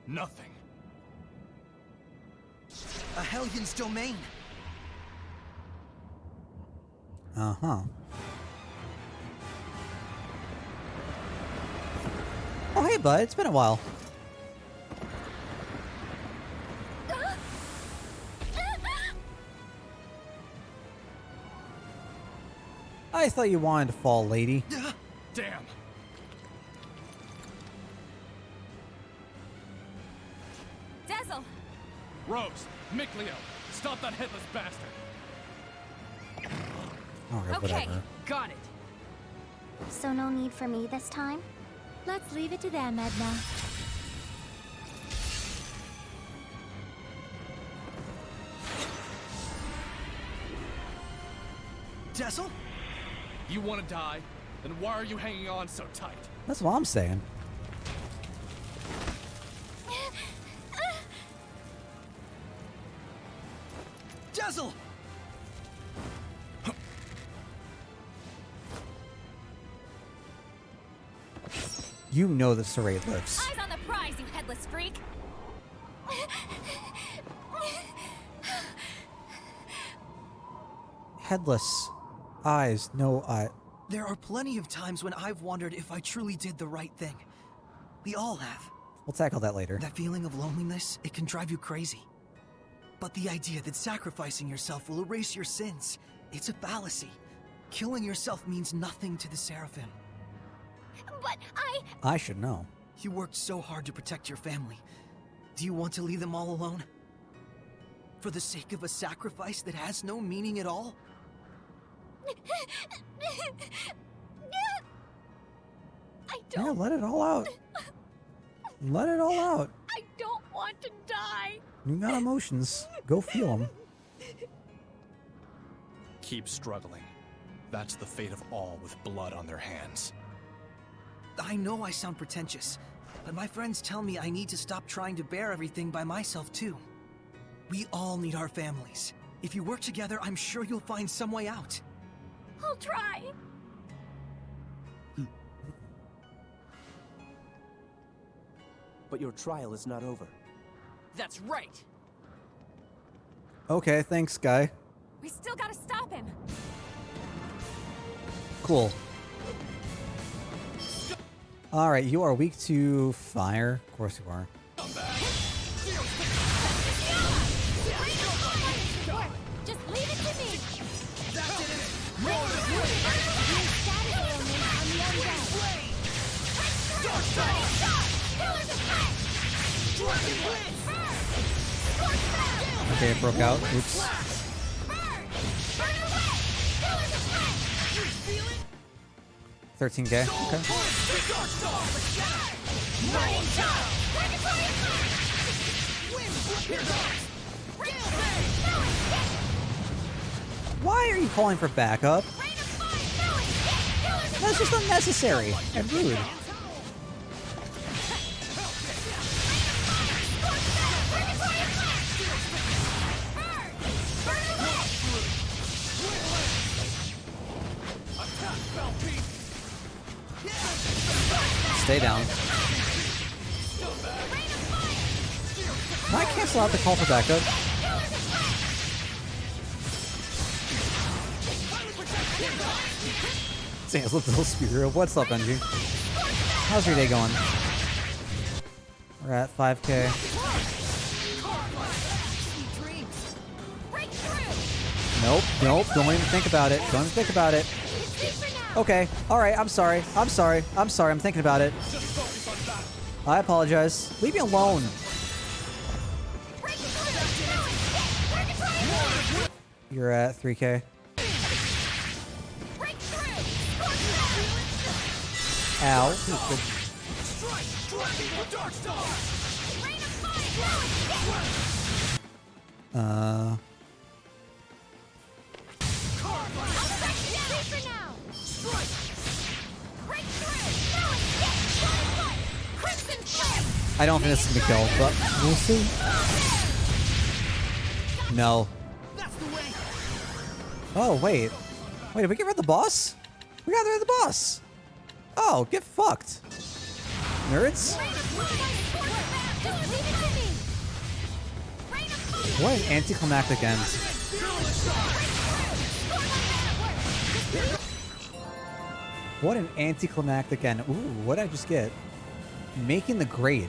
Nothing. A Hellion's domain. Uh-huh. Oh, hey, bud. It's been a while. I thought you wanted to fall, lady. Damn. Dezel! Rose, Mikleo, stop that headless bastard. Alright, Okay, whatever. got it. So no need for me this time? Let's leave it to them, Edna. Dezel? You want to die? Then why are you hanging on so tight? That's what I'm saying. Dezel! You know that Saray lives. Eyes on the prize, you headless freak! Headless. Eyes, no eye. There are plenty of times when I've wondered if I truly did the right thing. We all have. We'll tackle that later. That feeling of loneliness, it can drive you crazy. But the idea that sacrificing yourself will erase your sins, it's a fallacy. Killing yourself means nothing to the Seraphim. But I should know. You worked so hard to protect your family. Do you want to leave them all alone? For the sake of a sacrifice that has no meaning at all? I Yeah, don't. let it all out. Let it all out. I don't want to die. You got emotions. Go feel them. Keep struggling. That's the fate of all with blood on their hands. I know I sound pretentious, but my friends tell me I need to stop trying to bear everything by myself too. We all need our families. If you work together, I'm sure you'll find some way out. I'll try. But your trial is not over. That's right. Okay, thanks, guy. We still gotta stop him. Cool. Alright, you are weak to fire. Of course you are. Just leave it to me. Okay, it broke out. Oops. 13K. Okay. Why are you calling for backup? That's just unnecessary and rude. Stay down. Can I cancel out the call for backup? Sam's with the little spear. What's up, Benji? How's your day going? We're at 5K. Nope, nope, don't even think about it. Don't even think about it. Okay, alright, I'm sorry. I'm sorry. I'm sorry, I'm thinking about it. I apologize. Leave me alone. You're at 3K. Ow. I don't think this is gonna kill, but we'll see. No. Oh, wait. Wait, did we get rid of the boss? We got rid of the boss! Oh, get fucked. Nerds? What an anticlimactic end. What an anticlimactic end. Ooh, what did I just get? Making the grade.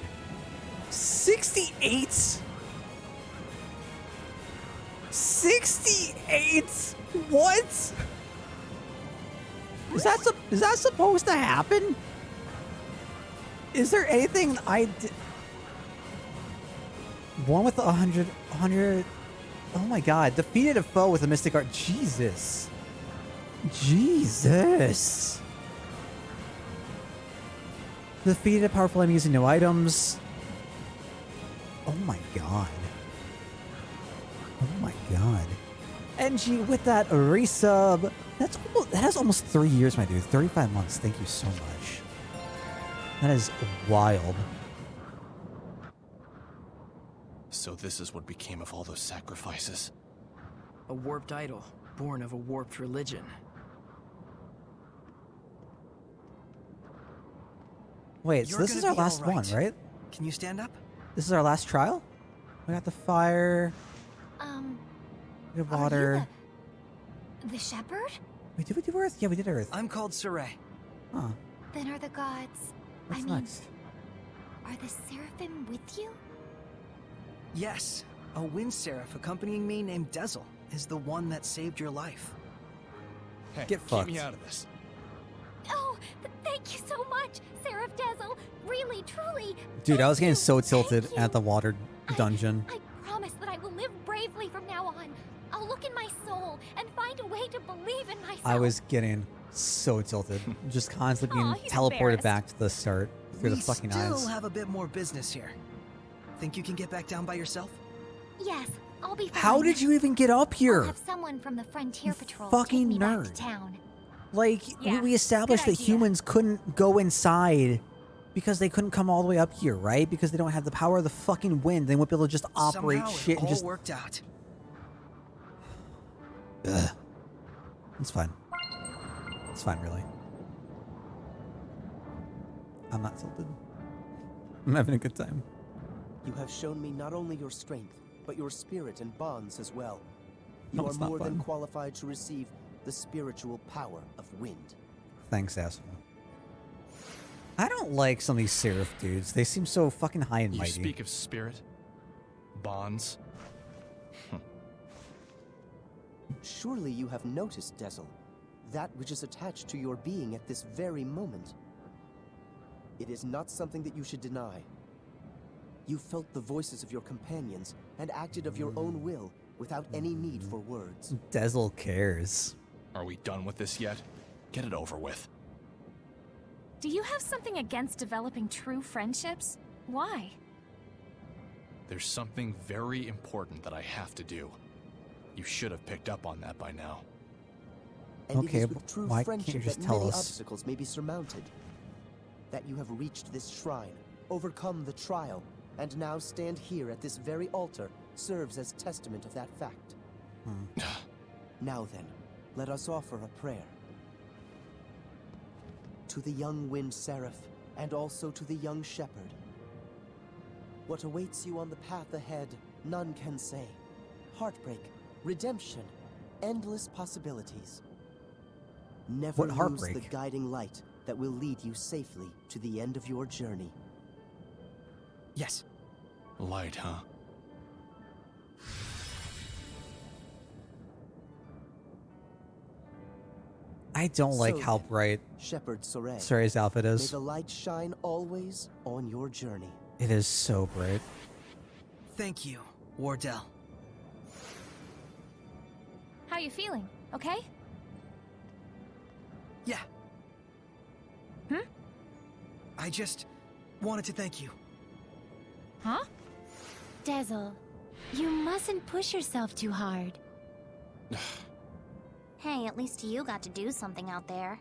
68? 68? What? Is that supposed to happen? Is there anything I did? One with 100. Oh my god. Defeated a foe with a mystic art. Jesus. Jesus. Defeated a powerful enemy using no items. Oh my god. Oh my god. NG with that resub. That has almost 3 years, my dude. 35 months. Thank you so much. That is wild. So this is what became of all those sacrifices. A warped idol, born of a warped religion. Wait, so this is our last one, right? Can you stand up? This is our last trial? We got the fire. We have water. The shepherd? Wait, did we do Earth? Yeah, we did Earth. I'm called Saray. Huh. Then are the gods... What's next? Are the seraphim with you? Yes. A wind seraph accompanying me named Dezel is the one that saved your life. Hey, get fucked. Keep me out of this. Oh, thank you so much, Seraph Dezel. Really, truly. Dude, I was getting so tilted at the water dungeon. I promise that I will live bravely from now on. I'll look in my soul and find a way to believe in myself. I was getting so tilted. Just constantly being he's teleported embarrassed. back to the start through the fucking We eyes. still have a bit more business here. Think you can get back down by yourself? Yes, I'll be fine. How did you even get up here? I'll have someone from the Frontier Patrol fucking take me back nerd. to town. Like, Yeah, we established that good idea. humans couldn't go inside because they couldn't come all the way up here, right? Because they don't have the power of the fucking wind. They won't be able to just operate Somehow shit it and all just... worked out. Ugh. It's fine. It's fine, really. I'm not tilted. I'm having a good time. You have shown me not only your strength, but your spirit and bonds as well. No, You are it's not more than fun. qualified to receive the spiritual power of wind. Thanks, asshole. I don't like some of these Seraph dudes. They seem so fucking high and You mighty. speak of spirit, bonds. Surely you have noticed, Dezel, that which is attached to your being at this very moment. It is not something that you should deny. You felt the voices of your companions and acted of your own will without any need for words. Dezel cares. Are we done with this yet? Get it over with. Do you have something against developing true friendships? Why? There's something very important that I have to do. You should have picked up on that by now. And Okay, it is but with true why can't you friendship just that tell many us? obstacles may be surmounted. That you have reached this shrine, overcome the trial, and now stand here at this very altar serves as testament of that fact. Now then, let us offer a prayer. To the young wind seraph, and also to the young shepherd. What awaits you on the path ahead, none can say. Heartbreak, redemption, endless possibilities. Never What lose heartbreak? the guiding light that will lead you safely to the end of your journey. Yes. Light, huh? I don't like So how then, bright Shepherd Soray. Soray's outfit May is. the light shine always on your journey. It is so bright. Thank you, Wardell. How you feeling? Okay? Yeah. Hmm? I just wanted to thank you. Huh? Dazzle, you mustn't push yourself too hard. Hey, at least you got to do something out there.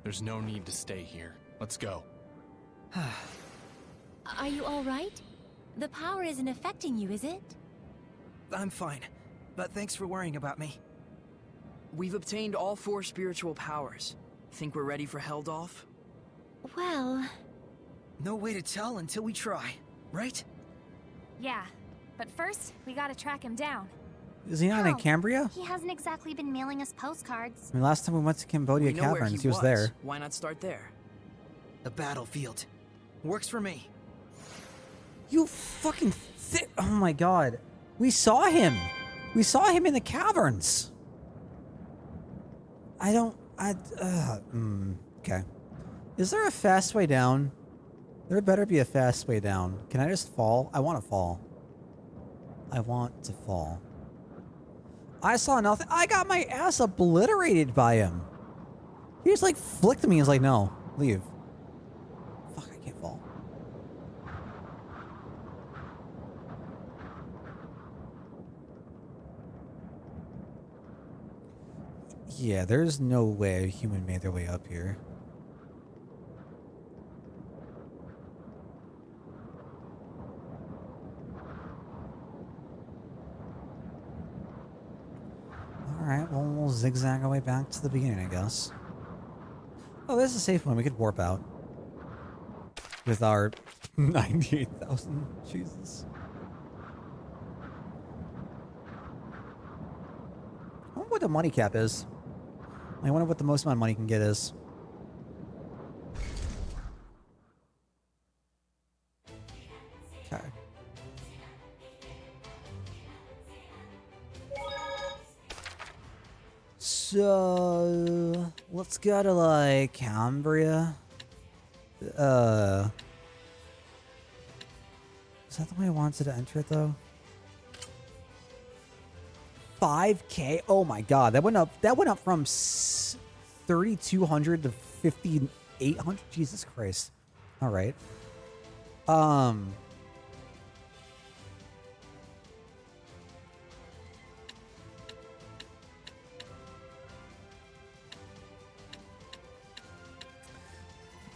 There's no need to stay here. Let's go. Are you all right? The power isn't affecting you, is it? I'm fine, but thanks for worrying about me. We've obtained all 4 spiritual powers. Think we're ready for Heldolf? Well... No way to tell until we try, right? Yeah, but first, we gotta track him down. Is he not in How? Cambria? He hasn't exactly been mailing us postcards. I mean, last time we went to Cambodia We know where Caverns, he was there. Why not start there? The battlefield. Works for me. You fucking oh my god. We saw him. We saw him in the caverns. Okay. Is there a fast way down? There better be a fast way down. Can I just fall? I want to fall. I want to fall. I saw nothing. I got my ass obliterated by him. He just like flicked me. He's like, no, leave. Fuck, I can't fall. Yeah, there's no way a human made their way up here. Alright, well, we'll zigzag our way back to the beginning, I guess. Oh, this is a safe one. We could warp out. With our 98,000. Jesus. I wonder what the money cap is. I wonder what the most amount of money you can get is. Okay. So let's go to like Cambria. Is that the way I wanted to enter it though? 5K. Oh my god, that went up. That went up from 3,200 to 5,800. Jesus Christ. All right.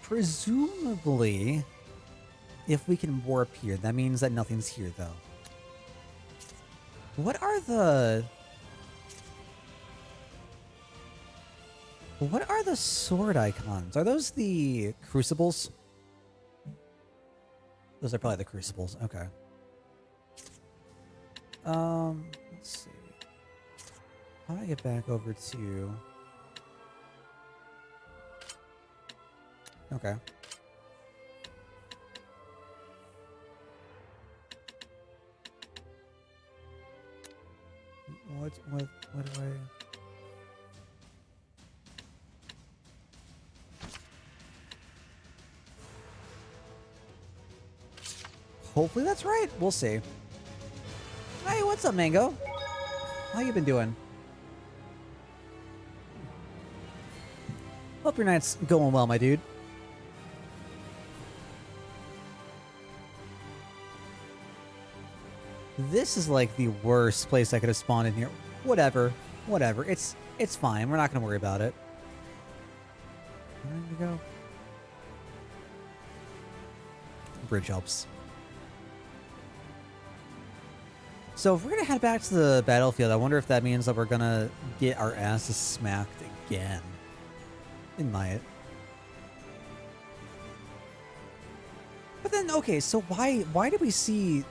Presumably, if we can warp here, that means that nothing's here, though. What are the sword icons? Are those the crucibles? Those are probably the crucibles. Okay. Let's see. How do I get back over to... Okay. What do I... Hopefully that's right. We'll see. Hey, what's up, Mango? How you been doing? Hope your night's going well, my dude. This is like the worst place I could have spawned in here. Whatever. Whatever. It's fine. We're not going to worry about it. Where did we go? Bridge helps. So if we're going to head back to the battlefield, I wonder if that means that we're going to get our asses smacked again. It might. But then, okay, so why did we see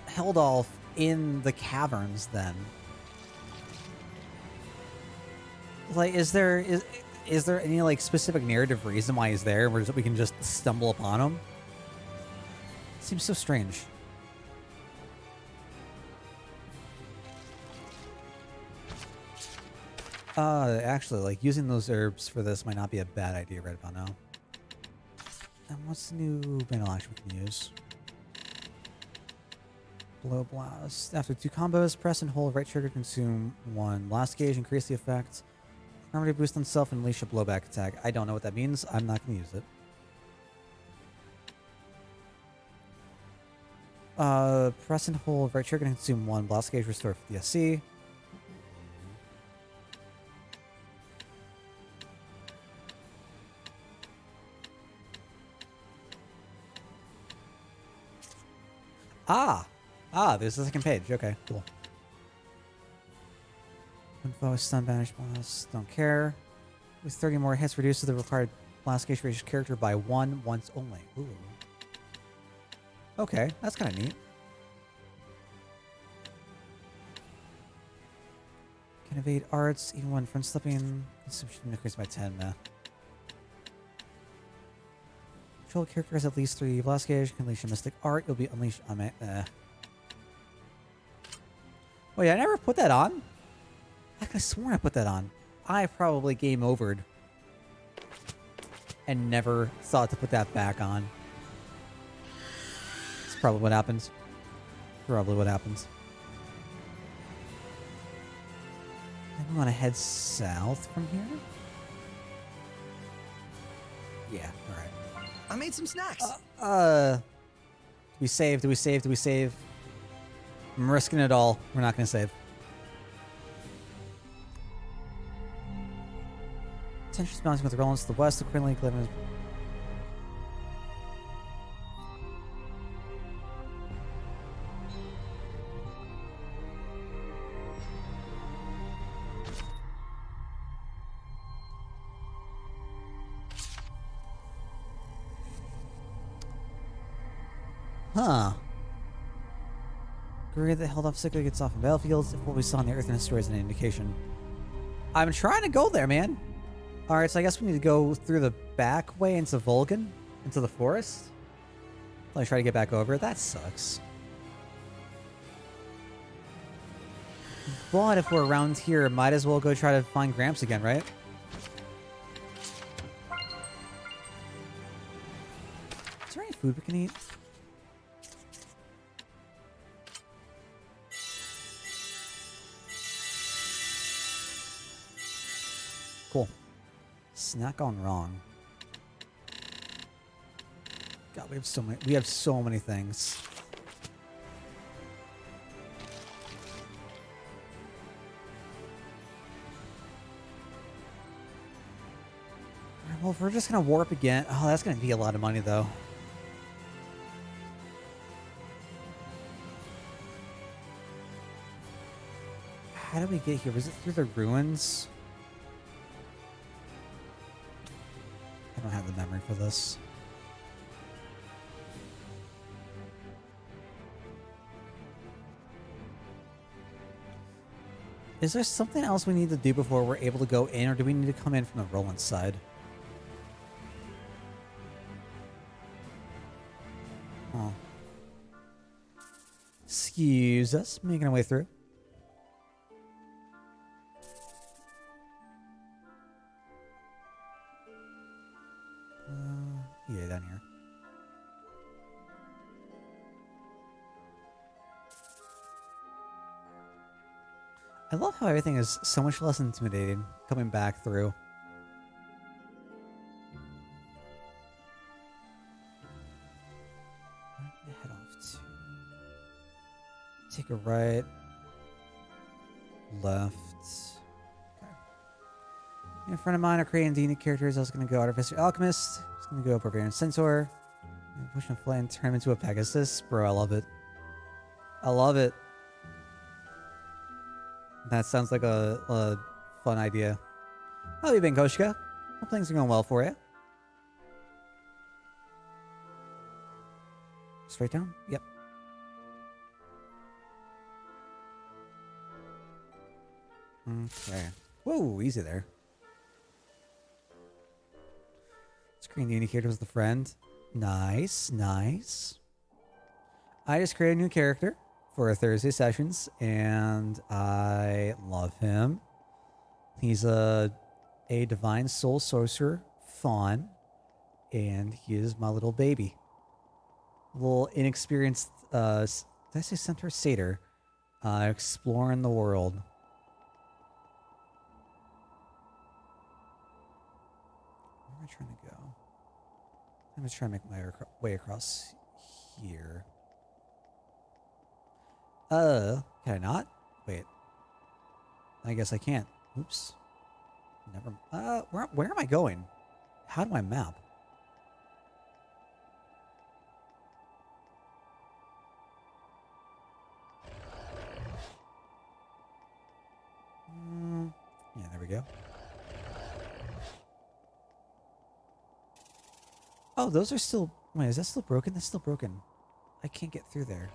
Heldolf in the caverns then? Like, is there any like specific narrative reason why he's there, where we can just stumble upon him? Seems so strange. Actually, like, using those herbs for this might not be a bad idea right about now. And what's the new manual action we can use? Blow Blast. After 2 combos, press and hold right trigger to consume 1 blast gauge, increase the effect. Remember to boost on self and unleash a blowback attack. I don't know what that means. I'm not going to use it. Press and hold right trigger to consume 1 blast gauge, restore 50 SC. There's the second page. Okay, cool. Info, stun, banish, blast. Don't care. With 30 more hits, reduces the required blast gauge for each character by 1 once only. Ooh. Okay, that's kind of neat. Can evade arts even when front slipping. Consumption increased by 10. Meh. Control character has at least 3 blast gauge. Can unleash a mystic art. You'll be unleashed on my. Wait, I never put that on? I could have sworn I put that on. I probably game overed and never thought to put that back on. That's probably what happens. Probably what happens. Then we want to head south from here? Yeah, alright. I made some snacks. Do we save? Do we save? Do we save? I'm risking it all. We're not going to save. Tensions bouncing with the Rollins to the west. The Queen Lake living. Huh. Grid that held off sickly gets off in battlefields. If what we saw on the Earth and History is an indication. I'm trying to go there, man. Alright, so I guess we need to go through the back way into Volgan, into the forest. I try to get back over. That sucks. But if we're around here, might as well go try to find Gramps again, right? Is there any food we can eat? Cool. It's not going wrong. God, we have so many things. Alright, well, if we're just gonna warp again, oh, that's gonna be a lot of money though. How did we get here? Was it through the ruins? I don't have the memory for this. Is there something else we need to do before we're able to go in, or do we need to come in from the Roland side? Oh. Excuse us, making our way through. Yeah, down here. I love how everything is so much less intimidating coming back through. Head off to take a right, left. Okay. In front of mine are creating D&D characters. I was going to go Artificer Alchemist. I was going to go Barbarian Centaur. Push and fly and turn him into a Pegasus. Bro, I love it. I love it. That sounds like a fun idea. How have you been, Koshka? Hope things are going well for you. Straight down? Yep. Okay. Whoa, easy there. Screen the indicator was the friend. Nice, nice. I just created a new character for Thursday sessions, and I love him. He's a divine soul sorcerer, fawn, and he is my little baby. Little inexperienced, did I say centaur? Satyr, exploring the world. Where am I trying to go? I'm just trying to make my way across here. Can I not? Wait. I guess I can't. Oops. Never. Where am I going? How do I map? Yeah, there we go. Oh, those are still... Wait, is that still broken? That's still broken. I can't get through there.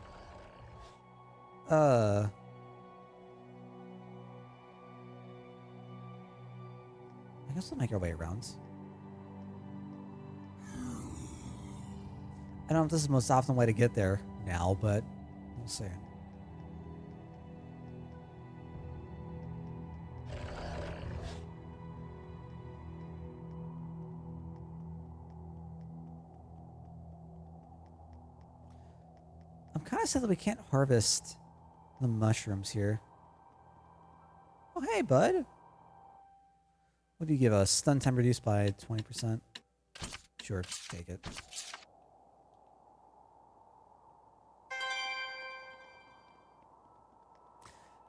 I guess we'll make our way around. I don't know if this is the most optimal way to get there now, but we'll see. I'm kind of sad that we can't harvest the mushrooms here. Oh, hey, bud. What do you give us? Stun time reduced by 20%. Sure, take it.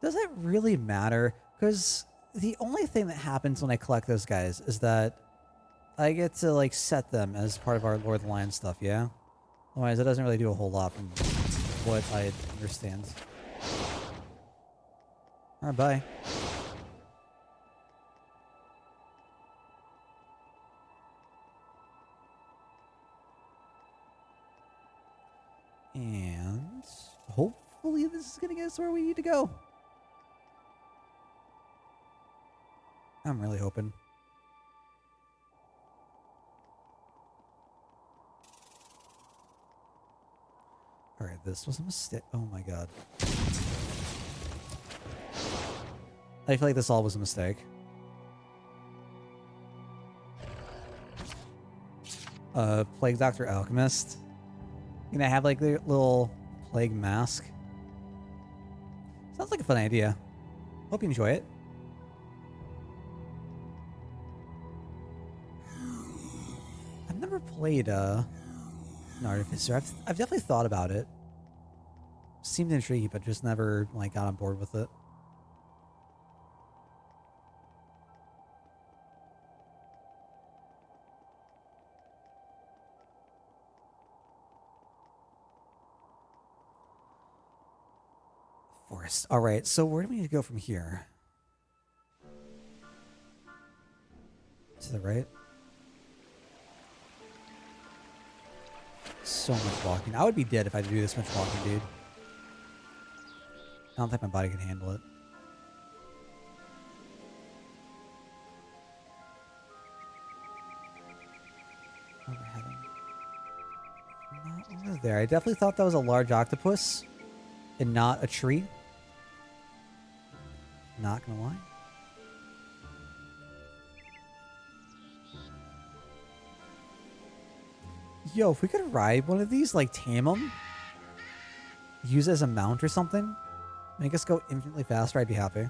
Does it really matter? Because the only thing that happens when I collect those guys is that I get to, like, set them as part of our Lord of the Lion stuff, yeah? Otherwise, it doesn't really do a whole lot from what I understand. Alright, bye. And hopefully this is going to get us where we need to go. I'm really hoping. Alright, this was a mistake. Oh my god. I feel like this all was a mistake. Plague Doctor Alchemist. Gonna have like the little plague mask. Sounds like a fun idea. Hope you enjoy it. I've never played an Artificer. I've definitely thought about it. Seemed intriguing, but just never like got on board with it. Forest. All right, so where do we need to go from here? To the right? So much walking. I would be dead if I had to do this much walking, dude. I don't think my body can handle it. Where are we heading? Not over there. I definitely thought that was a large octopus and not a tree. Not gonna lie. Yo, if we could ride one of these, like tame them, use it as a mount or something, make us go infinitely faster, I'd be happy.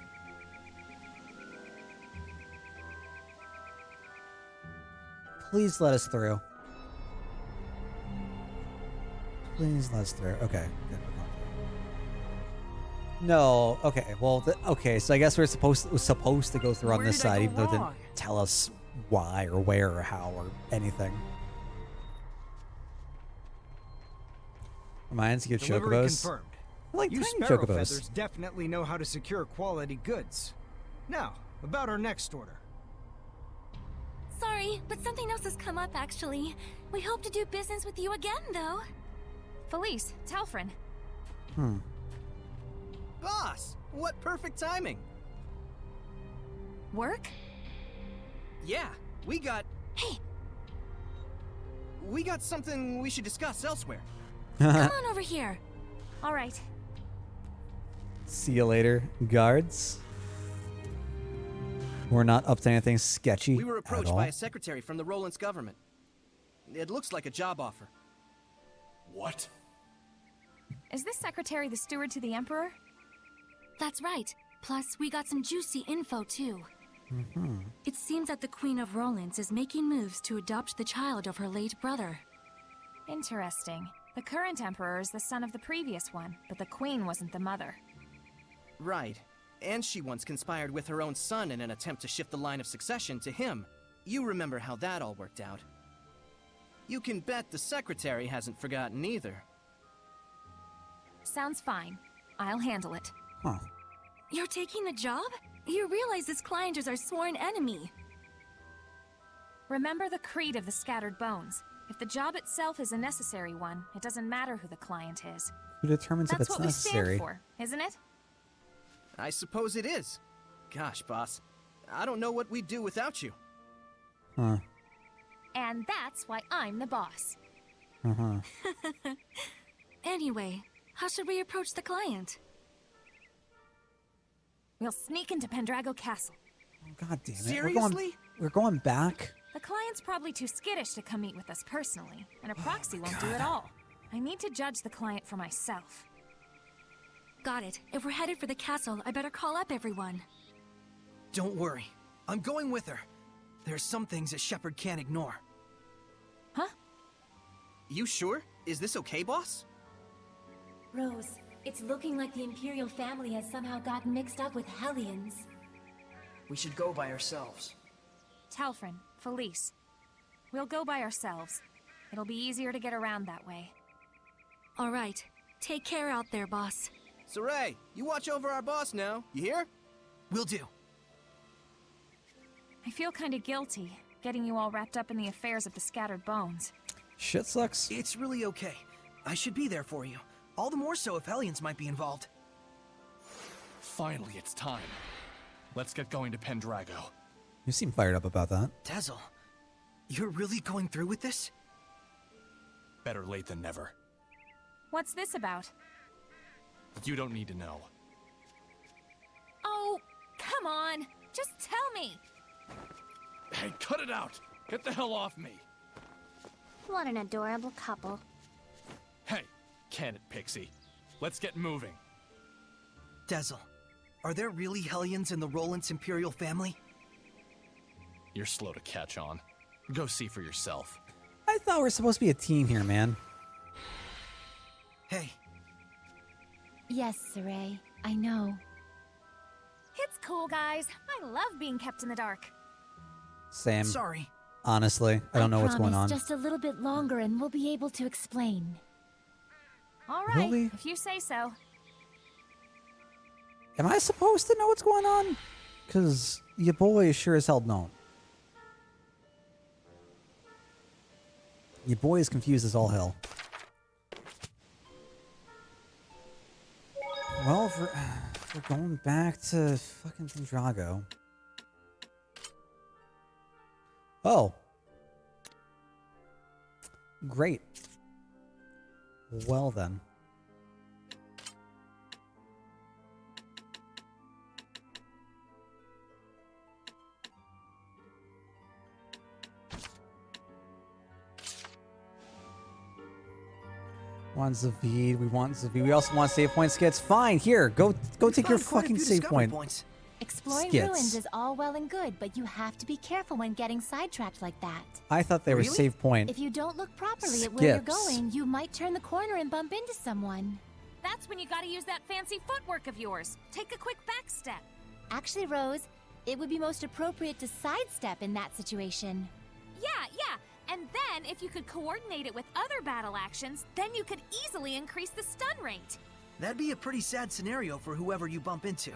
Please let us through. Please let us through. Okay. Good. No. Okay. Well. Okay. So I guess we're supposed to go through on this side, even though it didn't tell us why or where or how or anything. Reminds you of Delivery chocobos. confirmed. Like You tiny sparrow chocobos. feathers definitely know how to secure quality goods. Now, about our next order. Sorry, but something else has come up actually. We hope to do business with you again, though. Felice, Talfrin. Boss, what perfect timing. Work? Yeah, we got... Hey! We got something we should discuss elsewhere. Come on over here. All right. See you later, guards. We're not up to anything sketchy We were at approached all. by a secretary from the Roland's government. It looks like a job offer. What? Is this secretary the steward to the Emperor? That's right. Plus, we got some juicy info, too. Mm-hmm. It seems that the Queen of Rollins is making moves to adopt the child of her late brother. Interesting. The current Emperor is the son of the previous one, but the Queen wasn't the mother. Right. And she once conspired with her own son in an attempt to shift the line of succession to him. You remember how that all worked out. You can bet the secretary hasn't forgotten either. Sounds fine. I'll handle it. Huh. You're taking the job? You realize this client is our sworn enemy. Remember the creed of the Scattered Bones. If the job itself is a necessary one, it doesn't matter who the client is. Who determines if That's it's what necessary? we stand for, isn't it? I suppose it is. Gosh, boss. I don't know what we'd do without you. Huh. And that's why I'm the boss. Uh-huh. Anyway, how should we approach the client? We'll sneak into Pendrago Castle. Oh, God damn it. Seriously? We're going back? The client's probably too skittish to come meet with us personally, and a proxy won't do it all. I need to judge the client for myself. Got it. If we're headed for the castle, I better call up everyone. Don't worry. I'm going with her. There's some things that Shepard can't ignore. Huh? You sure? Is this okay, boss? Rose, it's looking like the Imperial family has somehow gotten mixed up with Hellions. We should go by ourselves. Talfrin, Felice. We'll go by ourselves. It'll be easier to get around that way. All right. Take care out there, boss. Saray, you watch over our boss now. You hear? Will do. I feel kinda guilty, getting you all wrapped up in the affairs of the Scattered Bones. Shit sucks. It's really okay. I should be there for you. All the more so if Hellions might be involved. Finally, it's time. Let's get going to Pendrago. You seem fired up about that. Tezel, you're really going through with this? Better late than never. What's this about? You don't need to know. Oh, come on! Just tell me! Hey, cut it out! Get the hell off me! What an adorable couple. Hey, can it, Pixie? Let's get moving. Tezel, are there really Hellions in the Roland's Imperial family? You're slow to catch on. Go see for yourself. I thought we were supposed to be a team here, man. Hey. Yes, Saray, I know. It's cool, guys. I love being kept in the dark. Same. Sorry. Honestly, I don't know what's going on. Just a little bit longer and we'll be able to explain. All right, Really? if you say so. Am I supposed to know what's going on? Because your boy sure as hell don't. Your boy is confused as all hell. Well, if we're going back to fucking Pendrago. Oh. Great. Well then. Want Zavid, we want Zavid. We also want save point skits. Fine, here, go take your fucking save point. Exploring Skits. ruins is all well and good, but you have to be careful when getting sidetracked like that. I thought they were save point. If you don't look properly at where you're Skips. going, you might turn the corner and bump into someone. That's when you gotta use that fancy footwork of yours. Take a quick back step. Actually, Rose, it would be most appropriate to sidestep in that situation. Yeah. And then, if you could coordinate it with other battle actions, then you could easily increase the stun rate. That'd be a pretty sad scenario for whoever you bump into.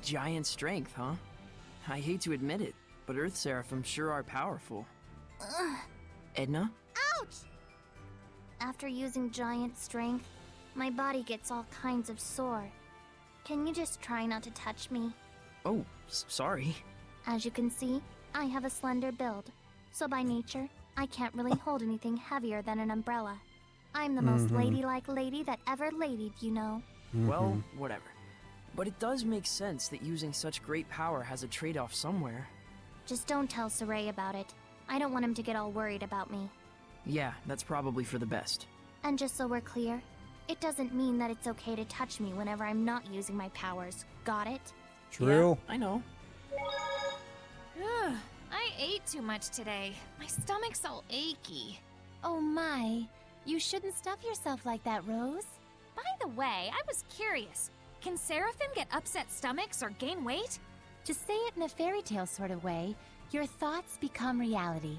Giant strength, huh? I hate to admit it, but Earth Seraphim sure are powerful. Ugh. Edna? Ouch! After using giant strength, my body gets all kinds of sore. Can you just try not to touch me? Oh, sorry. As you can see, I have a slender build, so by nature, I can't really hold anything heavier than an umbrella. I'm the most ladylike lady that ever ladied, you know. Well, whatever. But it does make sense that using such great power has a trade-off somewhere. Just don't tell Saray about it. I don't want him to get all worried about me. Yeah, that's probably for the best. And just so we're clear, it doesn't mean that it's okay to touch me whenever I'm not using my powers. Got it? True. Yeah, I know. Ugh, I ate too much today. My stomach's all achy. Oh my. You shouldn't stuff yourself like that, Rose. By the way, I was curious. Can Seraphim get upset stomachs or gain weight? To say it in a fairy tale sort of way, your thoughts become reality.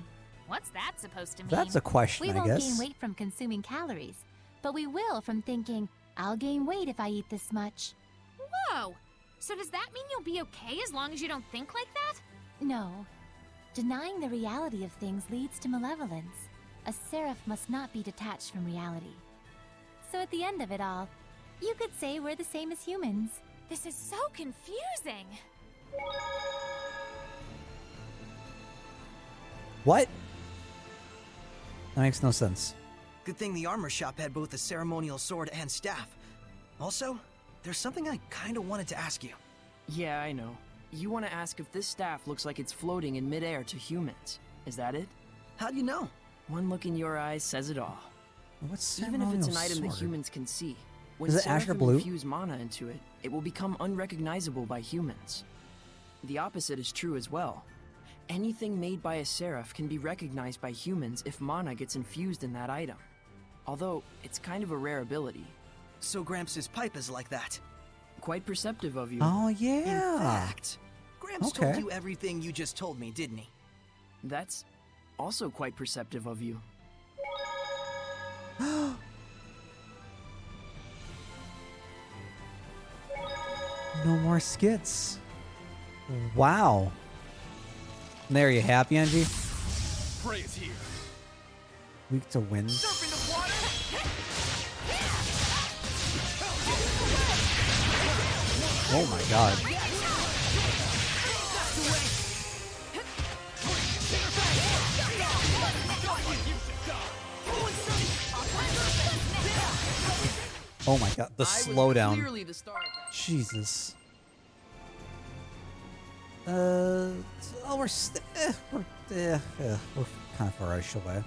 What's that supposed to mean? That's a question, We I won't guess. gain weight from consuming calories, but we will from thinking, I'll gain weight if I eat this much. Whoa! So does that mean you'll be okay as long as you don't think like that? No. Denying the reality of things leads to malevolence. A seraph must not be detached from reality. So at the end of it all, you could say we're the same as humans. This is so confusing. What? That makes no sense. Good thing the armor shop had both a ceremonial sword and staff. Also, there's something I kinda wanted to ask you. Yeah, I know. You want to ask if this staff looks like it's floating in midair to humans. Is that it? How do you know? One look in your eyes says it all. What's Even if it's an ceremonial item that sword? humans can see, when Is it Azure Seraphim blue? infuse mana into it, it will become unrecognizable by humans. The opposite is true as well. Anything made by a seraph can be recognized by humans if mana gets infused in that item. Although, it's kind of a rare ability. So Gramps' pipe is like that. Quite perceptive of you. Oh, yeah. In fact, Gramps Okay. told you everything you just told me, didn't he? That's also quite perceptive of you. No more skits. Wow. There, you happy, Angie? Prey is here. Weak to wind. Oh my god. Oh my god, the slowdown. Clearly the star of that. Jesus. Oh, we're kind of far away.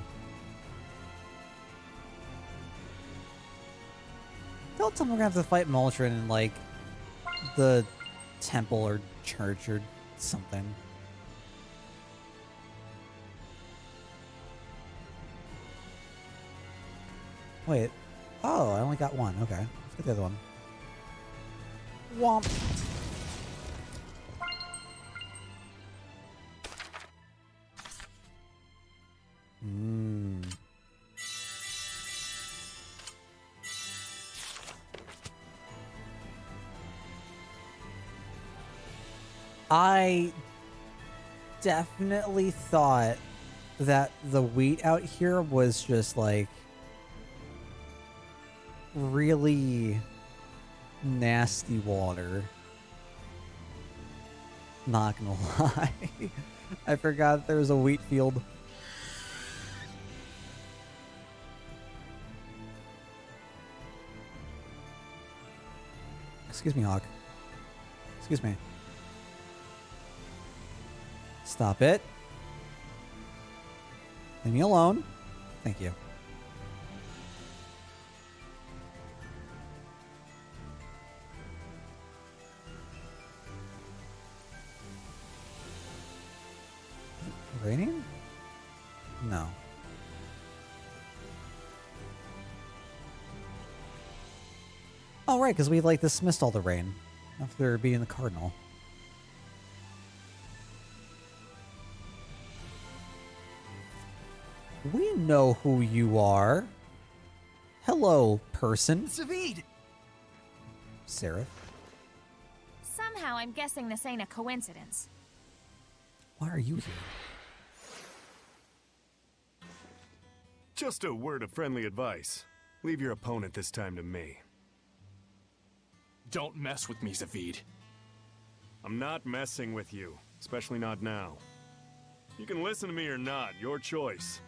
Don't tell me we're gonna have to fight Moltron in like the temple or church or something. Wait. Oh, I only got one. Okay. Let's get the other one. Womp. Mmm. I definitely thought that the wheat out here was just like really nasty water. Not gonna lie. I forgot there was a wheat field. Excuse me, Hawk. Excuse me. Stop it. Leave me alone. Thank you. Raining? No. Oh, right, because we like dismissed all the rain after beating the cardinal. We know who you are. Hello, person. Zavid! Seraph. Somehow I'm guessing this ain't a coincidence. Why are you here? Just a word of friendly advice. Leave your opponent this time to me. Don't mess with me, Zavid. I'm not messing with you, especially not now. You can listen to me or not, your choice.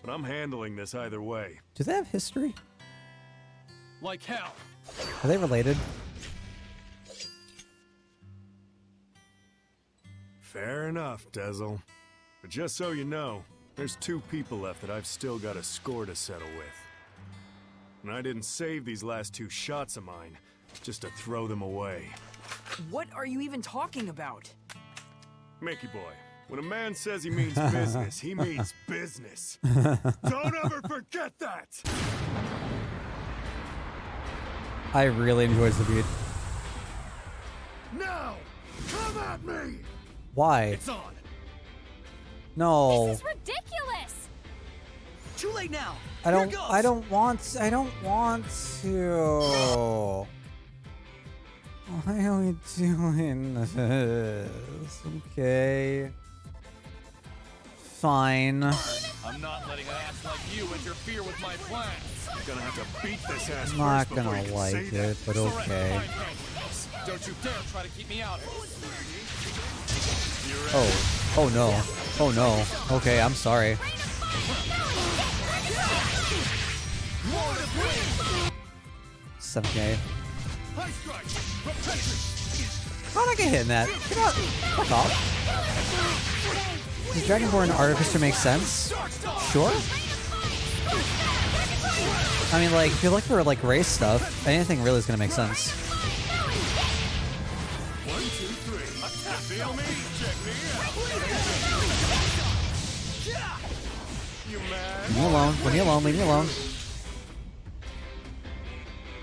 But I'm handling this either way. Do they have history? Like hell. Are they related? Fair enough, Dezel. But just so you know, there's 2 people left that I've still got a score to settle with. And I didn't save these last 2 shots of mine just to throw them away. What are you even talking about? Mickey boy, when a man says he means business, he means business. Don't ever forget that! I really enjoyed the beat. Now, come at me! Why? It's on. No. This is ridiculous! Too late now. I don't want to. Why are we doing this? Okay. Fine. I'm not letting an ass like you interfere with my plans. You're gonna have to beat this ass I'm not first before gonna you can like say it, that. but okay. Don't you dare try to keep me out. Oh. Oh no. Oh no. Okay, I'm sorry. $7K. How'd I get hit in that? Get out. Fuck off. Does Dragonborn Artificer make sense? Sure. I mean, like, if you're looking for, like, race stuff, anything really is gonna make sense. 1, 2, 3. Feel me? Check me out. You mad? Leave me alone. Leave me alone. Leave me alone.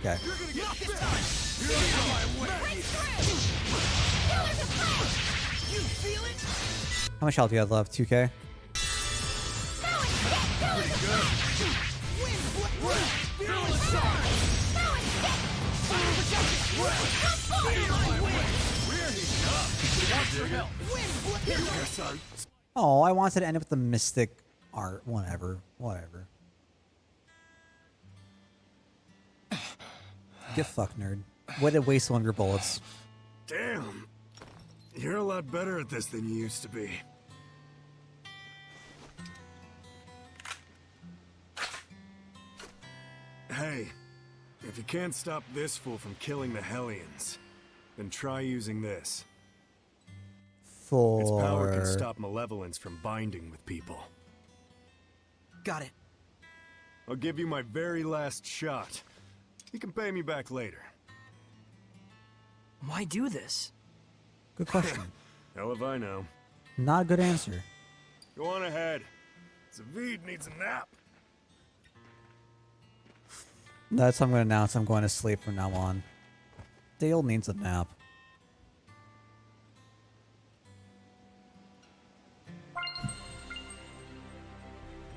Okay. How much health do you have left? 2K? Oh, I wanted to end it with the mystic art. Whatever. Whatever. Get fucked, nerd. Way to waste one of your bullets. Damn. You're a lot better at this than you used to be. Hey, if you can't stop this fool from killing the Hellions, then try using this. Its power can stop malevolence from binding with people. Got it. I'll give you my very last shot. You can pay me back later. Why do this? Good question. Hell if I know. Not a good answer. Go on ahead. Zavid needs a nap. That's how I'm going to announce I'm going to sleep from now on. Dale needs a nap.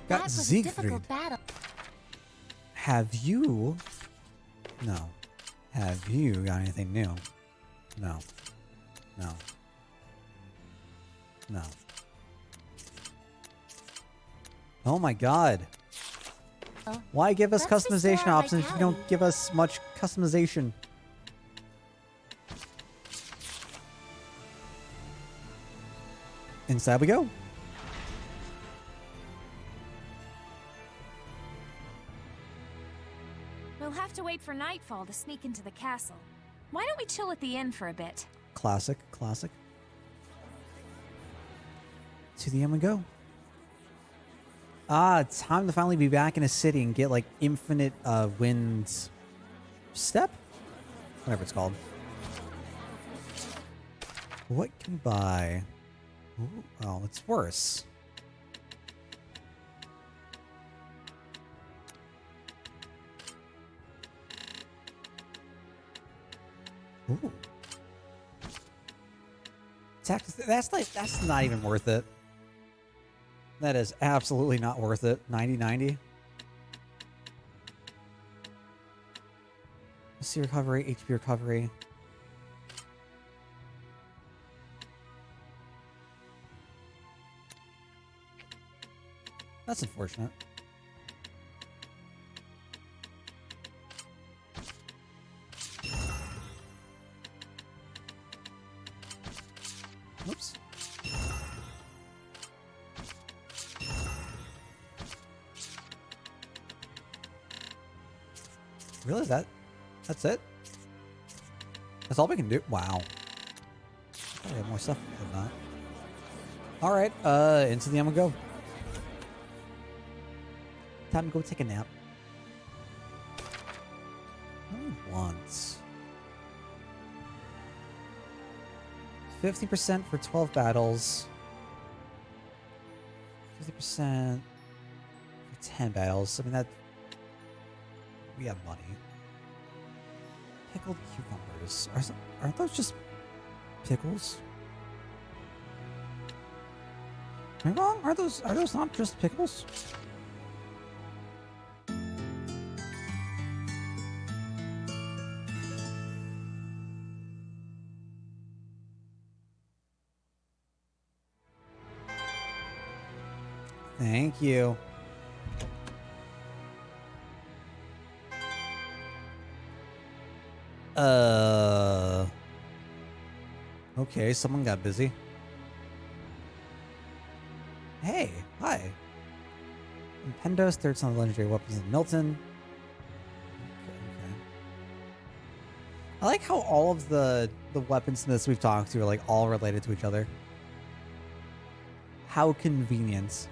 Got Siegfried. Have you... No. Have you got anything new? No. No. No. Oh my god. Why give us customization options if you don't give us much customization? Inside we go. We'll have to wait for nightfall to sneak into the castle. Why don't we chill at the inn for a bit? Classic, classic. To the end we go. Ah, it's time to finally be back in a city and get like infinite wind step? Whatever it's called. What can we buy? Ooh, oh, it's worse. Ooh. That's not even worth it. That is absolutely not worth it. 90-90. C recovery, HP recovery. That's unfortunate. Oops. Really? That's it? That's all we can do? Wow. I have more stuff than that. Alright, into the I'm gonna go. Time to go take a nap. What do I want? 50% for 12 battles. 50% for 10 battles. I mean, that... We have money. Pickled cucumbers. Aren't those just pickles? Am I wrong? Are those not just pickles? Thank you. Okay, someone got busy. Hey, hi. Pendos, third son of legendary weapons in Milton. Okay. I like how all of the weaponsmiths we've talked to are like all related to each other. How convenient.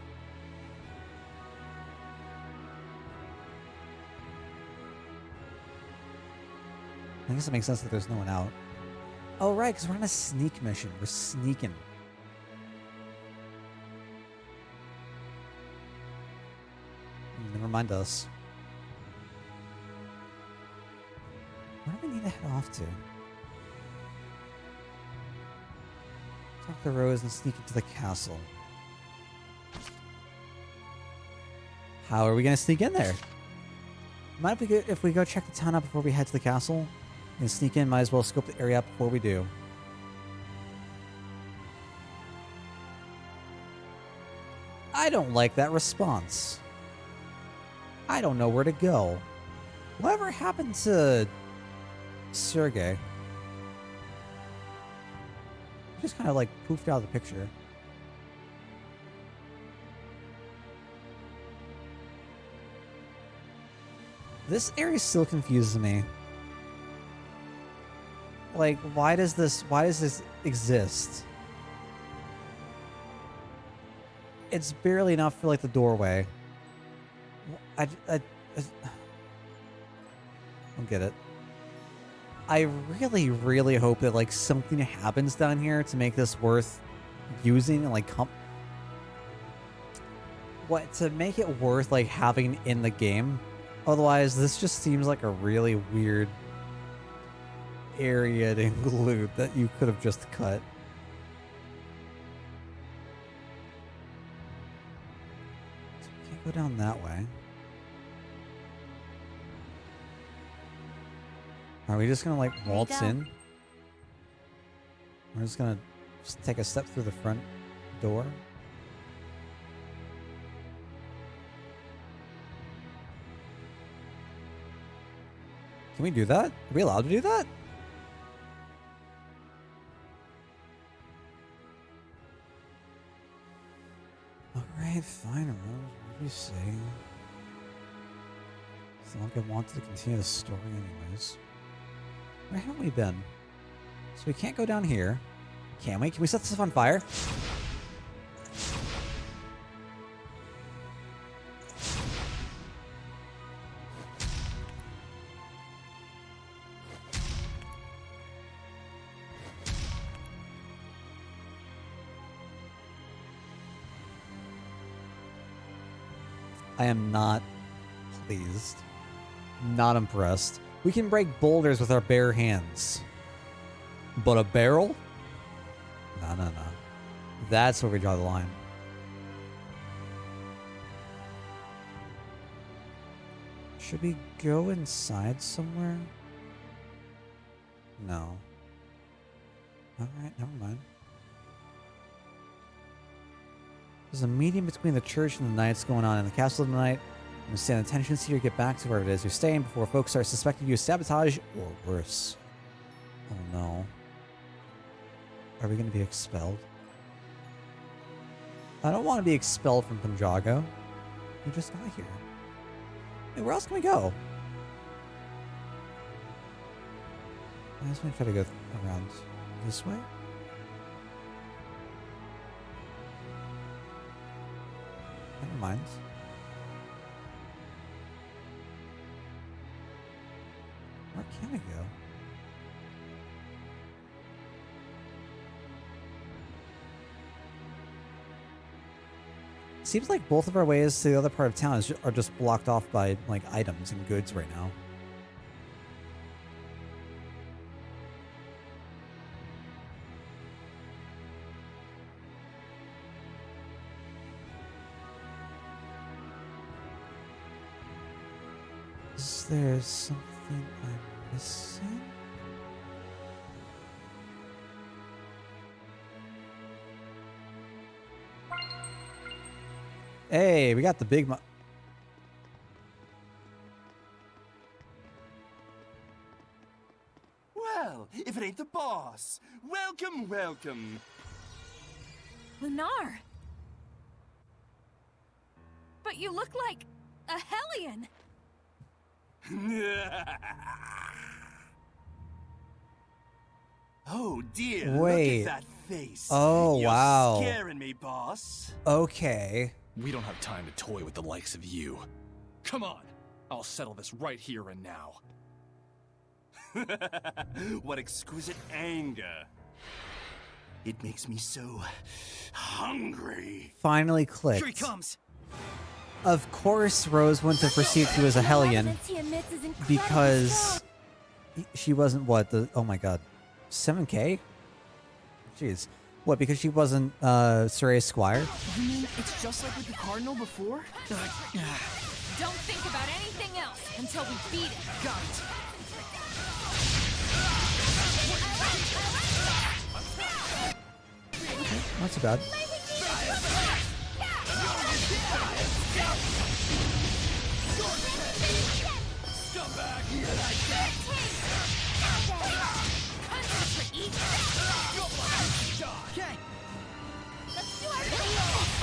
I guess it makes sense that there's no one out. Oh, right, because we're on a sneak mission. We're sneaking. Never mind us. Where do we need to head off to? Talk to Rose and sneak into the castle. How are we going to sneak in there? Might if we go check the town out before we head to the castle? And sneak in, might as well scope the area up before we do. I don't like that response. I don't know where to go. Whatever happened to Sergey? Just kind of like poofed out of the picture. This area still confuses me. Like, why does this exist? It's barely enough for like the doorway. I don't get it. I really, really hope that like something happens down here to make this worth using and like to make it worth like having in the game. Otherwise, this just seems like a really weird area to include that you could have just cut. So we can't go down that way. Are we just gonna like waltz in? We're just gonna take a step through the front door. Can we do that? Are we allowed to do that? Alright, fine, Rose. What do you say? It's not like I wanted to continue the story anyways. Where have we been? So we can't go down here. Can we? Can we set this on fire? I am not pleased. Not impressed. We can break boulders with our bare hands. But a barrel? No, no, no. That's where we draw the line. Should we go inside somewhere? No. Alright, never mind. There's a meeting between the church and the knights going on in the castle tonight. I'm going to stand attentions here, get back to wherever it is you're staying before folks start suspecting you of sabotage or worse. Oh no. Are we going to be expelled? I don't want to be expelled from Punjago. We just got here. Hey, where else can we go? I just want to try to go around this way. mind. Where can I go? Seems like both of our ways to the other part of town are just blocked off by like items and goods right now. Is there something I'm missing? Hey, we got the big Well, if it ain't the boss. Welcome, welcome. Lunar! But you look like a Hellion! Oh dear, Wait. look at that face. Oh, You're wow. Scaring me, boss. Okay. We don't have time to toy with the likes of you. Come on, I'll settle this right here and now. What exquisite anger. It makes me so hungry. Finally clicked. Here he comes. Of course, Rose wouldn't have perceived you as a Hellion because she wasn't what the. Oh my God, 7K. Jeez, what? Because she wasn't Soraya's squire. You mean it's just like with the Cardinal before? Don't think about anything else until we beat it. Got it. Not too bad.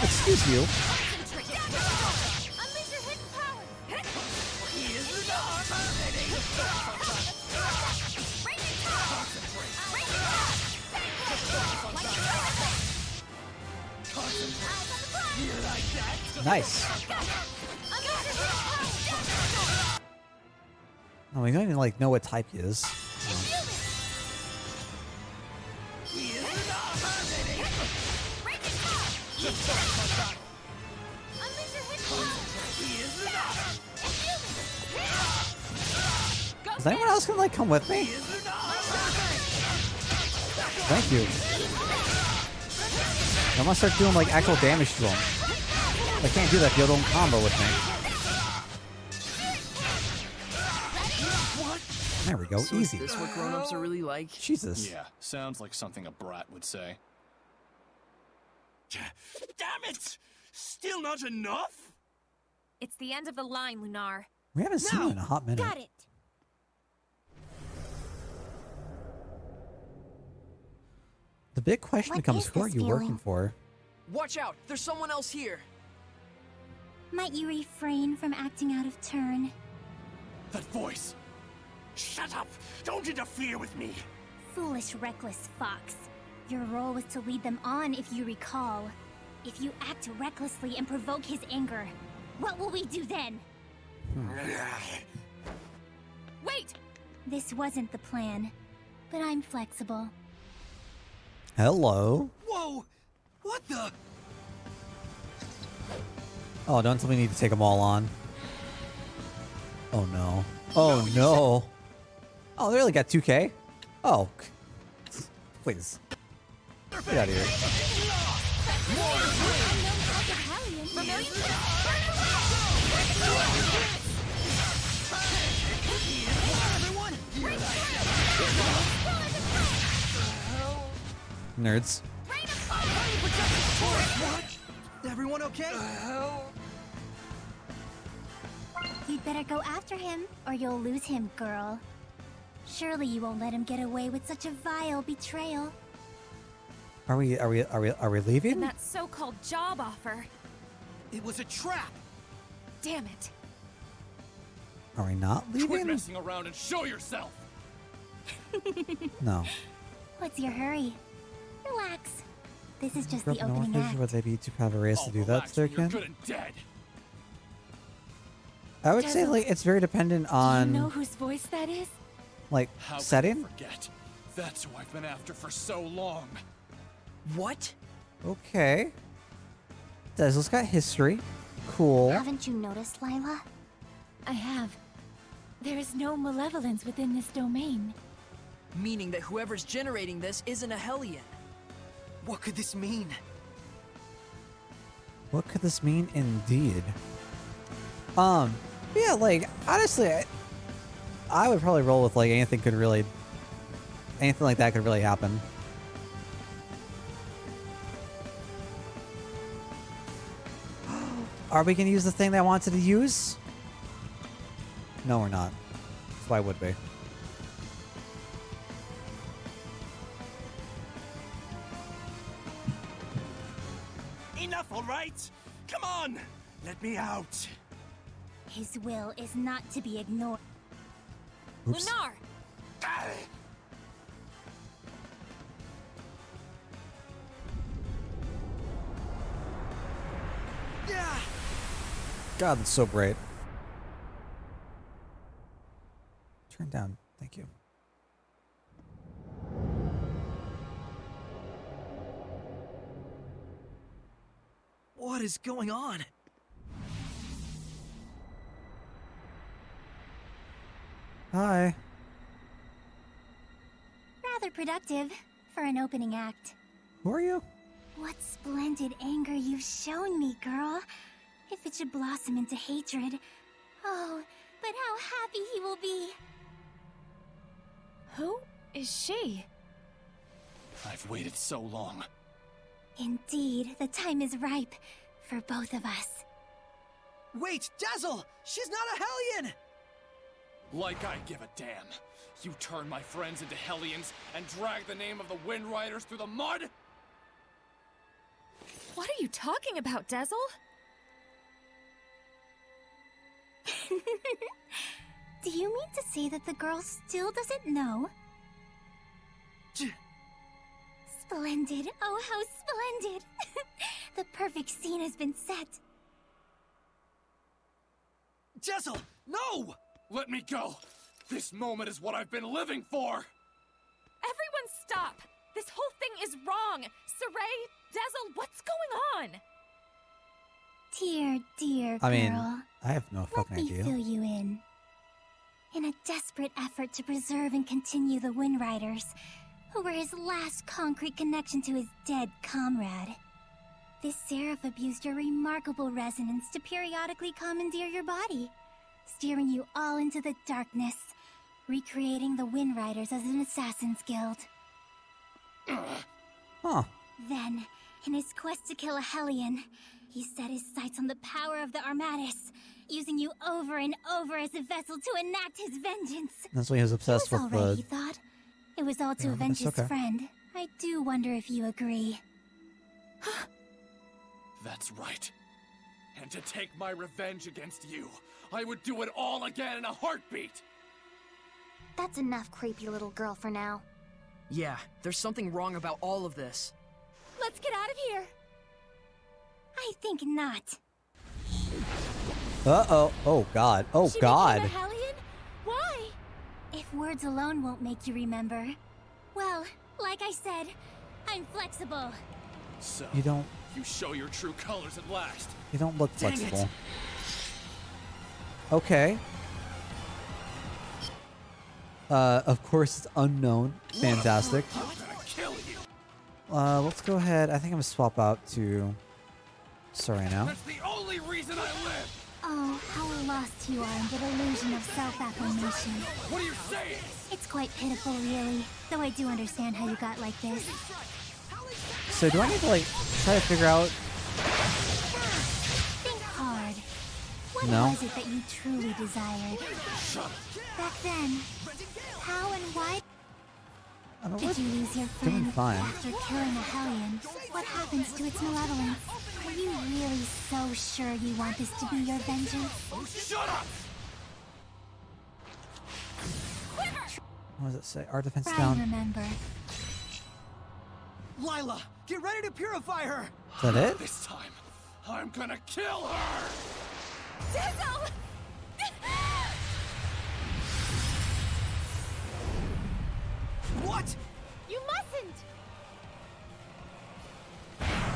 Excuse you. Nice. Oh, we don't even like know what type he is. Is anyone else gonna like come with me? Thank you. I'm gonna start doing like actual damage to him. I can't do that if you don't combo with me. There we go, So easy. Is this what grown-ups are really like? Jesus. Yeah, sounds like something a brat would say. Damn it! Still not enough? It's the end of the line, Lunar. We haven't seen you in a hot minute. Got it. The big question What becomes, is who are this you working feeling? for? Watch out! There's someone else here! Might you refrain from acting out of turn? That voice! Shut up! Don't interfere with me! Foolish, reckless fox. Your role was to lead them on, if you recall. If you act recklessly and provoke his anger, what will we do then? Wait! This wasn't the plan, but I'm flexible. Hello. Whoa! What the? Oh, don't tell me we need to take them all on. Oh no. Oh no. Oh, they only got 2K? Oh. Please. Get out of here. Nerds. Everyone okay? You'd better go after him, or you'll lose him, girl. Surely you won't let him get away with such a vile betrayal. Are we leaving? And that so-called job offer. It was a trap! Damn it. Are we not Quit leaving? messing around and show yourself! No. What's your hurry? Relax. This is just Grew the up in an opening orphanage act. where they need to have a race to do that to their You're kid. good and dead. I would say like it's very dependent Do you on know whose voice that is? like How could I setting. forget? That's who I've been after for so long. What? Okay. Dazzle's got history. Cool. Haven't you noticed, Lila? I have. There is no malevolence within this domain. Meaning that whoever's generating this isn't a Hellion. What could this mean? What could this mean indeed? Yeah, like honestly, I would probably roll with like anything like that could really happen. Are we gonna use the thing that I wanted to use? No, we're not. So why would we? Enough, all right? Come on! Let me out. His will is not to be ignored. Oops. Lunar! God, that's so bright. Turn down. Thank you. What is going on? Hi. Rather productive for an opening act. Who are you? What splendid anger you've shown me, girl. If it should blossom into hatred. Oh, but how happy he will be. Who is she? I've waited so long. Indeed, the time is ripe for both of us. Wait, Dazzle! She's not a Hellion! Like I give a damn. You turn my friends into Hellions and drag the name of the Wind Riders through the mud? What are you talking about, Dazzle? Do you mean to say that the girl still doesn't know? Splendid. Oh, how splendid. The perfect scene has been set. Dazzle, no! Let me go! This moment is what I've been living for! Everyone stop! This whole thing is wrong! Saray, Dazzle, what's going on? Dear I mean, girl. I have no fucking Let me idea. fill you in. In a desperate effort to preserve and continue the Wind Riders, who were his last concrete connection to his dead comrade, this seraph abused your remarkable resonance to periodically commandeer your body, steering you all into the darkness, recreating the Wind Riders as an assassin's guild. Huh. Then, in his quest to kill a Hellion, he set his sights on the power of the Armatis, using you over and over as a vessel to enact his vengeance. That's why he was obsessed It was with all right, the. he thought. It was all to Yeah, avenge his that's okay. friend. I do wonder if you agree. That's right. And to take my revenge against you, I would do it all again in a heartbeat! That's enough, creepy little girl, for now. Yeah, there's something wrong about all of this. Let's get out of here! I think not. Uh-oh. Oh, God. Oh, She God. became a Hellion? Why? If words alone won't make you remember. Well, like I said, I'm flexible. So, You don't. you show your true colors at last. You don't look Dang it. flexible. Okay. Of course it's unknown. Fantastic. I'm gonna kill you! Let's go ahead. I think I'm gonna swap out to Serena. That's the only reason I live! Oh, how lost you are in the delusion of self-affirmation. What are you saying? It's quite pitiful, really. Though I do understand how you got like this. So do I need to like try to figure out? Think hard. What No. was it that you truly desired? Back then, how and why I don't know. did you lose your Doing friend fine. after killing a Hellion? What happens to its malevolence? Are you really so sure you want this to be your vengeance? Shut up! What does it say? Our defense Try down. and remember. Lila, Get ready to purify her! Is that it? This time, I'm gonna kill her! Dazzle! What? You mustn't!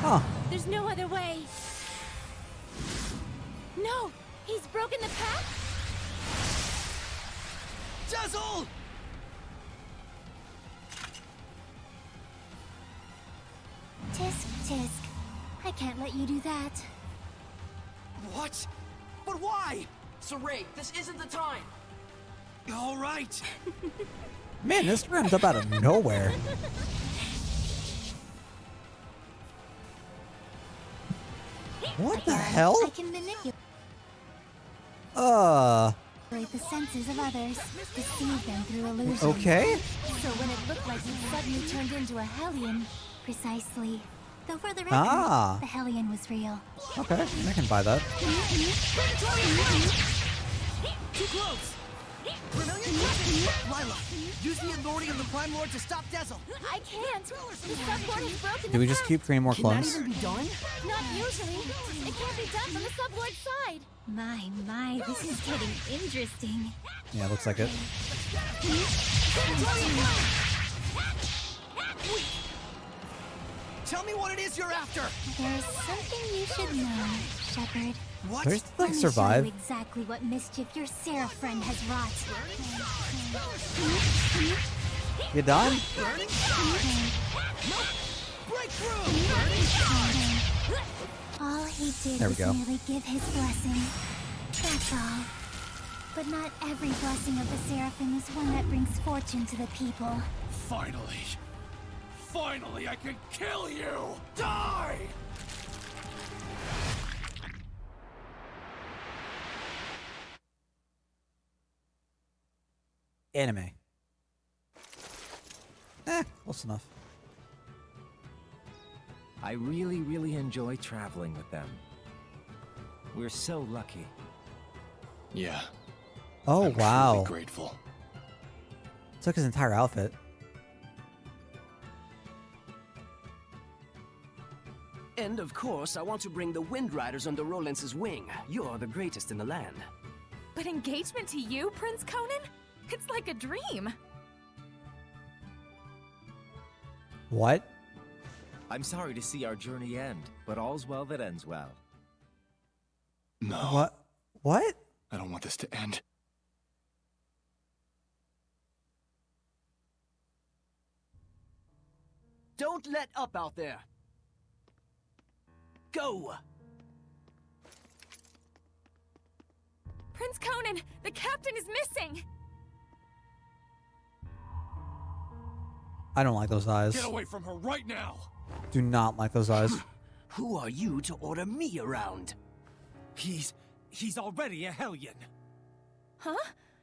Huh. There's no other way. No! He's broken the pact? Dazzle! Tisk, tisk. I can't let you do that. What? But why? Saray, this isn't the time! All right. Man, this rammed up out of nowhere. What the hell? I can manipulate the senses of others, deceive them through illusion. Okay. So when it looked like you suddenly turned into a Hellion, precisely. Though for the record, Ah. the Hellion was real. Okay, I can buy that. Too close. Vermilion, Lila, use the authority of the Prime Lord to stop Dazzle. I can't. The subboard has broken Do we just keep creating more clones? Can that even be done? Not usually. It can't be done from the sublord's side. My, this is getting interesting. Yeah, looks like it. Tell me what it is you're after. There's something you should know, Shepard. What? Where's the Let thing me show survive? you exactly what mischief your Seraph friend has wrought. You done? All he did There we was go. merely give his blessing. That's all. But not every blessing of the Seraphim is one that brings fortune to the people. Finally! Finally, I can kill you! Die! Anime. Close enough. I really enjoy traveling with them. We're so lucky. Yeah. Oh, I'm wow. truly grateful. Took his entire outfit. And of course, I want to bring the Wind Riders under Rolance's wing. You're the greatest in the land. But engagement to you, Prince Conan? It's like a dream. What? I'm sorry to see our journey end, but all's well that ends well. No. What? What? I don't want this to end. Don't let up out there. Go! Prince Conan, the captain is missing! I don't like those eyes. Get away from her right now! Do not like those eyes. Who are you to order me around? He's already a Hellion. Huh?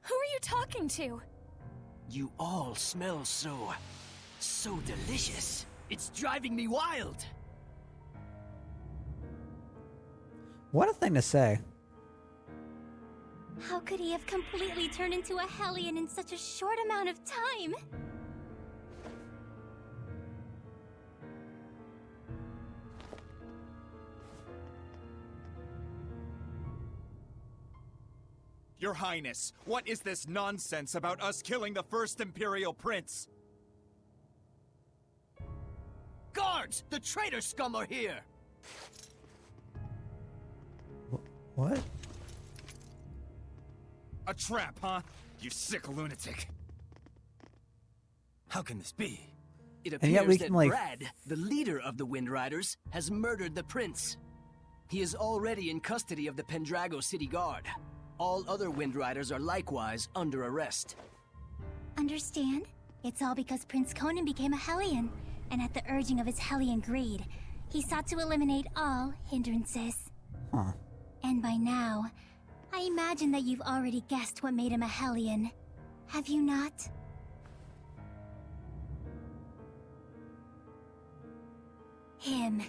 Who are you talking to? You all smell so delicious. It's driving me wild. What a thing to say. How could he have completely turned into a Hellion in such a short amount of time? Your Highness, what is this nonsense about us killing the first Imperial Prince? Guards! The traitor scum are here! What? A trap, huh? You sick lunatic. How can this be? It And yet we appears that can, like- Brad, the leader of the Wind Riders, has murdered the prince. He is already in custody of the Pendrago City Guard. All other Wind Riders are likewise under arrest. Understand? It's all because Prince Conan became a Hellion, and at the urging of his Hellion greed, he sought to eliminate all hindrances. Huh. And by now, I imagine that you've already guessed what made him a Hellion. Have you not? Him.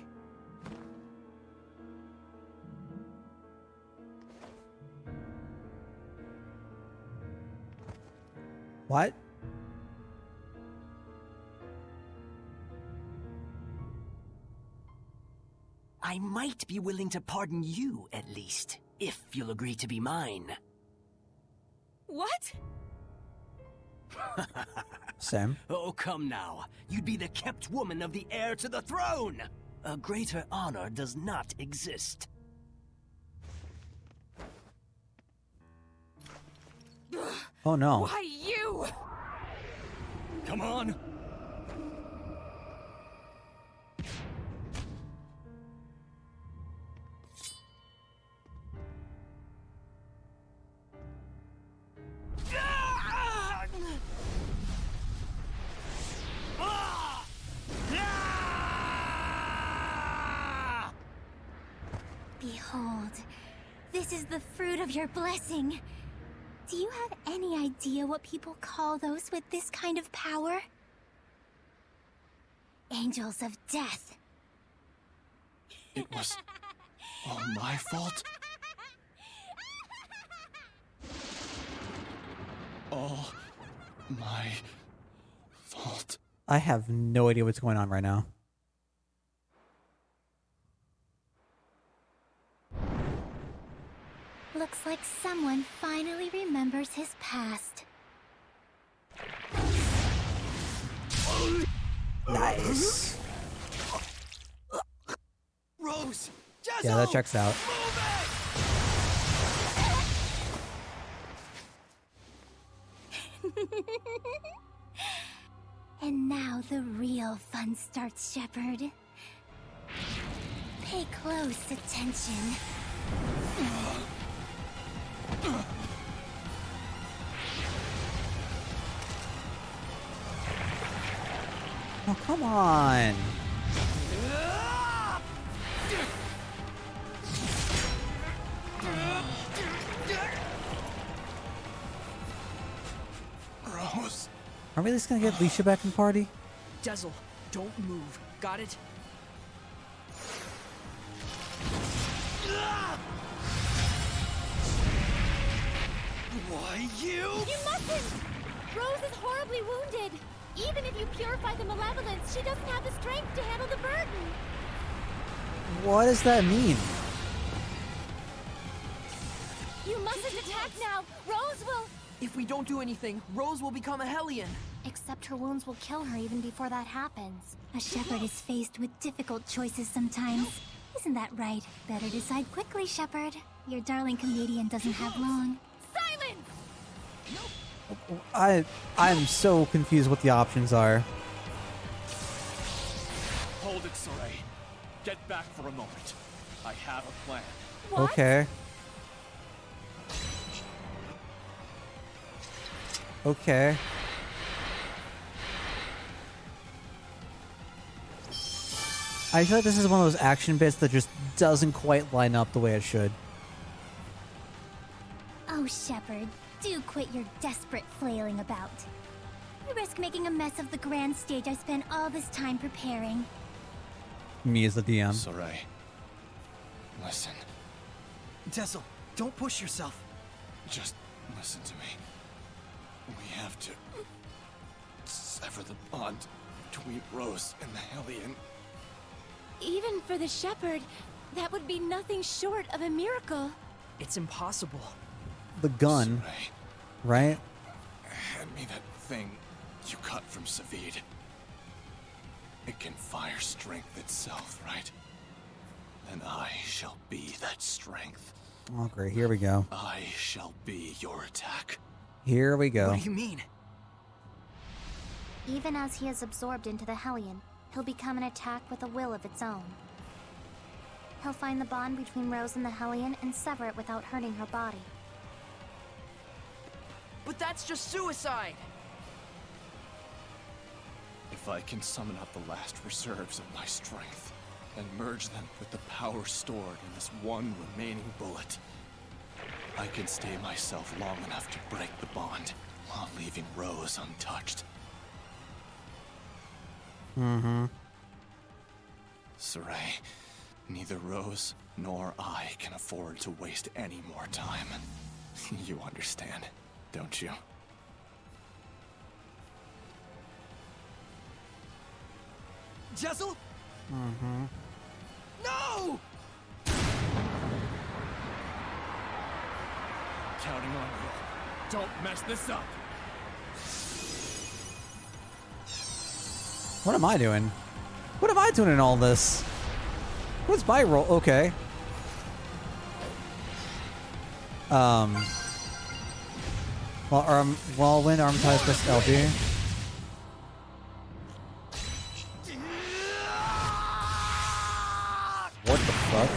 What? I might be willing to pardon you, at least, if you'll agree to be mine. What? Sam? Oh, come now. You'd be the kept woman of the heir to the throne! A greater honor does not exist. Oh no. Why you? Come on! Behold, this is the fruit of your blessing. Do you have any idea what people call those with this kind of power? Angels of death. It was all my fault? All my fault. I have no idea what's going on right now. Looks like someone finally remembers his past. Nice. Rose! Yeah, that checks out. And now the real fun starts, Shepard. Pay close attention. Oh, come on. Rose. Are we at least gonna get Leisha back in party? Dazzle, don't move. Got it? Why, you? You mustn't! Rose is horribly wounded. Even if you purify the malevolence, she doesn't have the strength to handle the burden. What does that mean? You mustn't attack now. Rose will... If we don't do anything, Rose will become a Hellion. Except her wounds will kill her even before that happens. A Shepard is faced with difficult choices sometimes. Isn't that right? Better decide quickly, Shepard. Your darling comedian doesn't have long. Silence! I'm so confused what the options are. Hold it, Saray. Get back for a moment. I have a plan. What? Okay. Okay. I feel like this is one of those action bits that just doesn't quite line up the way it should. Oh, Shepard, do quit your desperate flailing about. You risk making a mess of the grand stage I spent all this time preparing. Me as the DM. Saray. Listen. Tessel, don't push yourself. Just listen to me. We have to sever the bond between Rose and the Hellion. Even for the Shepherd, that would be nothing short of a miracle. It's impossible. The gun, Saray, right? hand me that thing you cut from Savid. It can fire strength itself, right? Then I shall be that strength. Oh, great. Here we go. I shall be your attack. Here we go. What do you mean? Even as he is absorbed into the Hellion, he'll become an attack with a will of its own. He'll find the bond between Rose and the Hellion and sever it without hurting her body. But that's just suicide! If I can summon up the last reserves of my strength and merge them with the power stored in this one remaining bullet, I can stay myself long enough to break the bond while leaving Rose untouched. Mm-hmm. Saray, neither Rose nor I can afford to waste any more time. You understand, don't you? Jessel? Mm-hmm. No! Don't mess this up. What am I doing? What am I doing in all this? What's my role? Okay. While when arm ties press LB. What the fuck?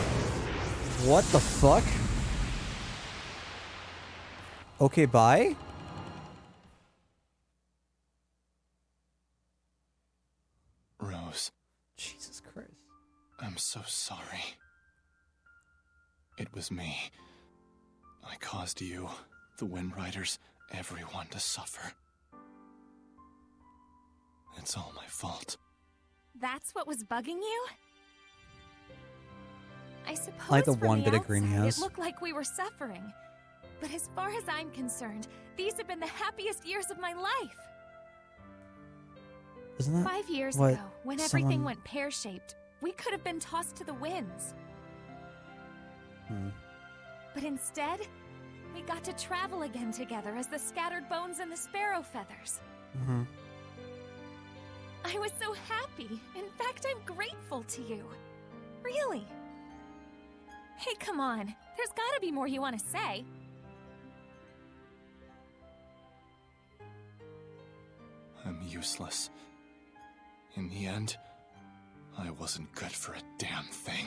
What the fuck? Okay, bye? Rose. Jesus Christ. I'm so sorry. It was me. I caused you, the Wind Riders, everyone to suffer. It's all my fault. That's what was bugging you? I suppose Like the from one the bit of green he outside, has. It looked like we were suffering. But as far as I'm concerned, these have been the happiest years of my life. Isn't that 5 years what ago, when someone- everything went pear-shaped, we could have been tossed to the winds. But instead, we got to travel again together as the scattered bones and the sparrow feathers. I was so happy. In fact, I'm grateful to you. Really. Hey, come on. There's gotta be more you want to say. I'm useless. In the end, I wasn't good for a damn thing.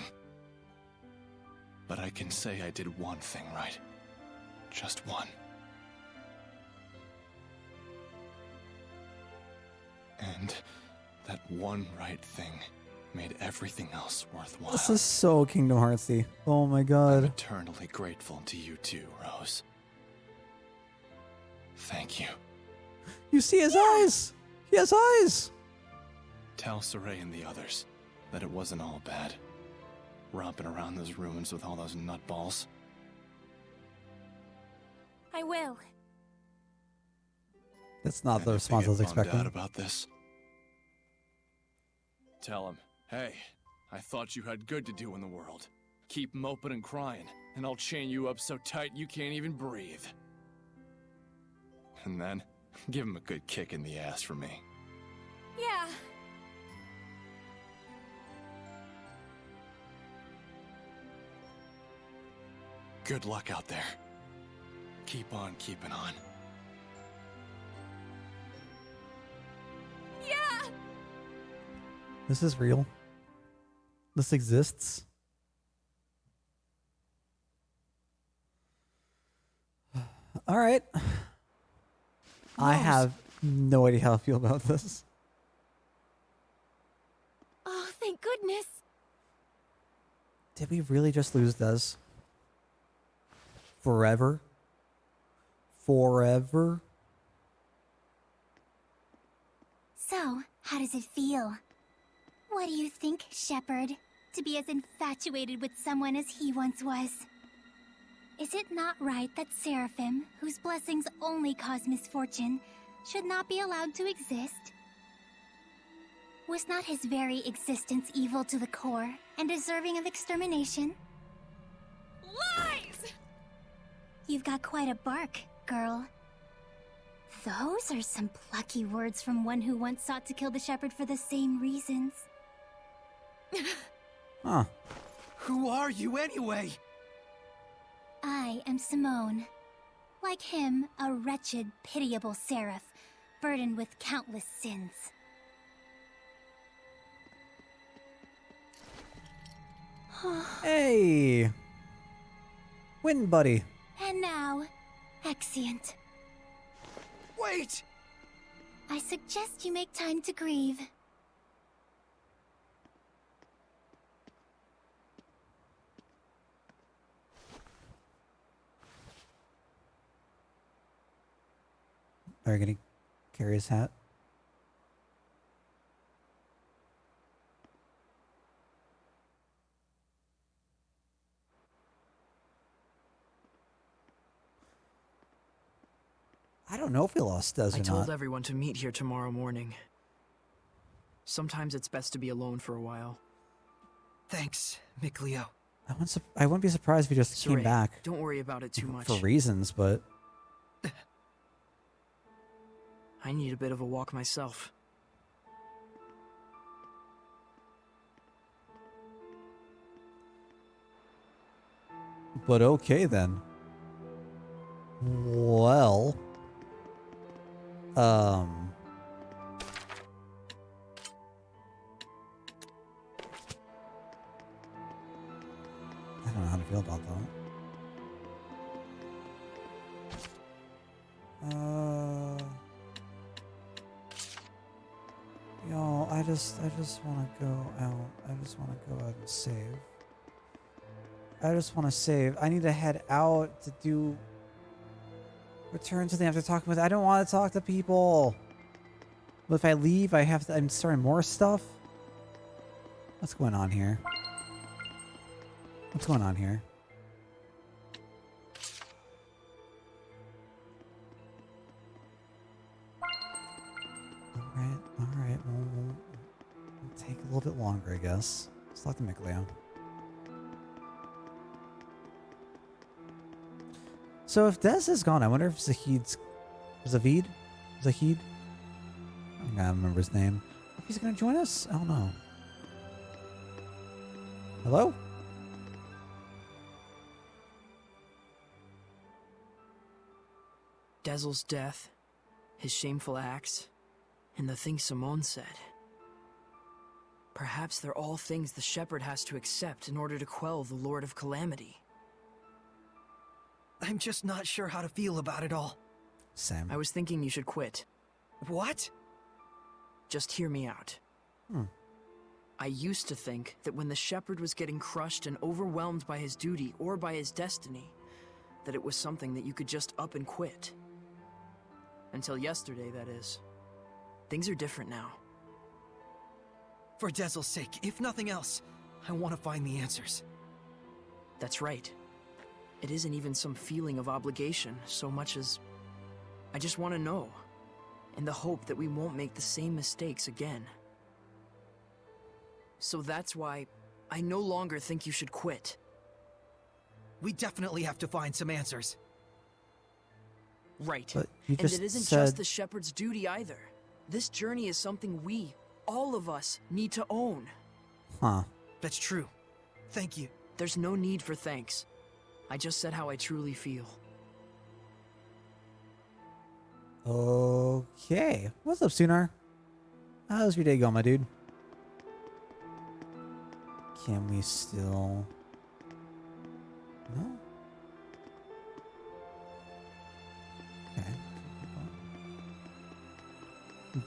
But I can say I did one thing right. Just one. And that one right thing made everything else worthwhile. This is so Kingdom Heartsy. Oh my god. Eternally grateful to you too, Rose. Thank you. You see his eyes! He has eyes! Tell Saray and the others that it wasn't all bad. Romping around those ruins with all those nutballs. I will. That's not the And if they response I was get bummed expecting. out about this, tell him, hey, I thought you had good to do in the world. Keep moping and crying, and I'll chain you up so tight you can't even breathe. And then, give him a good kick in the ass for me. Yeah. Good luck out there. Keep on keeping on. Yeah. This is real. This exists. All right. I have no idea how I feel about this. Oh, thank goodness. Did we really just lose Des? Forever? Forever? So, how does it feel? What do you think, Shepard? To be as infatuated with someone as he once was? Is it not right that Seraphim, whose blessings only cause misfortune, should not be allowed to exist? Was not his very existence evil to the core and deserving of extermination? Lies! You've got quite a bark, girl. Those are some plucky words from one who once sought to kill the Shepherd for the same reasons. Huh. Who are you anyway? I am Simone. Like him, a wretched, pitiable seraph, burdened with countless sins. Hey! Win, buddy. And now, Exeunt. Wait! I suggest you make time to grieve. Are you gonna carry his hat? I don't know if we lost Des I or told not. everyone to meet here tomorrow morning. Sometimes it's best to be alone for a while. Thanks, Mikleo. I wouldn't be surprised if he just came Saray, back don't worry about it too much. for reasons, but I need a bit of a walk myself. But okay then. Well. I don't know how to feel about that. Yo, I just want to go out. I just want to go out and save. I just want to save. I need to head out to do return to them after talking with. I don't want to talk to people. But if I leave, I have to. I'm starting more stuff. What's going on here? What's going on here? All right. We'll take a little bit longer, I guess. Let's talk to Mikleo. So if Des is gone, I wonder if Zahid? I don't remember his name. If he's gonna join us? I don't know. Hello? Dezel's death, his shameful acts, and the things Simone said. Perhaps they're all things the Shepherd has to accept in order to quell the Lord of Calamity. I'm just not sure how to feel about it all. Sam. I was thinking you should quit. What? Just hear me out. I used to think that when the Shepherd was getting crushed and overwhelmed by his duty or by his destiny, that it was something that you could just up and quit. Until yesterday, that is. Things are different now. For Dezel's sake, if nothing else, I want to find the answers. That's right. It isn't even some feeling of obligation so much as I just want to know, in the hope that we won't make the same mistakes again. So that's why I no longer think you should quit. We definitely have to find some answers. Right. But you and just it isn't said... just the Shepherd's duty either. This journey is something we, all of us, need to own. Huh. That's true. Thank you. There's no need for thanks. I just said how I truly feel. Okay. What's up, Sunar? How's your day going, my dude? Can we still... No? Okay.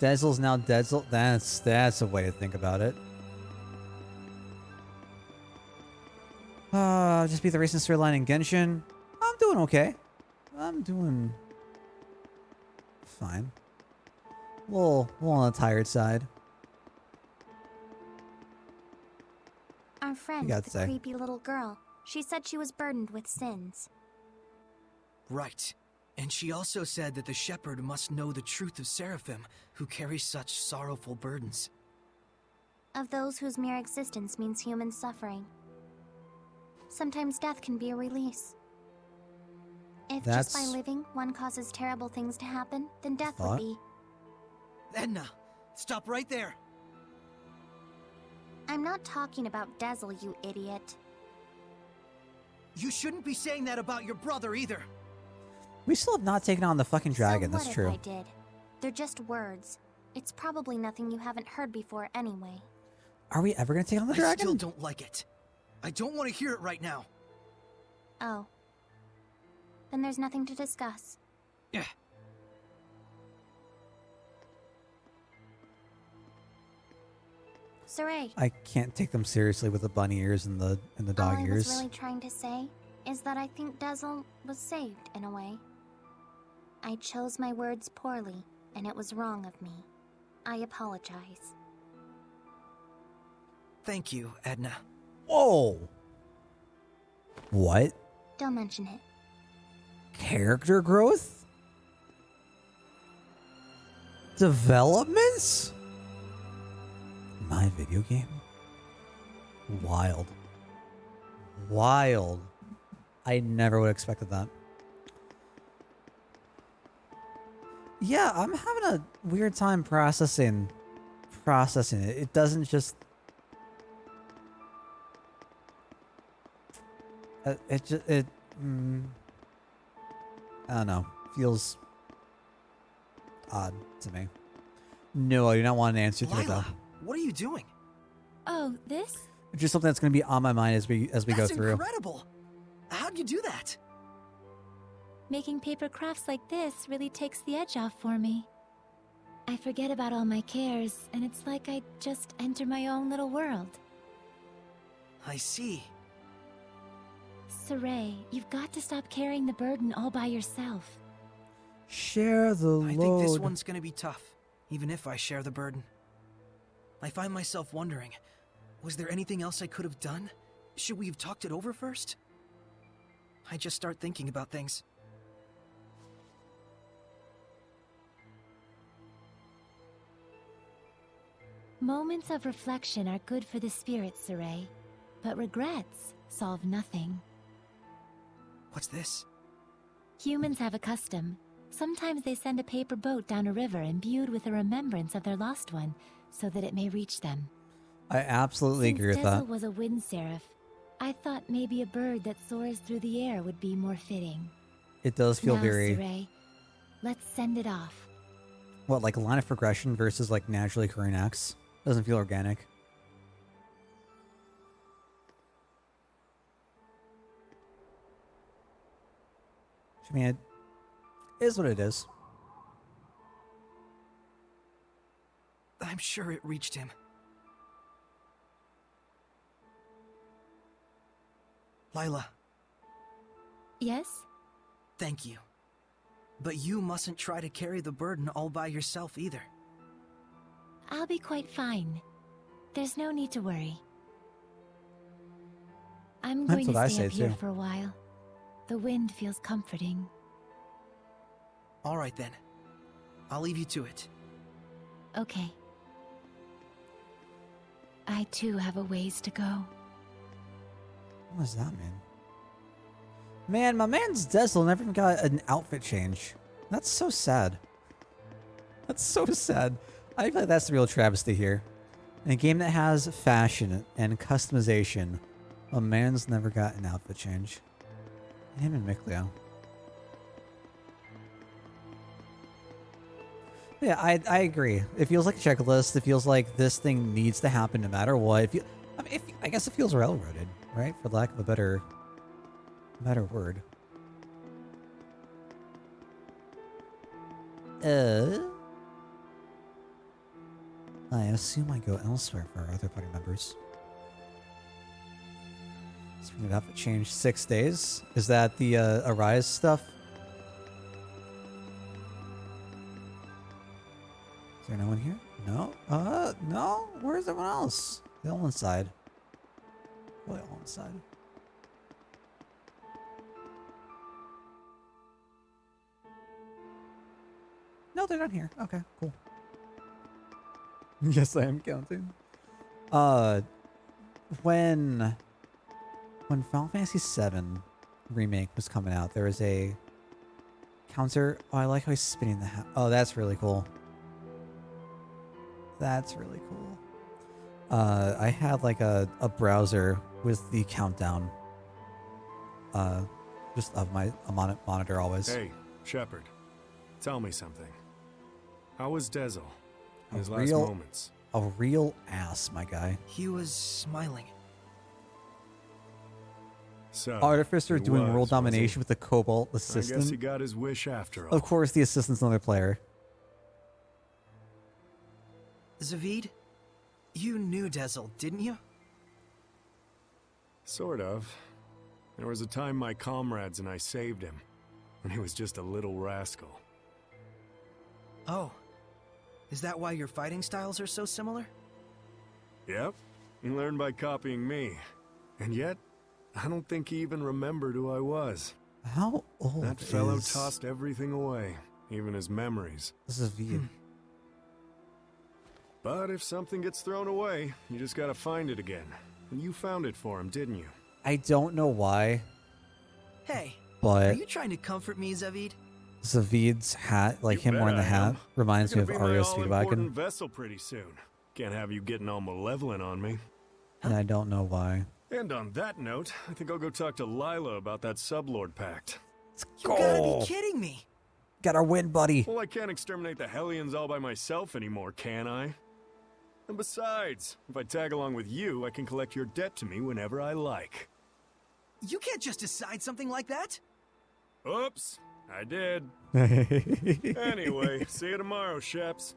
Dezel's now Dezel. That's a way to think about it. Just beat the racing storyline in Genshin. I'm doing okay. I'm doing fine. A little on the tired side. Our friend, got the to say? creepy little girl, she said she was burdened with sins. Right. And she also said that the Shepherd must know the truth of Seraphim, who carry such sorrowful burdens. Of those whose mere existence means human suffering. Sometimes death can be a release. If just by living, one causes terrible things to happen, then death would be. Edna, stop right there. I'm not talking about Dezel, you idiot. You shouldn't be saying that about your brother either. We still have not taken on the fucking dragon. So That's what true. if I did? They're just words. It's probably nothing you haven't heard before anyway. Are we ever gonna take on the dragon? I still don't like it. I don't want to hear it right now. Oh. Then there's nothing to discuss. Yeah. Saray. I can't take them seriously with the bunny ears and the dog All ears. I was really trying to say is that I think Dezel was saved in a way. I chose my words poorly, and it was wrong of me. I apologize. Thank you, Edna. Whoa! What? Don't mention it. Character growth? Developments? My video game? Wild. Wild. I never would have expected that. Yeah, I'm having a weird time processing it. It doesn't just it just it I don't know. Feels odd to me. No, I do not want an answer to it though. Lila, what are you doing? Oh, this? It's just something that's going to be on my mind as we go through. That's incredible. How'd you do that? Making paper crafts like this really takes the edge off for me. I forget about all my cares, and it's like I just enter my own little world. I see. Saray, you've got to stop carrying the burden all by yourself. Share the load. I think this one's gonna be tough, even if I share the burden. I find myself wondering, was there anything else I could have done? Should we have talked it over first? I just start thinking about things. Moments of reflection are good for the spirit, Saray, but regrets solve nothing. What's this? Humans have a custom. Sometimes they send a paper boat down a river imbued with a remembrance of their lost one, so that it may reach them. I absolutely agree with that. Dezel was a wind seraph, I thought maybe a bird that soars through the air would be more fitting. It does feel now, very... Saray, let's send it off. What, like a line of progression versus like naturally occurring acts? Doesn't feel organic. I mean, it is what it is. I'm sure it reached him. Lila. Yes? Thank you. But you mustn't try to carry the burden all by yourself either. I'll be quite fine. There's no need to worry. I'm going to stay up here for a while. The wind feels comforting. All right then. I'll leave you to it. Okay. I too have a ways to go. What does that mean? Man, my man's Dezel never even got an outfit change. That's so sad. That's so sad. I feel like that's the real travesty here. In a game that has fashion and customization, a man's never got an outfit change. Him and Mikleo. Yeah, I agree. It feels like a checklist. It feels like this thing needs to happen no matter what. I guess it feels railroaded, right? For lack of a better word. I assume I go elsewhere for our other party members. So we have to change 6 days. Is that the Arise stuff? Is there no one here? No? No? Where's everyone else? They're all inside. Well, they're all inside. No, they're not here. Okay, cool. Yes, I am counting. When Final Fantasy VII Remake was coming out, there was a counter. Oh, I like how he's spinning the hat. Oh, that's really cool. That's really cool. I had like a browser with the countdown. Just of my monitor always. Hey, Shepard, tell me something. How was Dezel? His last real, moments. A real ass, my guy. He was smiling. So, Artificer he doing was, world was he? domination with the Cobalt I assistant. guess he got his wish after all. Of course, the assistant's another player. Zavid, you knew Dezel, didn't you? Sort of. There was a time my comrades and I saved him, when he was just a little rascal. Oh. Is that why your fighting styles are so similar? Yep. He learned by copying me. And yet, I don't think he even remembered who I was. How old That fellow is... tossed everything away, even his memories. Zavid. But if something gets thrown away, you just gotta find it again. And you found it for him, didn't you? I don't know why, Hey, but are you trying to comfort me, Zavid? Zavid's hat, like You him wearing the bet I am. hat, reminds me You're of gonna be my Ario's all-important Speedwagon. vessel pretty soon. Can't have you getting all malevolent on me. And I don't know why. And on that note, I think I'll go talk to Lila about that sublord pact. You gotta be kidding me. Got our win, buddy. Well, I can't exterminate the Hellions all by myself anymore, can I? And besides, if I tag along with you, I can collect your debt to me whenever I like. You can't just decide something like that. Oops, I did. Anyway, see you tomorrow, Sheps.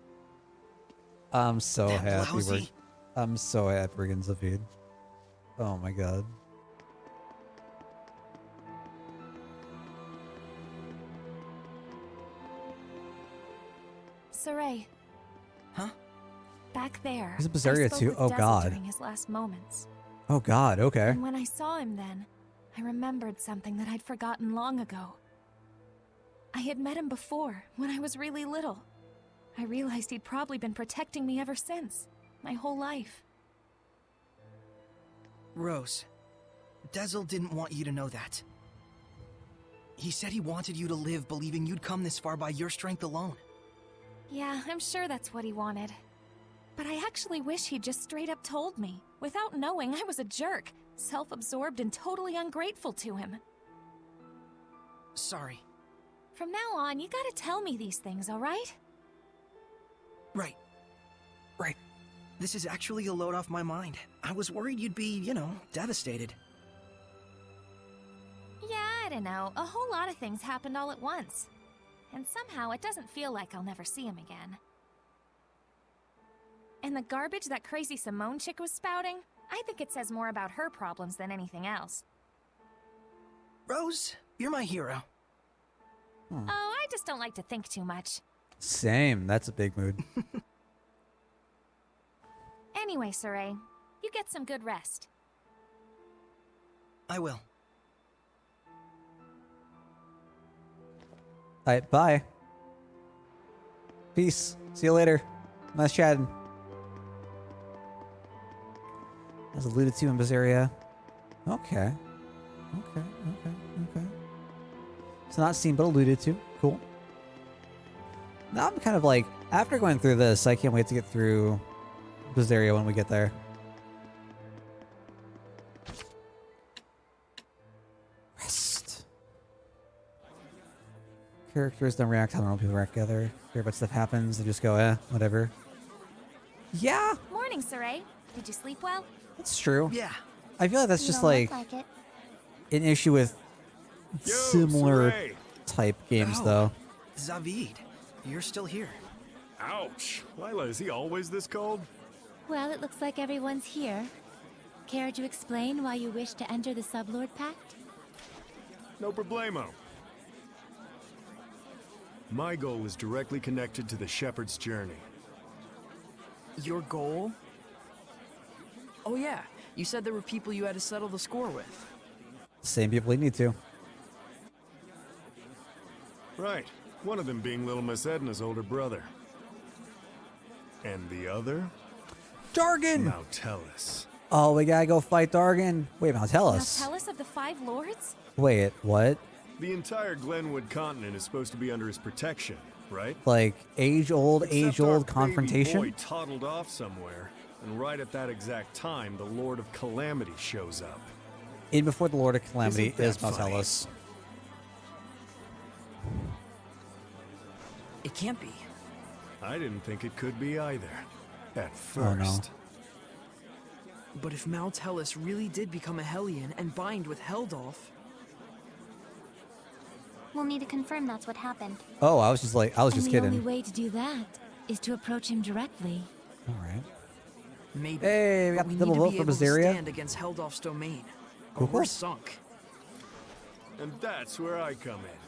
I'm so happy lousy. I'm so happy we're getting Zavid. Oh my god. Saray. Huh? Back there. He's in Zestiria I spoke too? with Oh, Dazzle God. During his last moments. Oh god, okay. And when I saw him then, I remembered something that I'd forgotten long ago. I had met him before, when I was really little. I realized he'd probably been protecting me ever since, my whole life. Rose, Dazzle didn't want you to know that. He said he wanted you to live believing you'd come this far by your strength alone. Yeah, I'm sure that's what he wanted. But I actually wish he'd just straight up told me, without knowing I was a jerk, self-absorbed and totally ungrateful to him. Sorry. From now on, you gotta tell me these things, alright? Right. Right. This is actually a load off my mind. I was worried you'd be, devastated. Yeah, I don't know. A whole lot of things happened all at once. And somehow it doesn't feel like I'll never see him again. And the garbage that crazy Simone chick was spouting, I think it says more about her problems than anything else. Rose, you're my hero. Oh, I just don't like to think too much. Same. That's a big mood. Anyway, Saray, you get some good rest. I will. Alright, bye. Peace. See you later. Nice chatting. As alluded to in Zestiria. Okay. Okay. It's not seen but alluded to. Cool. Now I'm kind of like, after going through this, I can't wait to get through Zestiria when we get there. Rest. Characters don't react how normal people react together. Hear about stuff happens, they just go, whatever. Yeah, Morning, Saray. Did you sleep well? that's true. Yeah. I feel like that's You just don't like look like it. an issue with similar Saray. type games, Oh. though. Zavid, you're still here. Ouch. Lila, is he always this cold? Well, it looks like everyone's here. Care to explain why you wish to enter the Sublord Pact? No problemo. My goal is directly connected to the Shepherd's journey. Your goal? Oh yeah, you said there were people you had to settle the score with. Same people we need to. Right. One of them being little Miss Edna's older brother. And the other? Dargan! Now tell us. Oh, we gotta go fight Dargan. Wait, now tell Now us. tell us of the Five Lords? Wait, what? The entire Glenwood continent is supposed to be under his protection, right? Like age-old Except our baby confrontation? boy toddled off somewhere, and right at that exact time, the Lord of Calamity shows up. In before the Lord of Calamity Isn't that is funny? Martellus. It can't be. I didn't think it could be either. At Oh, no. first. But if Maltellus really did become a Hellion and bind with Heldolf, We'll need to confirm that's what happened. Oh, I was just And the kidding. only way to do that is to approach him directly. All right. maybe. Hey, we But got we the need double to vote be from able to Zestiria. stand against Heldolf's domain. Cool, Or we're cool. sunk. And that's where I come in.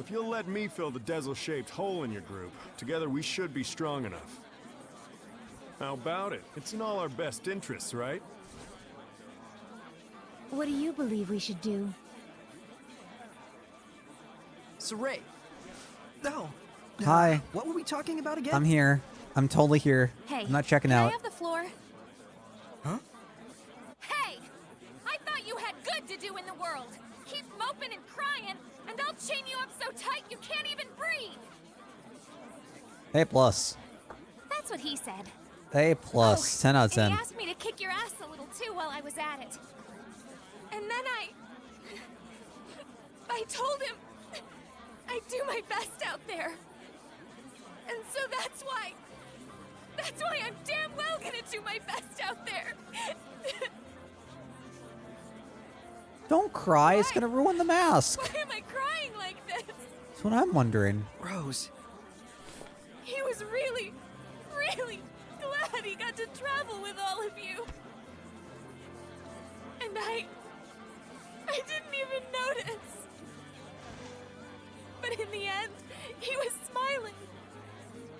If you'll let me fill the Dezel-shaped hole in your group, together we should be strong enough. How about it? It's in all our best interests, right? What do you believe we should do? Saray, No. Hi. What were we talking about again? I'm here. I'm totally here. Hey, I'm not checking can out. I have the floor? Huh? Hey! I thought you had good to do in the world. Keep moping and crying, and I'll chain you up so tight you can't even breathe. A plus. That's what he said. A plus. 10 out of 10. And he asked me to kick your ass a little too while I was at it. And then I told him I'd do my best out there. And so that's why I'm damn well gonna do my best out there. Don't cry. It's gonna ruin the mask. Why am I crying like this? That's what I'm wondering. Rose. He was really, really glad he got to travel with all of you. And I didn't even notice. But in the end, he was smiling.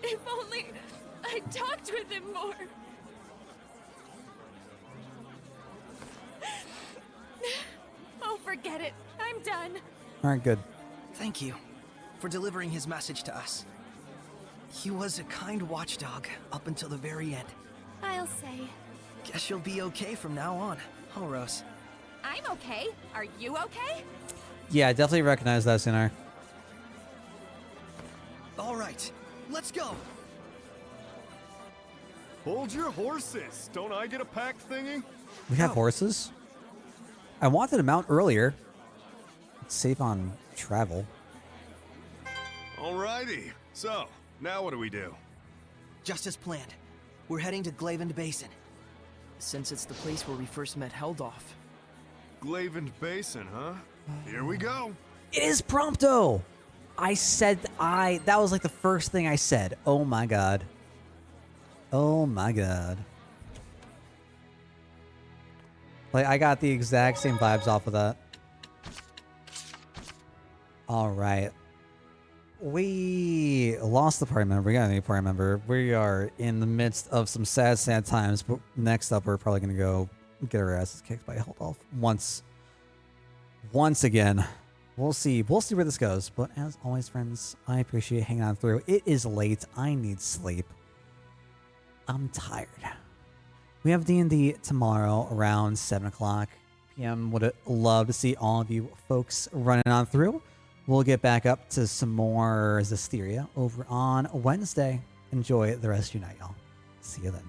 If only I'd talked with him more. Oh, forget it. I'm done. All right, good. Thank you for delivering his message to us. He was a kind watchdog up until the very end. I'll say. Guess you'll be okay from now on, huh, Rose? I'm okay. Are you okay? Yeah, I definitely recognize that, Sinar. All right, let's go. Hold your horses. Don't I get a pack thingy? We have horses? I wanted to mount earlier. It's safe on travel. Alrighty. So, now what do we do? Just as planned. We're heading to Glavin Basin. Since it's the place where we first met Heldoff. Glavin Basin, huh? Here we go. It is Prompto! That was like the first thing I said. Oh my god. Oh my god. Like, I got the exact same vibes off of that. Alright. We lost the party member. We got a new party member. We are in the midst of some sad, sad times. But next up, we're probably going to go get our asses kicked by Heldoff once again. We'll see. We'll see where this goes. But as always, friends, I appreciate hanging on through. It is late. I need sleep. I'm tired. We have D&D tomorrow around 7 o'clock p.m. Would love to see all of you folks running on through. We'll get back up to some more Zestiria over on Wednesday. Enjoy the rest of your night, y'all. See you then.